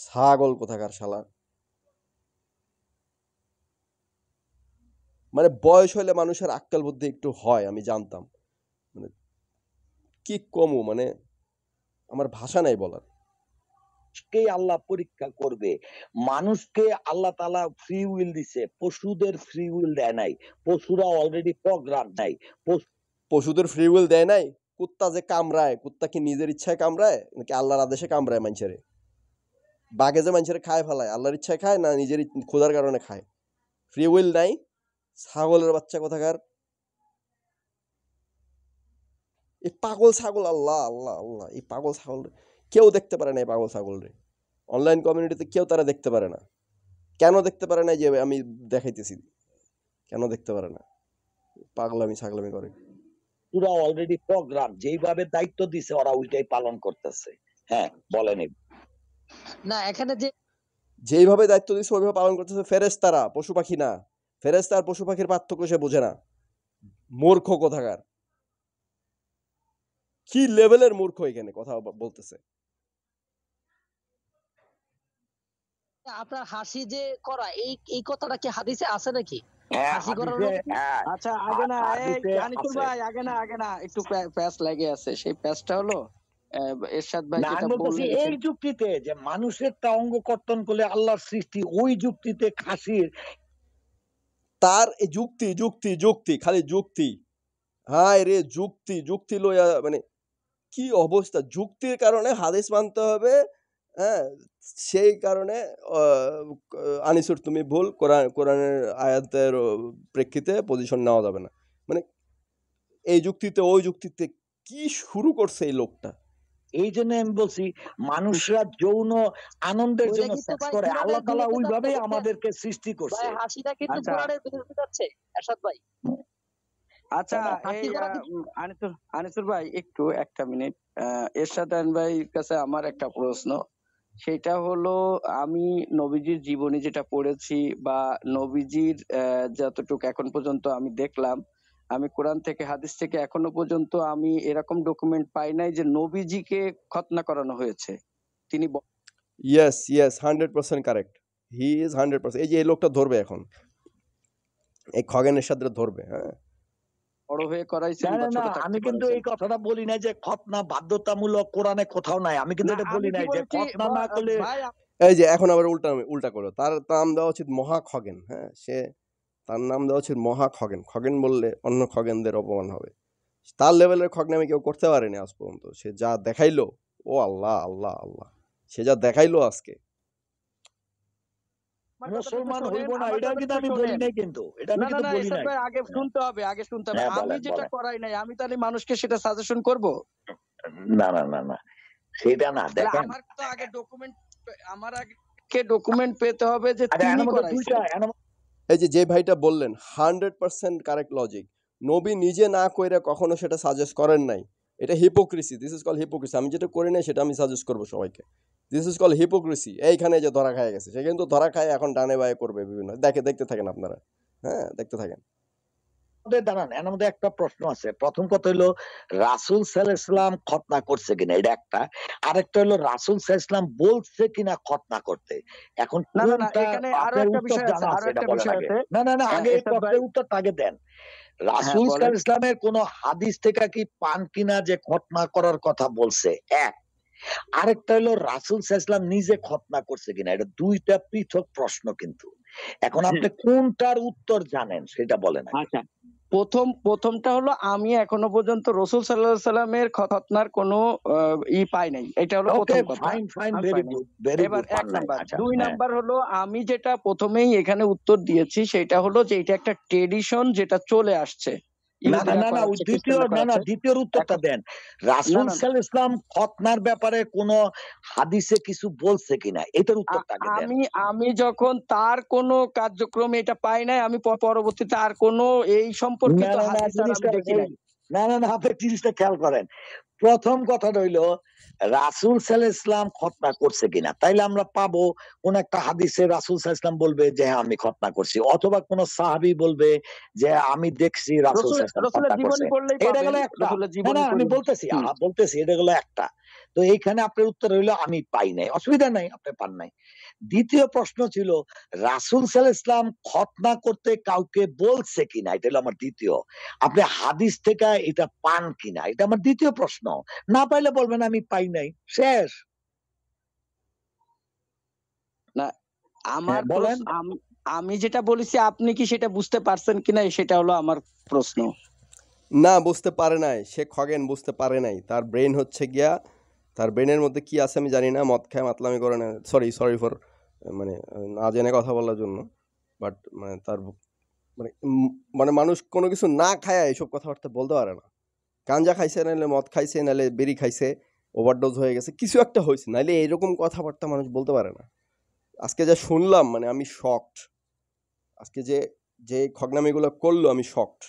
ছাগল কোথাকার শালা। মানে বয়স হলে মানুষের আক্কেল বুদ্ধি একটু হয়, আমি জানতাম, মানে কি কমু, মানে আমার ভাষা নাই বলার। কে আল্লাহ পরীক্ষা করবে? মানুষকে আল্লাহ তাআলা ফ্রি উইল দিছে, পশুদের ফ্রি উইল দেয় নাই। পশুরা অলরেডি প্রোগ্রাম নাই। পশুদের ফ্রি উইল দেয় নাই? কুত্তা যে কামড়ায়, কুত্তা কি নিজের ইচ্ছায় কামড়ায় নাকি আল্লাহর আদেশে কামড়ায় মানুষের? বাঘে যে মানুষের খায় ফেলায়, আল্লাহর ইচ্ছায় খায় না নিজের ক্ষুধার কারণে খায়? ফ্রি উইল নাই, ছাগলের বাচ্চা কোথাকার। এই পাগল ছাগল, আল্লাহ আল্লাহ আল্লাহ, এই পাগল ছাগল কেউ দেখতে পারে না। এই পাগল ছাগল রে অনলাইন কমিউনিটিতে কেউ তারা দেখতে পারে না। কেন দেখতে পারে না? যে আমি দেখাইতেছি কেন দেখতে পারে না। পাগলামি ছাগলামি করে। পুরা অলরেডি প্রোগ্রাম, যেইভাবে দায়িত্ব দিছে ওরা ওইটাই পালন করতেছে। হ্যাঁ বলেন। না এখানে যে যেইভাবে দায়িত্ব দিচ্ছে ওইভাবে পালন করতেছে ফেরেশতারা, পশু পাখি না। ফেরেশতা আর পশু পাখির পার্থক্য সে বোঝে না। মূর্খ কোথাকার, কি লেভেলের মূর্খ এখানে কথা বলতেছে। আপনার হাসি যে করা, এই কথাটা কি হাদিসে আছে নাকি? হ্যাঁ হাসি করার হাদিসে, রূপ? হ্যাঁ আচ্ছা আগে না হাদিসে আনিসুল আছে। ভাই, আগে না একটু প্যাচ লেগে আছে। সেই প্যাচটা হলো এরশাদ ভাই না যেটা আমি বলতেছি বললেন এই যুক্তিতে যে মানুষের তা অঙ্গ কর্তন করলে আল্লাহর সৃষ্টি, ওই যুক্তিতে খাসির তার এই যুক্তি যুক্তি যুক্তি খালি যুক্তি। হায় রে যুক্তি, যুক্তি লইয়া মানে কি অবস্থা। যুক্তির কারণে হাদিস মানতে হবে, হ্যাঁ সেই কারণে আনিসুর তুমি ভুল, কোরআনের আয়াতের প্রেক্ষিতে পজিশন নেওয়া যাবে না। মানে এই যুক্তিতে ওই যুক্তিতে কি শুরু করছে এই লোকটা। এই জন্য আমি বলছি মানুষরা যৌন আনন্দের ওইটা জন্য কিন্তু সেক্স ভাই করে, কোরআনের আল্লাহ তাআলা বিরুদ্ধে যাচ্ছে, ওইভাবেই বুঝছেন? আমাদেরকে সৃষ্টি ভাই করছে। হাসিটা কিন্তু আচ্ছা কোরআনের বিরুদ্ধে যাচ্ছে এরশাদ ভাই। আচ্ছা হাসি এই করা কিন্তু আনিসুর ভাই একটু একটা মিনিট। এরশাদ ভাইয়ের কাছে আমার একটা প্রশ্ন, সেটা হলো আমি নবীজির জীবনী যেটা পড়েছি বা নবীজির যতটুকু এখন পর্যন্ত আমি দেখলাম, আমি কোরআন থেকে হাদিস থেকে এখনো পর্যন্ত আমি এরকম ডকুমেন্ট পাই নাই যে নবীজিকে খতনা করানো হয়েছে। তিনি yes yes 100% correct, he is 100%। এই যে এই লোকটা ধরবে এখন, এই খগেনের সাথে ধরবে। হ্যাঁ বড় হয়ে করাইছেন না বা না ছোট না, থাকতে আমি কিন্তু করাইছেন। এই কথাটা বলি নাই যে খতনা বাধ্যতামূলক, কোরআনে কোথাও নাই। আমি কিন্তু না এটা আমি বলি কি নাই যে বলেছি খতনা না করলে। ভাই, এই যে এখন আবার উল্টা করো, তার নাম দেওয়া উচিত মহা খগেন। হ্যাঁ তার নাম দেওয়া উচিত মহা খগেন। খগেন বললে অন্য খগেনদের অপমান হবে। তার লেভেলের খগনামি কেউ করতে পারেনি আজ পর্যন্ত। সে যা দেখাইলো ও আল্লাহ আল্লাহ আল্লাহ, সে যা দেখাইলো আজকে। আমার কথাটা একটু মুসলমান শোনেন, হইব না আমার এটা কথাটা কিন্তু একটু আমি বলি শোনেন। নাই কিন্তু, এটা আমি না না কিন্তু না বলি এরশাদ নাই। ভাই, আগে শুনতে হবে, আগে শুনতে হবে। হ্যাঁ আমি বলেন যেটা বলেন। করাই নাই, আমি তাহলে মানুষকে সেটা সাজেশন করব? না না না না, সেটা না, তাহলে দেখেন। আমার তো আগে ডকুমেন্ট, আমার আগে ডকুমেন্ট পেতে হবে যে আচ্ছা তিনি এর মধ্যে করাইছে। দুইটা, এর এই যে ভাইটা বললেন 100% কারেক্ট লজিক। নবী নিজে না কইরা কখনো সেটা সাজেস্ট করেন নাই। এটা hypocrisy, this is call hypocrisy. আমি যেটা করি নাই সেটা আমি সাজেস্ট করবো সবাইকে, দিস ইজ কল হিপোক্রিসি। এইখানে যে ধরা খায় গেছে, সে কিন্তু ধরা খায় এখন ডানে বায়ে করবে বিভিন্ন, দেখতে থাকেন আপনারা, হ্যাঁ দেখতে থাকেন। মধ্যে দাঁড়ান, এর মধ্যে একটা প্রশ্ন আছে। প্রথম কথা হলো রাসূল সাল্লাল্লাহু আলাইহি ওয়াসাল্লাম খতনা করছে কিনা, এটা একটা। আরেকটা হলো রাসূল সাল্লাল্লাহু আলাইহি ওয়াসাল্লাম বলছে কিনা খতনা করতে। এখন না না না, কোনটা এখানে আরো আপনার একটা উত্তর বিষয় আছে, জানা আরো আছে এটা একটা বলেন বিষয় আগে। আছে। না না না, আগে এই এরশাদ ভাই, প্রশ্নের উত্তরটা আগে দেন। হ্যাঁ রাসূল বলেন। সাল্লাল্লাহু আলাইহি ওয়াসাল্লামের কোন হাদিস থেকে কি পান কিনা যে খতনা করার কথা বলছে, এক। আরেকটা হলো রাসূল সাল্লাল্লাহু আলাইহি ওয়াসাল্লাম নিজে খতনা করছে কিনা, এটা দুইটা পৃথক প্রশ্ন কিন্তু। এখন আপনি কোনটার উত্তর জানেন সেটা বলেন আগে। আচ্ছা, প্রথমটা হলো আমি এখনো পর্যন্ত রাসূল সাল্লাল্লাহু আলাইহি সাল্লামের খতনার কোনো পাই নাই। এটা হলো ওকে, প্রথম কথা। ফাইন ফাইন, আমি ভেরি পাই নাই। গুড, ভেরি এবার গুড, ১ পান নাই। নাম্বার। আচ্ছা ২ হ্যাঁ। নাম্বার হলো আমি যেটা প্রথমেই এখানে উত্তর দিয়েছি সেটা হলো যে এটা একটা ট্রেডিশন যেটা চলে আসছে। না না ইহুদিরা না না, ওই করাচ্ছে, দ্বিতীয় খ্রিস্টানরা না না, করাচ্ছে। দ্বিতীয় উত্তরটা এখন দেন। না রাসূল না সাল্লাল্লাহু আলাইহি ওয়াসাল্লাম খতনার ব্যাপারে কোন হাদিসে কিছু বলছে কিনা, এটার উত্তরটা আগে দেন। আমি যখন তার কোনো কার্যক্রমে এটা পাই নাই, আমি পরবর্তীতে আর কোনো এই না সম্পর্কিত না না, হাদিস আর আমি জিনিসটা দেখি এই নাই। না না না, আপনি জিনিসটা খেয়াল করেন। প্রথম কথাটা হইলো রাসূল সাল্লাল্লাহু আলাইহি ওয়াসাল্লাম খতনা করছে কিনা, তাইলে আমরা পাবো কোন একটা হাদিসে রাসূল সাল্লাল্লাহু আলাইহি ওয়াসাল্লাম বলবে যে হ্যাঁ আমি খতনা করছি, অথবা কোন সাহাবী বলবে যে আমি দেখছি রাসূল সাল্লাল্লাহু আলাইহি ওয়াসাল্লাম রসুলের খতনা জীবনী করছে। পড়লেই এটা পাবেন, গেল একটা। রসুলের না জীবনী না, আমি পড়লে। বলতেছি বলতেছি এটা গেল একটা। তো এইখানে আপনার উত্তর হইলো আমি পাই নাই, অসুবিধা নাই, আপনি পান নাই। দ্বিতীয় প্রশ্ন ছিল রাসূল সাল্লাল্লাহু আলাইহি ওয়াসাল্লাম খতনা করতে কাউকে বলছে কিনা, এটা হলো আমার দ্বিতীয়। আপনি হাদিস থেকে এটা পান কিনা, এটা আমার দ্বিতীয় প্রশ্ন। না পাইলে বলবেন আমি পাই নাই, শেষ। না, আমার বলেন। আমি যেটা বলেছি আপনি কি সেটা বুঝতে পারছেন কিনা সেটা হলো আমার প্রশ্ন। না, বুঝতে পারে নাই, সে খগেন বুঝতে পারে নাই। তার ব্রেন হচ্ছে গিয়া, তার ব্রেনের মধ্যে কি আছে আমি জানি না, মদ খায় মাতলামি করে না। সরি ফর মানে না জেনে কথা বলার জন্য। বাট মানে তার মানে মানুষ কোনো কিছু না খায় এইসব কথাবার্তা বলতে পারে না। গাঞ্জা খাইছে, নাহলে মদ খাইছে, নাহলে বিড়ি খাইছে, ওভারডোজ হয়ে গেছে, কিছু একটা হয়েছে, নাহলে এইরকম কথাবার্তা মানুষ বলতে পারে না। আজকে যা শুনলাম, মানে আমি শকড। আজকে যে খগনামিগুলো করলো, আমি শকড।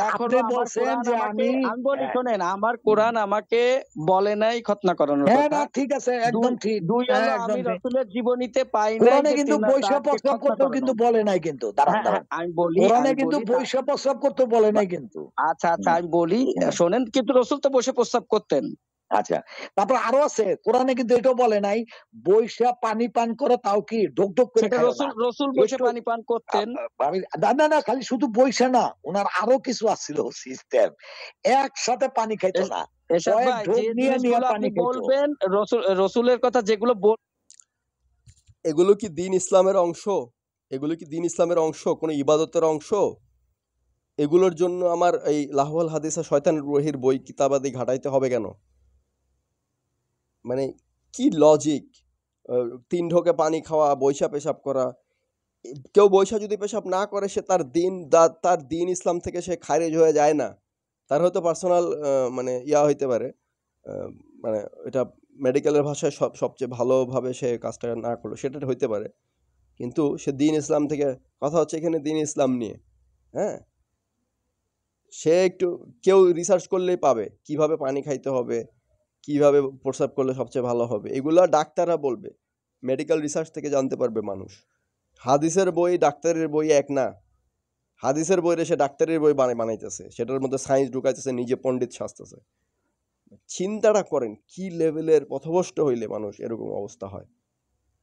এখনো আমার কোরআন আমাকে, আমি বলি শোনেন, আমার কোরআন আমাকে বলে নাই খতনা করানোর হ্যাঁ কথা। না, ঠিক আছে, একদম ঠিক। দুই হ্যাঁ, হলো একদম আমি ঠিক। রাসূলের জীবনীতে পাই নাই কোরআনে যে কিন্তু তিনি বৈশা তাকে প্রস্রাব খতনা করতেও করানো। কিন্তু বলে নাই কিন্তু, দাঁড়ান দাঁড়ান। আমি কোরআনে কিন্তু বলি বৈশা প্রস্রাব করতে বলে নাই কিন্তু। আচ্ছা আমি বলি শোনেন, কিন্তু রাসূল তো বসে প্রস্রাব করতেন। আচ্ছা, তারপর আরো আছে, কোরআনে কিন্তু এটাও বলে নাই বৈশা পানি পান করে, তাও কি ঢোক ঢোক করে সেটা খায় না। রাসূল বসে একটু পানি পান করতেন। না না না, খালি শুধু বৈশা না, ওনার আরো কিছু আছিল সিস্টেম। একসাথে পানি খাইতো না, এরশাদ কয়েক ভাই, ঢোক যে নিয়ে নিয়ে জিনিসগুলো পানি আপনি খাইতো। বলবেন রাসূলের কথা যেগুলো এগুলো কি দ্বীন ইসলামের অংশ? এগুলো কি দ্বীন ইসলামের অংশ, কোনো ইবাদতের অংশ? এগুলোর জন্য আমার এই লাহওয়াল হাদিসা শয়তানের রুহির বই কিতাবাদি ঘাটাইতে হবে কেন? মানে কি লজিক? ৩ ঢোকে পানি খাওয়া, বৈশা পেশাব করা। কেউ বৈশা যদি পেশাব না করে, সে তার দিন ইসলাম থেকে সে খারিজ হয়ে যায় না। তার হয়তো পার্সোনাল মানে হইতে পারে, মানে এটা মেডিকেলের ভাষায় সবচেয়ে ভালোভাবে সে কাজটা না করলো, সেটা হইতে পারে। কিন্তু সে দিন ইসলাম থেকে, কথা হচ্ছে এখানে দিন ইসলাম নিয়ে। হ্যাঁ, সে একটু, কেউ রিসার্চ করলেই পাবে কিভাবে পানি খাইতে হবে, কিভাবে প্রস্রাব করলে সবচেয়ে ভালো হবে। এগুলা ডাক্তাররা বলবে, মেডিকেল রিসার্চ থেকে জানতে পারবে মানুষ। হাদিসের বই ডাক্তারের বই এক না। হাদিসের বইরে সে ডাক্তারের বই বানাইতেছে, সেটার মধ্যে সায়েন্স ঢুকাইতেছে, নিজে পণ্ডিত সাজতেছে। চিন্তাটা করেন কি লেভেলের পথভ্রষ্ট হইলে মানুষ এরকম অবস্থা হয়।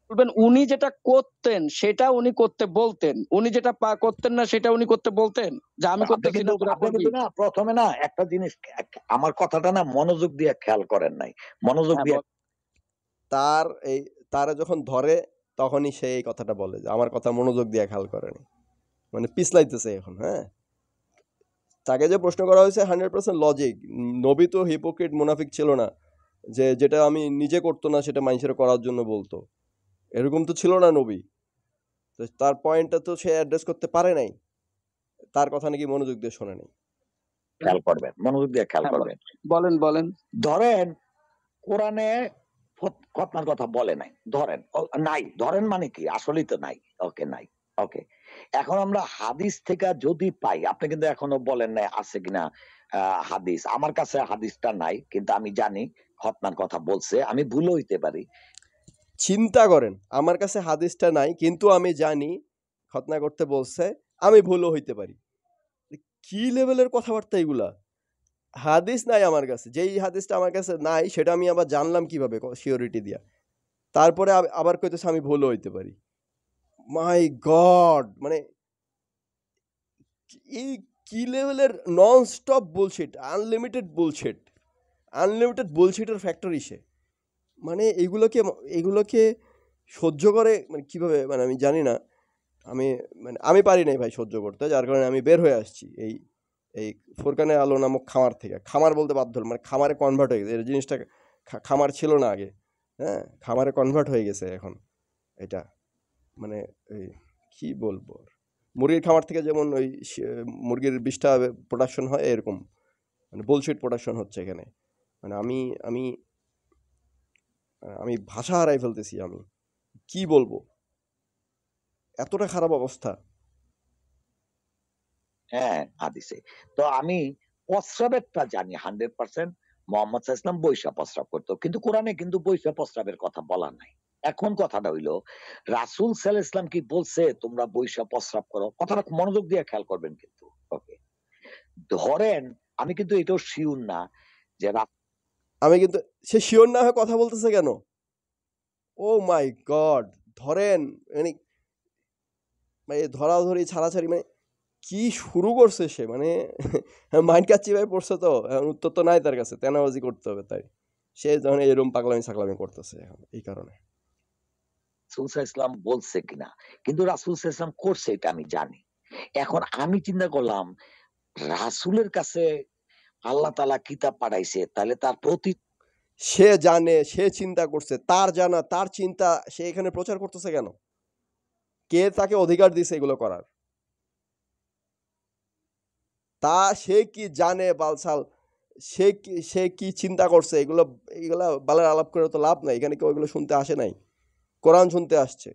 বলবেন উনি যেটা করতেন সেটা উনি করতে বলতেন, উনি যেটা করতেন না সেটা উনি করতে বলতেন, যে আমি করতেছি না তোরা করবি। না, প্রথমে না একটা জিনিস, আমার কথাটা না মনোযোগ দিয়ে খেয়াল করেন নাই, মনোযোগ দিয়ে। তারা যখন ধরে তখনই সে এই কথাটা বলে যে আমার কথা মনোযোগ দিয়ে খেয়াল করেনি, মানে পিছলাইতেছে এখন। হ্যাঁ, তাকে যে প্রশ্ন করা হয়েছে 100% লজিক। নবী তো হিপোক্রিট মুনাফিক ছিল না, যে যেটা আমি নিজে করতো না সেটা মানুষের করার জন্য বলতো, এরকম তো ছিল না নবী। তো তার পয়েন্টটা তো সে অ্যাড্রেস করতে পারে নাই, তার কথা নাকি মনোযোগ দিয়ে শোনে নাই। খেয়াল করবেন, মনোযোগ দিয়ে খেয়াল হ্যাঁ, করবেন। বলেন বলেন। ধরেন কোরআনে খতনার কথা বলে নাই, ধরেন নাই, ধরেন মানে কি আসলেই তো নাই, ওকে নাই, ওকে। এখন আমরা হাদিস থেকে যদি পাই, আপনি কিন্তু এখনো বলেন নাই আছে কিনা হাদিস। আমার কাছে হাদিসটা নাই, কিন্তু আমি জানি খতনার কথা বলছে, আমি ভুলও হইতে পারি। চিন্তা করেন, আমার কাছে হাদিসটা নাই কিন্তু আমি জানি খতনা করতে বলছে, আমি ভুলও হইতে পারি। কি লেভেলের কথাবার্তা এগুলা? হাদিস নাই আমার কাছে, যেই হাদিসটা আমার কাছে নাই সেটা আমি আবার জানলাম কিভাবে সিওরিটি দিয়া, তারপরে আবার কইতেছে আমি ভুলও হইতে পারি। মাই গড, মানে এই কি লেভেলের non stop bullshit, unlimited bullshit, unlimited বুলশিটের ফ্যাক্টরি সে। মানে এগুলোকে সহ্য করে মানে কিভাবে, মানে আমি জানি না। আমি পারি নাই ভাই সহ্য করতে, যার কারণে আমি বের হয়ে আসছি এই এই ফোরকানের আলো নামক খামার থেকে। খামার বলতে বাধ্য হলাম, মানে খামারে কনভার্ট হয়ে গেছে এই জিনিসটা। খামার ছিল না আগে, হ্যাঁ, খামারে কনভার্ট হয়ে গেছে এখন এটা। মানে এই কি বলবো, মুরগির খামার থেকে যেমন ওই মুরগির 20টা প্রোডাকশন হয়, এরকম মানে বুলশিট প্রোডাকশন হচ্ছে এখানে। মানে আমি আমি ভাষা হারাই ফেলতেছি, আমি কি বলবো, এতটা খারাপ অবস্থা। হ্যাঁ হাদিসে তো আমি প্রস্রাবেরটা জানি 100%, মোহাম্মদ সাল্লাল্লাহু আলাইহি ওয়াসাল্লাম বৈশা প্রস্রাব করতো, কিন্তু কোরআনে কিন্তু বৈশা প্রস্রাবের কথা বলা নাই। এখন কথাটা হইলো, রাসূল সাল্লাল্লাহু আলাইহি ওয়াসাল্লাম কি বলছে তোমরা বৈশা প্রস্রাব করো? কথাটা মনোযোগ দিয়ে খেয়াল করবেন কিন্তু, ওকে। ধরেন আমি কিন্তু এটাও শিওর না যে আমি কিন্তু, সে শিওর না হয়ে কথা বলতেছে কেন? ও মাই গড, ধরেন মানে ধরাধরি ছাড়াছাড়ি, মানে কি শুরু করছে সে, মানে মাইন্ড কাচ্চি ভাই পড়ছে তো, এখন উত্তর তো নাই তার কাছে, তেনাবাজি করতে হবে, তাই সে যখন এরকম পাগলামি ছাগলামি করতেছে এখন এই কারণে। রাসূল সাল্লাল্লাহু আলাইহি ওয়াসাল্লাম বলছে কিনা, কিন্তু রাসূল সাল্লাল্লাহু আলাইহি ওয়াসাল্লাম করছে এটা আমি জানি। এখন আমি চিন্তা করলাম, রাসূলের কাছে আল্লাহ তাআলা কিতাব পাঠাইছে, তাহলে তার প্রতি সে জানে, সে চিন্তা করছে, তার জানা, তার চিন্তা, সে এখানে প্রচার করতেছে কেন? কে তাকে অধিকার দিছে এগুলো করার? সে কি জানে বালছাল, সে কি চিন্তা করছে? এগুলা বালের আলাপ করে তো লাভ নাই, এখানে কেউ এগুলো শুনতে আসে নাই, কোরআন শুনতে আসছে।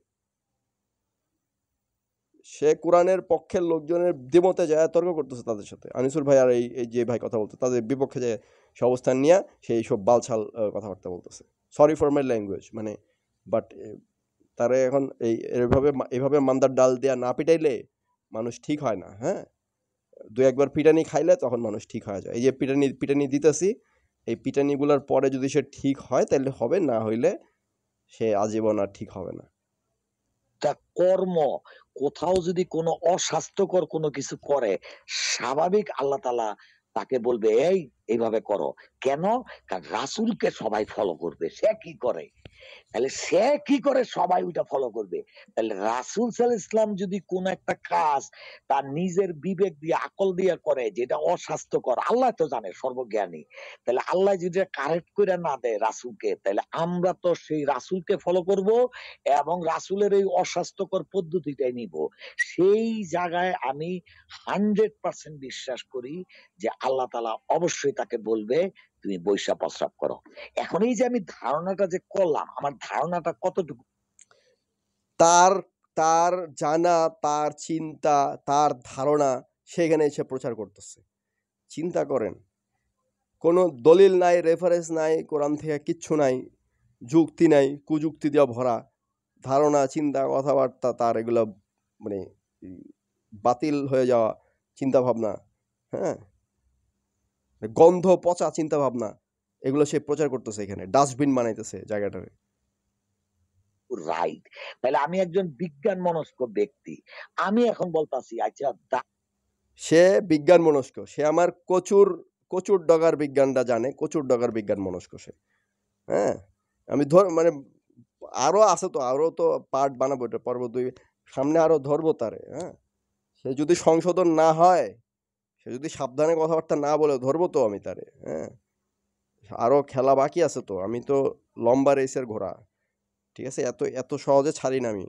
সে কোরআনের পক্ষের লোকজনের দ্বিমতে যায় তর্ক করতেছে তাদের সাথে। আনিসুর ভাই আর এই যে ভাই কথা বলতে, তাদের বিপক্ষে যায় সে অবস্থান নিয়ে সেই সব বালছাল কথাবার্তা বলতেছে। সরি ফর মাই ল্যাঙ্গুয়েজ, মানে বাট তারা এখন এভাবে মান্দার ডাল দেয়া না পিটাইলে মানুষ ঠিক হয় না। হ্যাঁ, 2-1 পিটানি খাইলে তখন মানুষ ঠিক হয়ে যায়। এই যে পিটানি দিতেছি, এই পিটানিগুলোর পরে যদি সে ঠিক হয় তাহলে হবে, না হইলে সে আজীবন আর ঠিক হবে না। কর্ম কোথাও যদি কোনো অস্বাস্থ্যকর কোনো কিছু করে, স্বাভাবিক আল্লাহ তাআলা তাকে বলবে এইভাবে করো। কেন? কারণ রাসূলকে সবাই ফলো করবে। সে কি করে, তাহলে সে কি করে সবাই ওইটা ফলো করবে। তাহলে রাসূল সাল্লাল্লাহু আলাইহি ওয়াসাল্লাম যদি কোন একটা কাজ তার নিজের বিবেক দিয়ে আকল দিয়ে করে যেটা অস্বাস্থ্যকর, আল্লাহ তো জানে, সর্বজ্ঞানী, তাহলে আল্লাহ যদি কারেক্ট করে না দেয় রাসূলকে, তাহলে আমরা তো সেই রাসূলকে ফলো করব এবং রাসূলের এই অস্বাস্থ্যকর পদ্ধতিটাই নিব। সেই জায়গায় আমি 100% বিশ্বাস করি যে আল্লাহ তাআলা অবশ্যই তাকে বলবে তুমি বৈশা প্রস্রাব করো। এখন এই যে আমি ধারণাটা যে করলাম, আমার ধারণাটা কতটুকু? তার জানা, তার চিন্তা, তার ধারণা সেখানে এসে প্রচার করতেছে। চিন্তা করেন, কোনো দলিল নাই, রেফারেন্স নাই, কোরআন থেকে কিচ্ছু নাই, যুক্তি নাই, কুযুক্তি দিয়ে ভরা ধারণা, চিন্তা, কথাবার্তা, তার এগুলো মানে বাতিল হয়ে যাওয়া চিন্তা ভাবনা, হ্যাঁ, গন্ধ পচা চিন্তা ভাবনা, এগুলো সে প্রচার করতেছে, এখানে ডাস্টবিন বানাইতেছে জায়গাটারে। রাইট, তাহলে আমি একজন বিজ্ঞান মনস্ক ব্যক্তি, আমি এখন বলতাছি আচ্ছা, সে বিজ্ঞান মনস্ক, সে আমার কচুর ডগার বিজ্ঞানটা জানে, কচুর ডগার বিজ্ঞান মনস্ক সে। হ্যাঁ, আমি মানে আরো আছে তো, আরো তো পার্ট বানাবো, এটা পর্ব 2 সামনে আরো ধরবো তারে। হ্যাঁ, সে যদি সংশোধন না হয়, সে যদি সাবধানে কথাবার্তা না বলে, ধরবো তো আমি তারে। হ্যাঁ, আরো খেলা বাকি আছে তো। আমি তো লম্বা রেসের ঘোড়া। ঠিক আছে? এত এত সহজে ছাড়ি না আমি।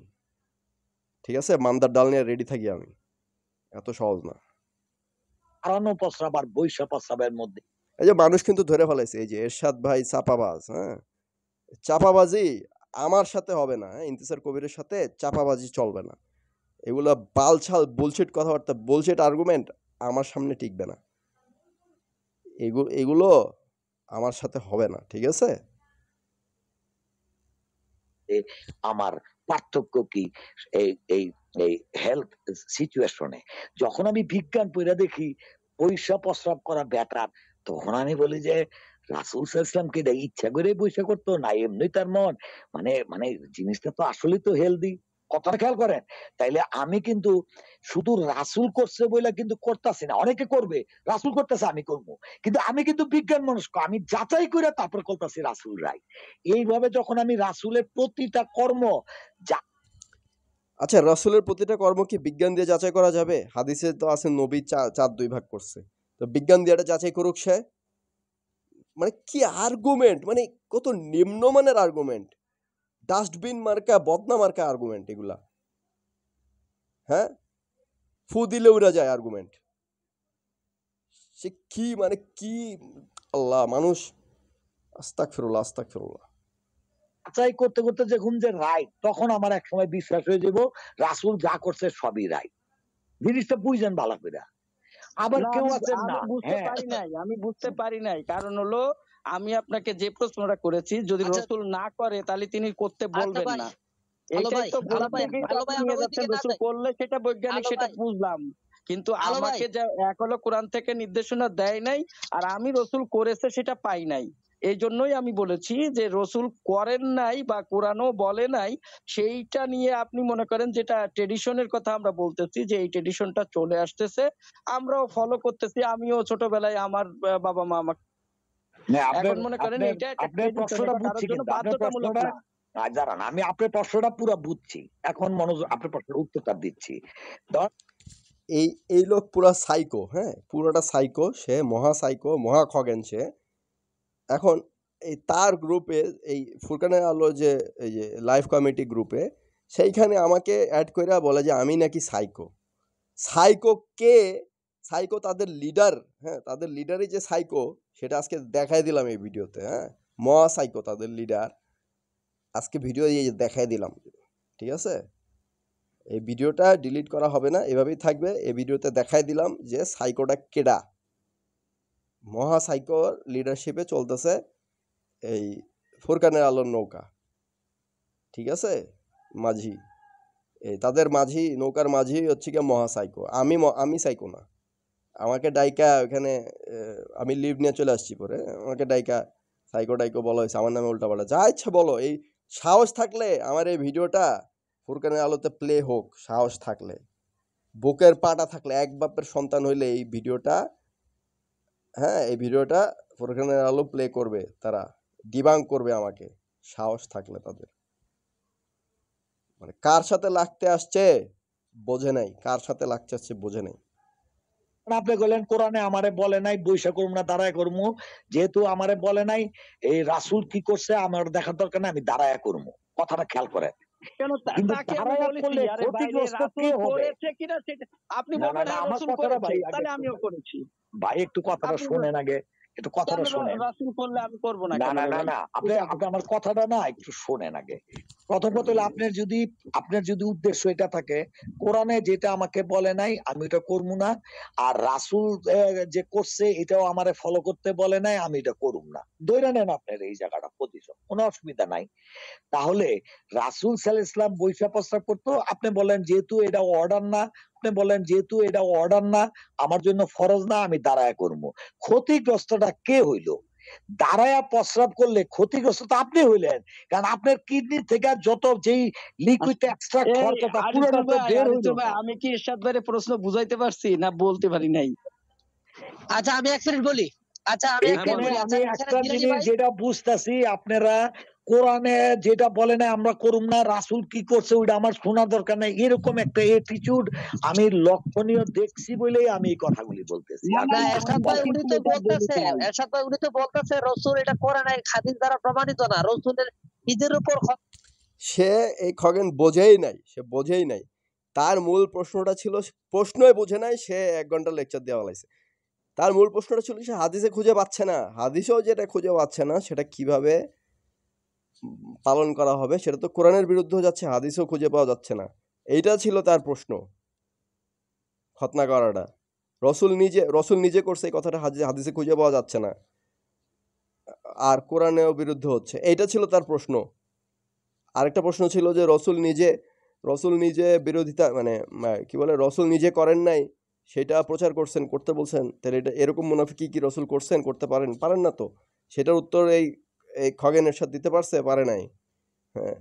ঠিক আছে? মান্দার ডাল নিয়ে রেডি থাকি আমি। এত সহজ না। হারানো প্রস্রাব আর বৈশা প্রস্রাবের মধ্যে এই যে মানুষ কিন্তু ধরে ফেলাইছে, এই যে এরশাদ ভাই চাপাবাজ, হ্যাঁ? চাপাবাজি আমার সাথে হবে না, হ্যাঁ? ইন্তিসার কবিরের সাথে চাপাবাজি চলবে না। এগুলা বালছাল বুলশিট কথাবার্তা, বুলশিট আর্গুমেন্ট আমার সামনে টিকবে না। এগুলো আমার সাথে হবে না, ঠিক আছে? আমার পার্থক্য কি এই এই এই হেলথ সিচুয়েশনে? যখন আমি বিজ্ঞান পড়া দেখি পয়সা প্রস্রাব করা বেটার, তখন আমি বলি যে রাসূল সাল্লাল্লাহু আলাইহি ওয়াসাল্লাম কি এটা ইচ্ছা করে পয়সা করতো না এমনি তার মন? মানে মানে জিনিসটা তো আসলেই তো হেলদি। কথাটা খেয়াল করেন। তাইলে আমি কিন্তু শুধু রাসূল করছে বইলা কিন্তু করতাছি না। অনেকে করবে, রাসূল করতেছে আমি করব। কিন্তু আমি কিন্তু বিজ্ঞান মনস্ক। আমি যাচাই করে তারপর করতাছি রাসূল রাইট। এইভাবে যখন আমি রাসূলের প্রতিটা কর্ম যা আচ্ছা, রাসূলের প্রতিটা কর্ম কি বিজ্ঞান দিয়ে যাচাই করা যাবে? হাদিসে তো আছে নবী চাঁদ 2 ভাগ করছে। তো বিজ্ঞান দিয়ে এটা যাচাই করুক সে। মানে কি আর্গুমেন্ট, মানে কত নিম্নমানের আর্গুমেন্ট, ডাস্টবিন মার্কা বদনা মার্কা আর্গুমেন্ট এগুলা, হ্যাঁ? ফু দিলে উড়া যায় আর্গুমেন্ট। সে কি মানে কি, আল্লাহ, মানুষ, আস্তাগফিরুল্লাহ আস্তাগফিরুল্লাহ। যাচাই করতে করতে যখন যে রাইট, তখন আমার এক সময় বিশ্বাস হয়ে যাব রাসূল যা করছে সবই রাইট। জিনিসটা বুঝেন ভালো করে। আবার না কেউ আমি আছেন আমি না, বুঝতে হ্যাঁ পারি নাই, আমি বুঝতে পারি নাই। কারণ হলো আমি আপনাকে যে প্রশ্নটা করেছি, যদি আচ্ছা রসুল না করে তাহলে তিনি করতে আচ্ছা বলবেন ভাই, না। আলো এইটাই ভাই, তো আলো গোড়া ভাই, থেকেই তো আলো আপনি ভাই, আমরা নিয়ে যাচ্ছেন। ওইদিকে না রসুল যাই। করলে সেটা বৈজ্ঞানিক, আলো সেটা ভাই, বুঝলাম, কিন্তু আলো ভাই, আমাকে যা এক হলো কোরআন থেকে নির্দেশনা দেয় নাই, আর আমি রসুল করেছে সেটা পাই নাই। এই জন্যই আমি বলেছি যে রসুল করেন নাই বা কোরআনও বলে নাই, সেইটা নিয়ে আপনি মনে করেন যেটা ট্রেডিশনের কথা আমরা বলতেছি, যে এই ট্রেডিশনটা চলে আসতেছে, আমরাও ফলো করতেছি। আমিও ছোটবেলায় আমার বাবা মা আমাকে, না, আপনার এখন মনে করেন আপনার এইটা একটা আপনার ট্রেডিশন, প্রশ্নটা এটা কারোর বুঝছি, জন্য কিন্তু আপনার বাধ্যতামূলক প্রশ্নটা না। দাঁড়ান, আমি আপনার প্রশ্নটা পুরো বুঝছি। এখন মনোযোগ আপনার প্রশ্নের উত্তরটা দিচ্ছি। এই এই লোক পুরা সাইকো, হ্যাঁ? পুরোটা সাইকো, সে মহা সাইকো, মহা খগেন সে। এখন এই তার গ্রুপে, এই ফুরকানের আলো যে এই যে লাইভ কমিটি গ্রুপে, সেইখানে আমাকে অ্যাড কইরা বলে যে আমি নাকি সাইকো। সাইকো কে? সাইকো তাদের লিডার, হ্যাঁ? তাদের লিডারই যে সাইকো সেটা আজকে দেখাই দিলাম এই ভিডিওতে, হ্যাঁ? মহা সাইকো তাদের লিডার, আজকে ভিডিও দিয়ে দেখাই দিলাম, ঠিক আছে? এই ভিডিওটা ডিলিট করা হবে না, এভাবেই থাকবে। এই ভিডিওতে দেখাই দিলাম যে সাইকোটা কেডা। মহা সাইকোর লিডারশিপে চলতেছে এই ফুরকানের আলোর নৌকা, ঠিক আছে? মাঝি, এই তাদের মাঝি, নৌকার মাঝি হচ্ছে কি মহা সাইকো। আমি সাইকো না। আমাকে ডাইকা ওখানে আমি লিভ নিয়ে চলে আসছি পরে, আমাকে ডাইকা সাইকো ডাইকো বলা হয়েছে, আমার নামে উল্টাপাল্টা যা ইচ্ছা বলো। এই সাহস থাকলে আমার এই ভিডিওটা ফুরকানের আলোতে প্লে হোক, সাহস থাকলে, বুকের পাটা থাকলে, এক বাপের সন্তান হইলে এই ভিডিওটা, হ্যাঁ, এই ভিডিওটা ফুরকানের আলো প্লে করবে, তারা ডিবাং করবে আমাকে, সাহস থাকলে তাদের। মানে কার সাথে লাগতে আসছে বোঝে নাই, কার সাথে লাগতে আসছে বোঝে নাই। আপনি বললেন কোরআনে আমারে বলে নাই বৈশা করবো না দাঁড়ায় করবো, যেহেতু আমারে বলে নাই এই রাসূল কি করছে আমার দেখার দরকার নাই, আমি দাঁড়ায় করবো। কথাটা খেয়াল করেন। কেন কিন্তু তাকে আমি দাঁড়ায় বলেছি, করলে আরে ভাই রে, ক্ষতিগ্রস্ত কে রাসূল হবে? করেছে কিনা সেটা আপনি না না বলবেন, না, হ্যাঁ আমার রসুল কথাটা করেছে ভাই আগে তাহলে একটু আমিও করেছি। ভাই একটু কথাটা আপনি শোনেন আগে, একটু কথাটা কেন শোনেন। রাসূল করলে আমি করব না না কেন না রে না ভাই? না, আপনি আপনি আমার কথাটা না একটু শোনেন আগে। প্রথম কথা হলো আপনার যদি উদ্দেশ্য এটা থাকে কোরআনে যেটা আমাকে বলে নাই আমি এটা করবো না, আর রাসূল যে করছে এটাও আমারে ফলো করতে বলে নাই, আমি এটা করব না, ধরে নেন আপনার এই জায়গাটা পজিশন, কোনো অসুবিধা নাই। তাহলে রাসূল সাল্লাল্লাহু আলাইহি ওয়াসাল্লাম বৈশা প্রস্তাব করতো, আপনি বলেন যেহেতু এটা অর্ডার না, আপনি বলেন যেহেতু এটা অর্ডার না, আমার জন্য ফরজ না, আমি দাঁড়ায় করবো। ক্ষতিগ্রস্তটা কে হইলো? দাঁড়ায়া প্রস্রাব করলে ক্ষতিগ্রস্ত তো আপনি হইলেন, কারণ আপনার কিডনি থেকে যত যেই লিকুইড এক্সট্রাক্ট এই হওয়ার কথা আরিফুল পুরোটা তো ভাই, বের হইলো আরিফুল ভাই, না। আমি কি ইরশাদ ভাইয়ের প্রশ্ন বুঝাইতে পারছি না বলতে পারি নাই? আচ্ছা আমি এক মিনিট বলি। আচ্ছা আমি এক মিনিট এখানে বলি। আমি আচ্ছা এখানে একটা দিলানি জিনিস ভাই, যেটা বুঝতেছি, আপনারা কোরআনে যেটা বলে না আমরা করুম না, রাসূল কি করছে ওইটা আমার শোনার দরকার নাই, এরকম একটা অ্যাটিটিউড আমি লক্ষণীয় দেখছি বলেই আমি এই কথাগুলি বলতেছি। না এরশাদ ভাই উনি তো বলতেছে, এরশাদ ভাই উনি তো বলতেছে রাসূল এটা করে নাই, হাদিস দ্বারা প্রমাণিত না, রাসূলের নিজের উপর সে এই খগেন বোঝেই নাই, সে বোঝেই নাই। তার মূল প্রশ্নটা ছিল, প্রশ্নই বোঝে নাই, সে 1 ঘন্টা লেকচার দেওয়া লাগছে। তার মূল প্রশ্নটা ছিল সে হাদিসে খুঁজে পাচ্ছে না, হাদিসেও যেটা খুঁজে পাচ্ছে না সেটা কিভাবে পালন করা হবে, সেটা তো কোরআনের বিরুদ্ধেও যাচ্ছে, হাদিসেও খুঁজে পাওয়া যাচ্ছে না। এইটা ছিল তার প্রশ্ন, খতনা করাটা। রসুল নিজে করছে এই কথাটা, হাদিসে খুঁজে পাওয়া যাচ্ছে না, আর কোরআনেও বিরুদ্ধে হচ্ছে, এইটা ছিল তার প্রশ্ন। আরেকটা প্রশ্ন ছিল যে রসুল নিজে বিরোধিতা মানে কি বলে, রসুল নিজে করেন নাই, সেটা প্রচার করছেন, করতে বলছেন, তাহলে এটা এরকম মুনাফিকি কি রসুল করছেন, করতে পারেন না তো? সেটার উত্তর এই খগেন এরশাদ দিতে পারছে, পারে নাই। হ্যাঁ,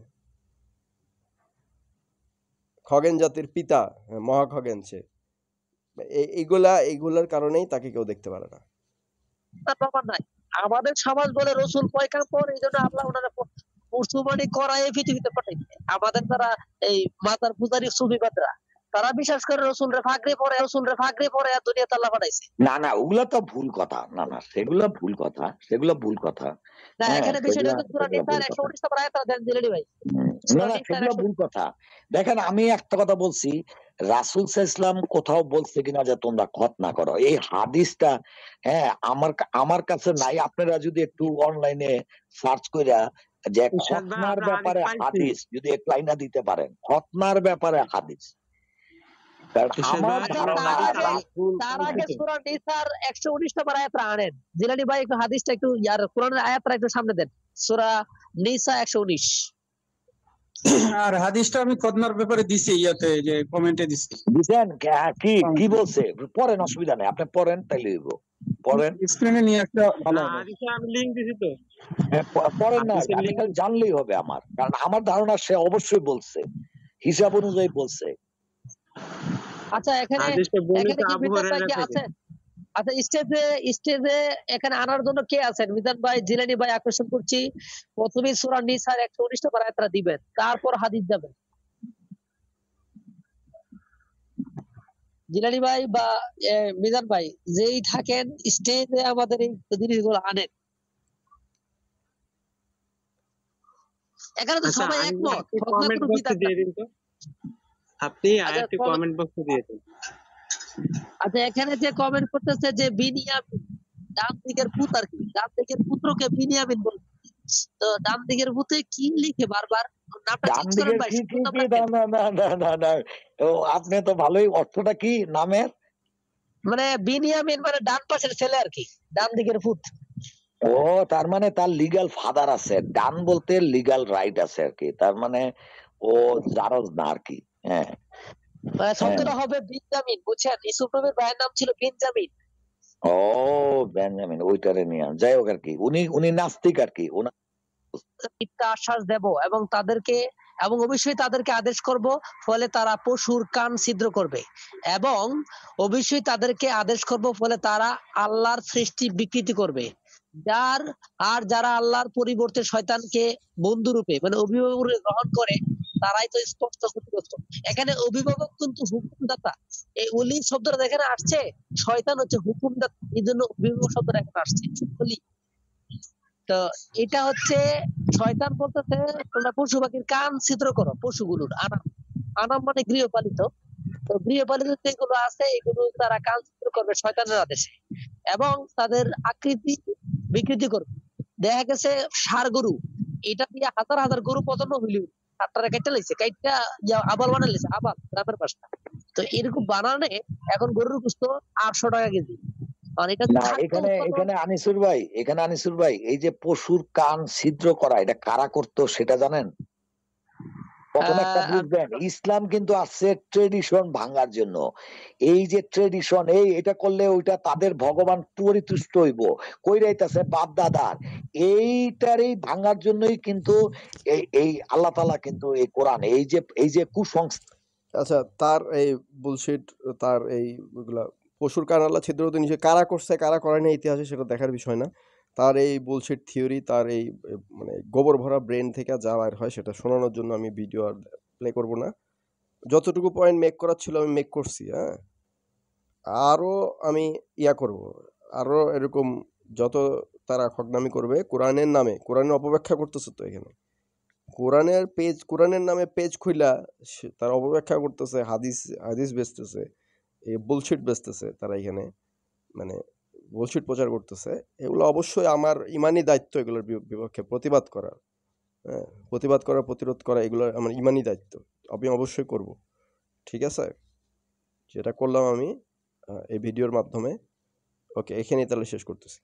খগেন জাতির পিতা, মহাখগেন সে। এইগুলার কারণেই তাকে কেউ দেখতে পারে না। প্রমাণ নাই। আমাদের সমাজ বলে রসুল পয়গাম্বর, এই জন্য আল্লাহ ওনারা মুসলমানি করায় পৃথিবীতে পাঠাইছে। আমাদের তারা এই মাতার পূজারী সুফিবাদরা, তারা বিশ্বাস করে রসুলরে ফাঁকরে পড়ে আর দুনিয়াতে আল্লাহ পাঠাইছে। না ওগুলা তো ভুল কথা, না সেগুলো ভুল কথা। না হ্যাঁ, এখানে বিষয়টা হচ্ছে সূরা নিসার 119 নম্বর আয়াত দেন জিলানী ভাই। সূরা নিসার সেগুলো ভুল কথা। দেখেন আমি একটা কথা বলছি, রাসূল সাল্লাল্লাহু আলাইহি ওয়াসাল্লাম কোথাও বলছে কিনা যে তোমরা খতনা করো, এই হাদিসটা হ্যাঁ আমার কাছে নাই। আপনারা যদি একটু অনলাইনে সার্চ কইরা যে খতনার ব্যাপারে হাদিস যদি একটু আইনা দিতে পারেন, খতনার ব্যাপারে হাদিস, আমার ধারণা তার আগে সূরা নিসার 119 নম্বর আয়াতটা আনেন জিলানী ভাই, একটু হাদিসটা একটু কোরআনের আয়াতটা একটু সামনে দেন, সূরা নিসা 119। আর হাদিসটা আমি খতনার ব্যাপারে দিছি, ইয়াতে যে কমেন্টে দিছি। বুঝছেন কি বলছে? পড়েন, অসুবিধা নেই, আপনি পড়েন, তাইলে হইব। পড়েন, স্ক্রিনে নিয়ে একটা ভালো হবে। হাদিসে আমি লিংক দিছি তো। পড়েন না, আমি খালি জানলেই হবে আমার, কারণ আমার ধারণা সে অবশ্যই বলছে, হিসাব অনুযায়ী বলছে। আচ্ছা এখানে কি মিজান ভাই কি আছে? আচ্ছা স্টেজে এখানে আনার জন্য কে আছেন? মিজান ভাই, জিলানী ভাই আকর্ষণ করছি, প্রথমে সূরা নিসার 119 নম্বর আয়াতটা দিবেন, তারপর হাদিস যাবেন। জিলানী ভাই বা মিজান ভাই যেই থাকেন স্টেজে আমাদের এই জিনিসগুলো আনেন। এখানে তো সবাই একমত, কমেন্ট বক্সে দিয়ে দিন তো, আপনি আয়াতটি কমেন্ট বক্সে দিয়ে দিন। আচ্ছা এখানে যে কমেন্ট করতেছে যে বিনিয়ামিন ডান দিকের পুত, আর কি ডান দিকের পুত্রকে বিনিয়ামিন বলে, তো ডান দিকের পুতে কি লিখে বারবার নামটা চেঞ্জ করেন ভাই। না আপনি তো ভালোই, অর্থটা কি নামের? মানে বিনিয়ামিন মানে ডান পাশের ছেলে আর কি, ডান দিকের পুত। ও তার মানে তার লিগ্যাল ফাদার আছে, ডান বলতে লিগ্যাল রাইট আছে আর কি, তার মানে ও জারজ না আর কি। হ্যাঁ, শব্দটা হবে বিনজামিন, বুঝছেন? ইউসুফ নবীর ভাইয়ের নাম ছিল বিনজামিন। ও বেঞ্জামিন, ওইটারে নিয়ে যাই হোক আর কি, উনি নাস্তিক আর কি। মিথ্যা আশ্বাস দেব এবং অবশ্যই তাদেরকে আদেশ করব, ফলে তারা পশুর কান ছিদ্র করবে, এবং অবশ্যই তাদেরকে আদেশ করব, ফলে তারা আল্লাহর সৃষ্টি বিকৃতি করবে। যারা আল্লাহর পরিবর্তে শয়তানকে বন্ধু রূপে মানে অভিভাবক রূপে গ্রহণ করে, তারাই তো স্পষ্ট ক্ষতিগ্রস্ত। এখানে অভিভাবক কিন্তু হুকুমদাতা, এই ওলি শব্দটা এখানে আসছে, শয়তান হচ্ছে হুকুমদাতা, এই জন্য অভিভাবক শব্দটা এখানে আসছে ওলি। তো এটা হচ্ছে শয়তান বলতেছে তোমরা পশু পাখির কান ছিদ্র করো, পশুগুলোর আনাম মানে গৃহপালিত, তো গৃহপালিত যেগুলো আছে এগুলো তারা কান ছিদ্র করবে শয়তানের আদেশে, এবং তাদের আকৃতি বিকৃতি করবে। দেখা গেছে ষাঁড় গরু, এটা দিয়ে হাজার হাজার গরু পতন হইল, হাতটা কেটে লাইছে, কাইটা আবাল বানাই লাইছে, আবাল গ্রামের পাশটা। তো এরকম বানানে এখন গরুর গোশত 800 টাকা কেজি। এখানে আনিসুর ভাই এই যে পশুর কান ছিদ্র করা, এটা কারা করতো সেটা জানেন? প্রথম একটা বুঝবেন, ইসলাম কিন্তু আসছে ট্রেডিশন ভাঙার জন্য। এই যে ট্রেডিশন, এটা করলে ওইটা তাদের ভগবান পরিতুষ্ট হইব, কইরাইতেছে বাপ দাদার, এইটারই ভাঙার জন্যই কিন্তু এই আল্লাহ তাআলা কিন্তু এই কোরআন, এই যে কুসংস্কার। আচ্ছা, তার এই বুলশিট, তার এইগুলা পশুর কান আল্লাহ ছিদ্র হতে নিষেধ কারা করছে কারা করে না ইতিহাসে, সেটা দেখার বিষয় না। তার এই বুলশিট থিওরি, তার এই মানে গোবর ভরা ব্রেন থেকে যা বের হয় সেটা শোনানোর জন্য আমি ভিডিও আর প্লে করব না। যতটুকু পয়েন্ট মেক করার ছিল আমি মেক করছি, হ্যাঁ। আরও আমি করব, আরও এরকম যত তারা খগনামি করবে কোরআনের নামে, কোরআনের অপব্যাখ্যা করতেছে তো এখানে, কোরআনের নামে পেজ খুইলা তারা অপব্যাখ্যা করতেছে, হাদিস বেচতেছে, এই বুলশিট বেচতেছে তারা এখানে, মানে বুলশিট প্রচার করতেছে। এগুলো অবশ্যই আমার ইমানি দায়িত্ব এগুলোর বিপক্ষে প্রতিবাদ করা, হ্যাঁ, প্রতিরোধ করা, এগুলো আমার ইমানি দায়িত্ব, আমি অবশ্যই করব। ঠিক আছে, যেটা করলাম আমি এই ভিডিওর মাধ্যমে। ওকে, এখানেই তাহলে শেষ করতেছি।